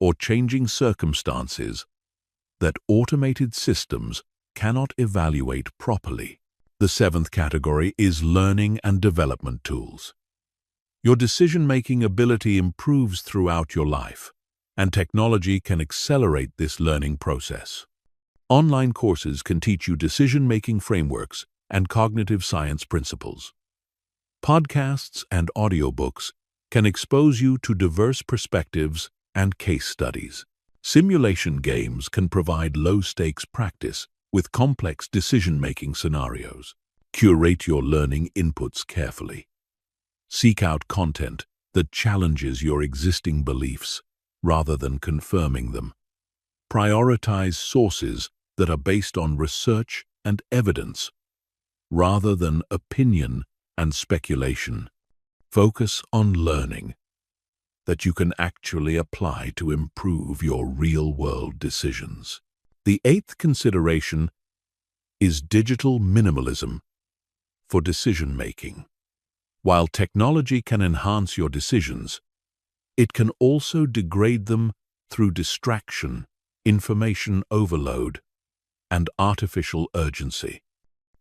or changing circumstances that automated systems cannot evaluate properly. The seventh category is learning and development tools. Your decision-making ability improves throughout your life, and technology can accelerate this learning process. Online courses can teach you decision-making frameworks and cognitive science principles. Podcasts and audiobooks can expose you to diverse perspectives and case studies. Simulation games can provide low-stakes practice with complex decision-making scenarios. Curate your learning inputs carefully. Seek out content that challenges your existing beliefs rather than confirming them. Prioritize sources that are based on research and evidence rather than opinion and speculation. Focus on learning that you can actually apply to improve your real-world decisions. The eighth consideration is digital minimalism for decision-making. While technology can enhance your decisions, it can also degrade them through distraction, information overload, and artificial urgency.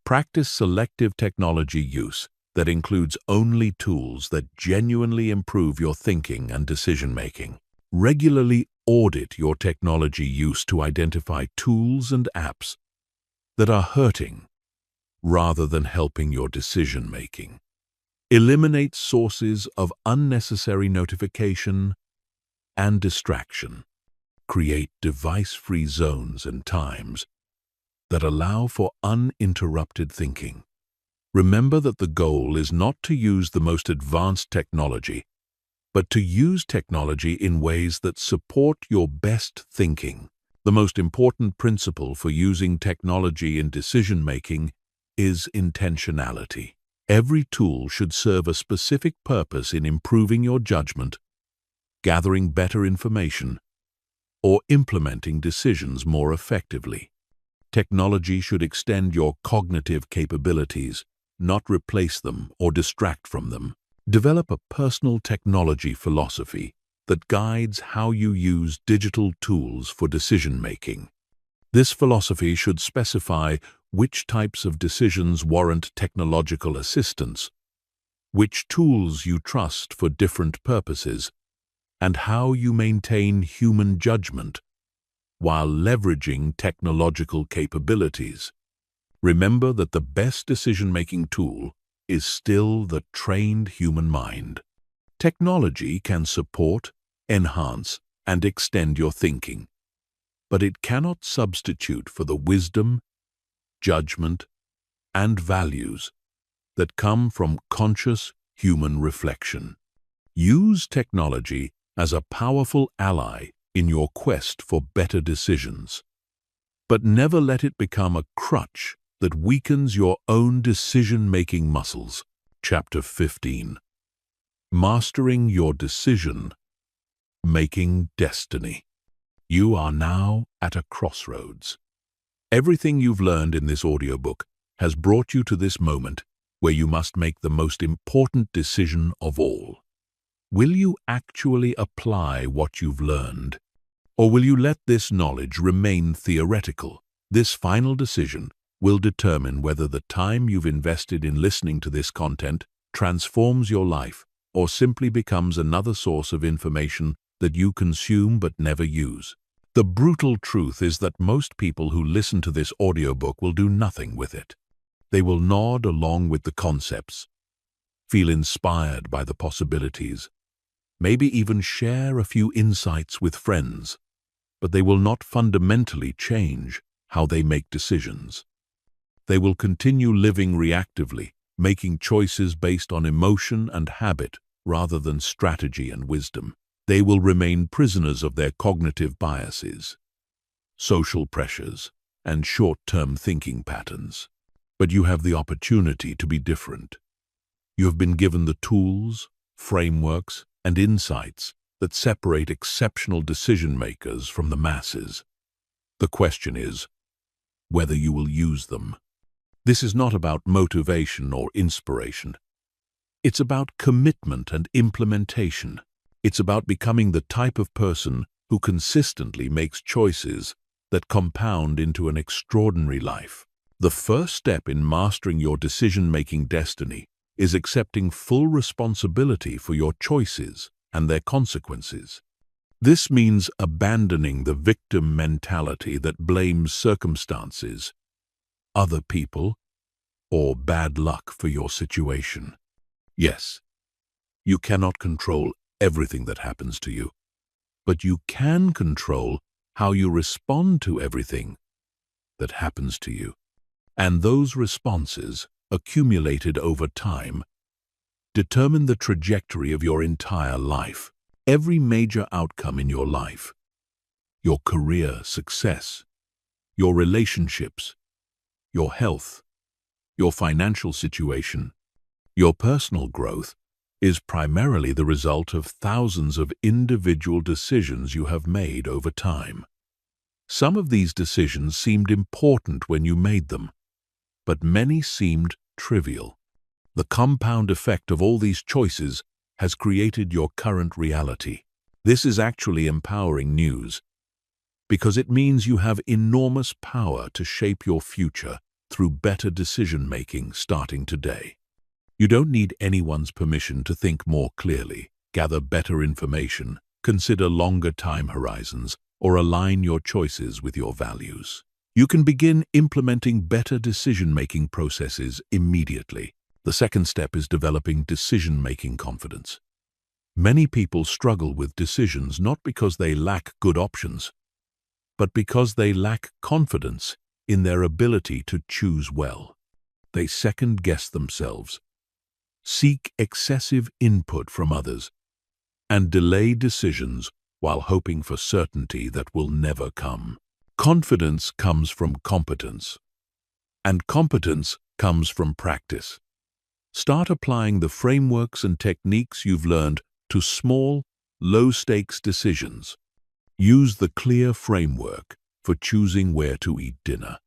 Practice selective technology use that includes only tools that genuinely improve your thinking and decision-making. Regularly audit your technology use to identify tools and apps that are hurting rather than helping your decision-making. Eliminate sources of unnecessary notification and distraction. Create device-free zones and times that allow for uninterrupted thinking. Remember that the goal is not to use the most advanced technology, but to use technology in ways that support your best thinking. The most important principle for using technology in decision-making is intentionality. Every tool should serve a specific purpose in improving your judgment, gathering better information, or implementing decisions more effectively. Technology should extend your cognitive capabilities, not replace them or distract from them. Develop a personal technology philosophy that guides how you use digital tools for decision-making. This philosophy should specify which types of decisions warrant technological assistance, which tools you trust for different purposes, and how you maintain human judgment while leveraging technological capabilities. Remember that the best decision-making tool is still the trained human mind. Technology can support, enhance, and extend your thinking, but it cannot substitute for the wisdom, judgment, and values that come from conscious human reflection. Use technology as a powerful ally in your quest for better decisions, but never let it become a crutch that weakens your own decision-making muscles. Chapter 15. Mastering your decision-making destiny. You are now at a crossroads. Everything you've learned in this audiobook has brought you to this moment where you must make the most important decision of all. Will you actually apply what you've learned, or will you let this knowledge remain theoretical? This final decision will determine whether the time you've invested in listening to this content transforms your life or simply becomes another source of information that you consume but never use. The brutal truth is that most people who listen to this audiobook will do nothing with it. They will nod along with the concepts, feel inspired by the possibilities, maybe even share a few insights with friends, but they will not fundamentally change how they make decisions. They will continue living reactively, making choices based on emotion and habit rather than strategy and wisdom. They will remain prisoners of their cognitive biases, social pressures, and short-term thinking patterns. But you have the opportunity to be different. You have been given the tools, frameworks, and insights that separate exceptional decision-makers from the masses. The question is whether you will use them. This is not about motivation or inspiration. It's about commitment and implementation. It's about becoming the type of person who consistently makes choices that compound into an extraordinary life. The first step in mastering your decision-making destiny is accepting full responsibility for your choices and their consequences. This means abandoning the victim mentality that blames circumstances, other people, or bad luck for your situation. Yes, you cannot control everything that happens to you, but you can control how you respond to everything that happens to you. And those responses, accumulated over time, determine the trajectory of your entire life. Every major outcome in your life, your career success, your relationships, your health, your financial situation, your personal growth, is primarily the result of thousands of individual decisions you have made over time. Some of these decisions seemed important when you made them, but many seemed trivial. The compound effect of all these choices has created your current reality. This is actually empowering news, because it means you have enormous power to shape your future through better decision-making starting today. You don't need anyone's permission to think more clearly, gather better information, consider longer time horizons, or align your choices with your values. You can begin implementing better decision-making processes immediately. The second step is developing decision-making confidence. Many people struggle with decisions not because they lack good options, but because they lack confidence in their ability to choose well. They second-guess themselves, seek excessive input from others, and delay decisions while hoping for certainty that will never come. Confidence comes from competence, and competence comes from practice. Start applying the frameworks and techniques you've learned to small, low-stakes decisions. Use the clear framework for choosing where to eat dinner.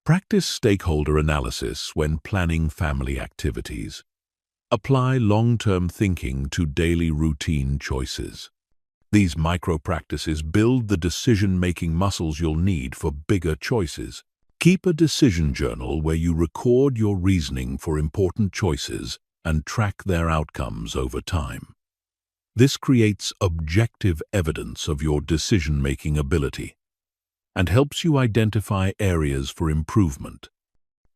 Practice stakeholder analysis when planning family activities. Apply long-term thinking to daily routine choices. These micro-practices build the decision-making muscles you'll need for bigger choices. Keep a decision journal where you record your reasoning for important choices and track their outcomes over time. This creates objective evidence of your decision-making ability and helps you identify areas for improvement.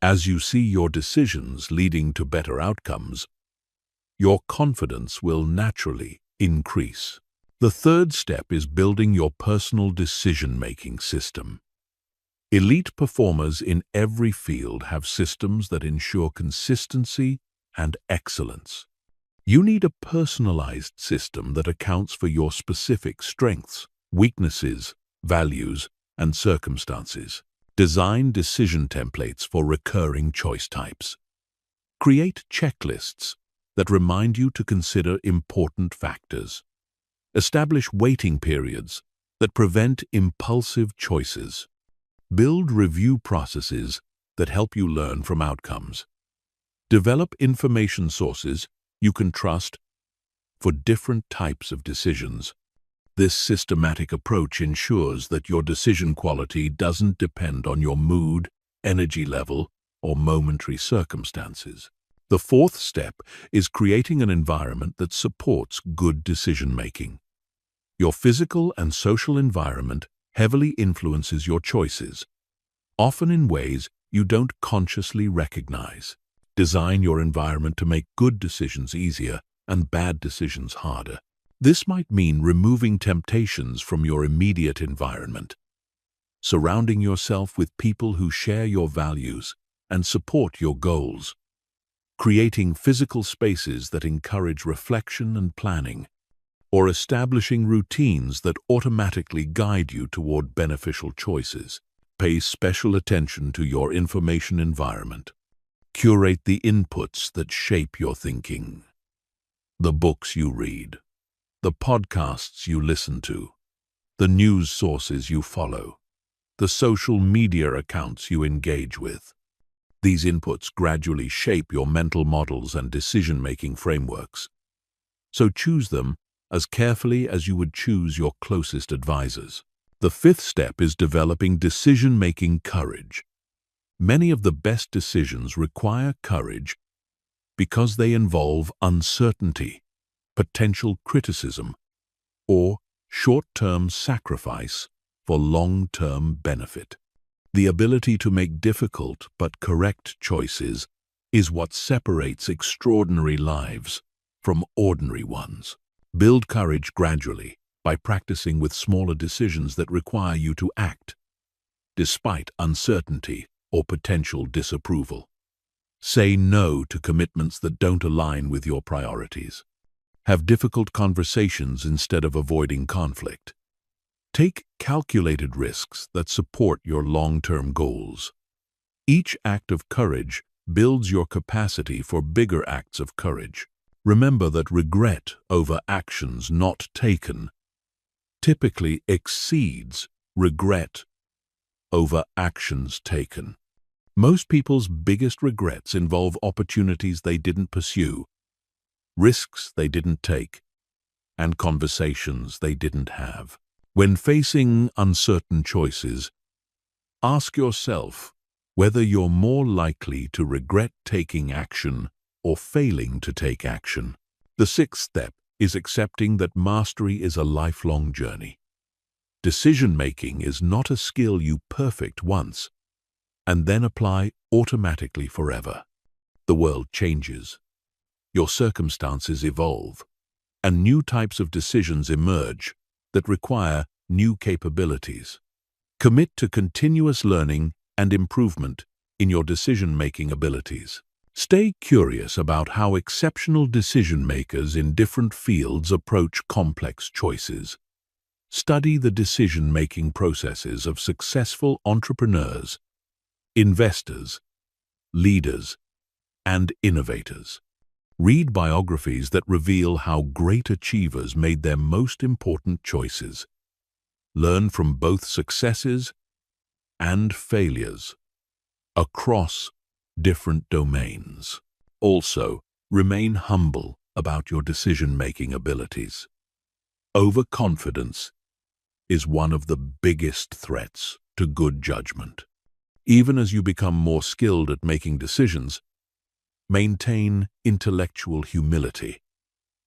As you see your decisions leading to better outcomes, your confidence will naturally increase. The third step is building your personal decision-making system. Elite performers in every field have systems that ensure consistency and excellence. You need a personalized system that accounts for your specific strengths, weaknesses, values, and circumstances. Design decision templates for recurring choice types. Create checklists that remind you to consider important factors. Establish waiting periods that prevent impulsive choices. Build review processes that help you learn from outcomes. Develop information sources you can trust for different types of decisions. This systematic approach ensures that your decision quality doesn't depend on your mood, energy level, or momentary circumstances. The fourth step is creating an environment that supports good decision-making. Your physical and social environment heavily influences your choices, often in ways you don't consciously recognize. Design your environment to make good decisions easier and bad decisions harder. This might mean removing temptations from your immediate environment, surrounding yourself with people who share your values and support your goals, creating physical spaces that encourage reflection and planning, or establishing routines that automatically guide you toward beneficial choices. Pay special attention to your information environment. Curate the inputs that shape your thinking. The books you read, the podcasts you listen to, the news sources you follow, the social media accounts you engage with. These inputs gradually shape your mental models and decision-making frameworks. So choose them as carefully as you would choose your closest advisors. The fifth step is developing decision-making courage. Many of the best decisions require courage because they involve uncertainty, potential criticism, or short-term sacrifice for long-term benefit. The ability to make difficult but correct choices is what separates extraordinary lives from ordinary ones. Build courage gradually by practicing with smaller decisions that require you to act, despite uncertainty or potential disapproval. Say no to commitments that don't align with your priorities. Have difficult conversations instead of avoiding conflict. Take calculated risks that support your long-term goals. Each act of courage builds your capacity for bigger acts of courage. Remember that regret over actions not taken typically exceeds regret over actions taken. Most people's biggest regrets involve opportunities they didn't pursue, risks they didn't take, and conversations they didn't have. When facing uncertain choices, ask yourself whether you're more likely to regret taking action or failing to take action. The sixth step is accepting that mastery is a lifelong journey. Decision-making is not a skill you perfect once and then apply automatically forever. The world changes, your circumstances evolve, and new types of decisions emerge that require new capabilities. Commit to continuous learning and improvement in your decision-making abilities. Stay curious about how exceptional decision-makers in different fields approach complex choices. Study the decision-making processes of successful entrepreneurs, investors, leaders, and innovators. Read biographies that reveal how great achievers made their most important choices. Learn from both successes and failures across different domains. Also, remain humble about your decision-making abilities. Overconfidence is one of the biggest threats to good judgment. Even as you become more skilled at making decisions, maintain intellectual humility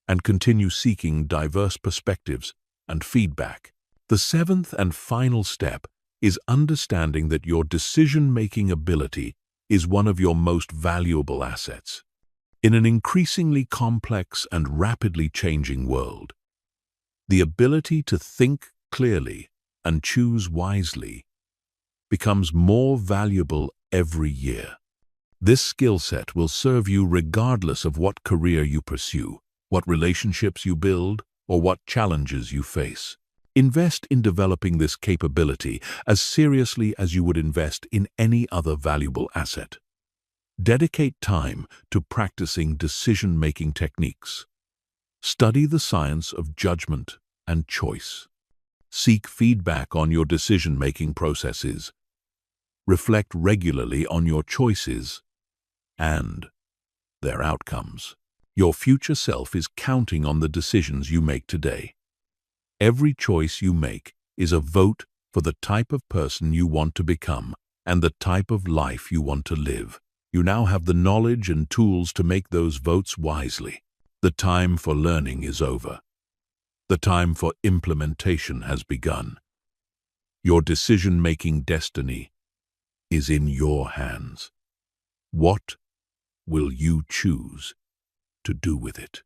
and continue seeking diverse perspectives and feedback. The seventh and final step is understanding that your decision-making ability is one of your most valuable assets. In an increasingly complex and rapidly changing world, the ability to think clearly and choose wisely becomes more valuable every year. This skill set will serve you regardless of what career you pursue, what relationships you build, or what challenges you face. Invest in developing this capability as seriously as you would invest in any other valuable asset. Dedicate time to practicing decision-making techniques. Study the science of judgment and choice. Seek feedback on your decision-making processes. Reflect regularly on your choices and their outcomes. Your future self is counting on the decisions you make today. Every choice you make is a vote for the type of person you want to become and the type of life you want to live. You now have the knowledge and tools to make those votes wisely. The time for learning is over. The time for implementation has begun. Your decision-making destiny is in your hands. What will you choose to do with it?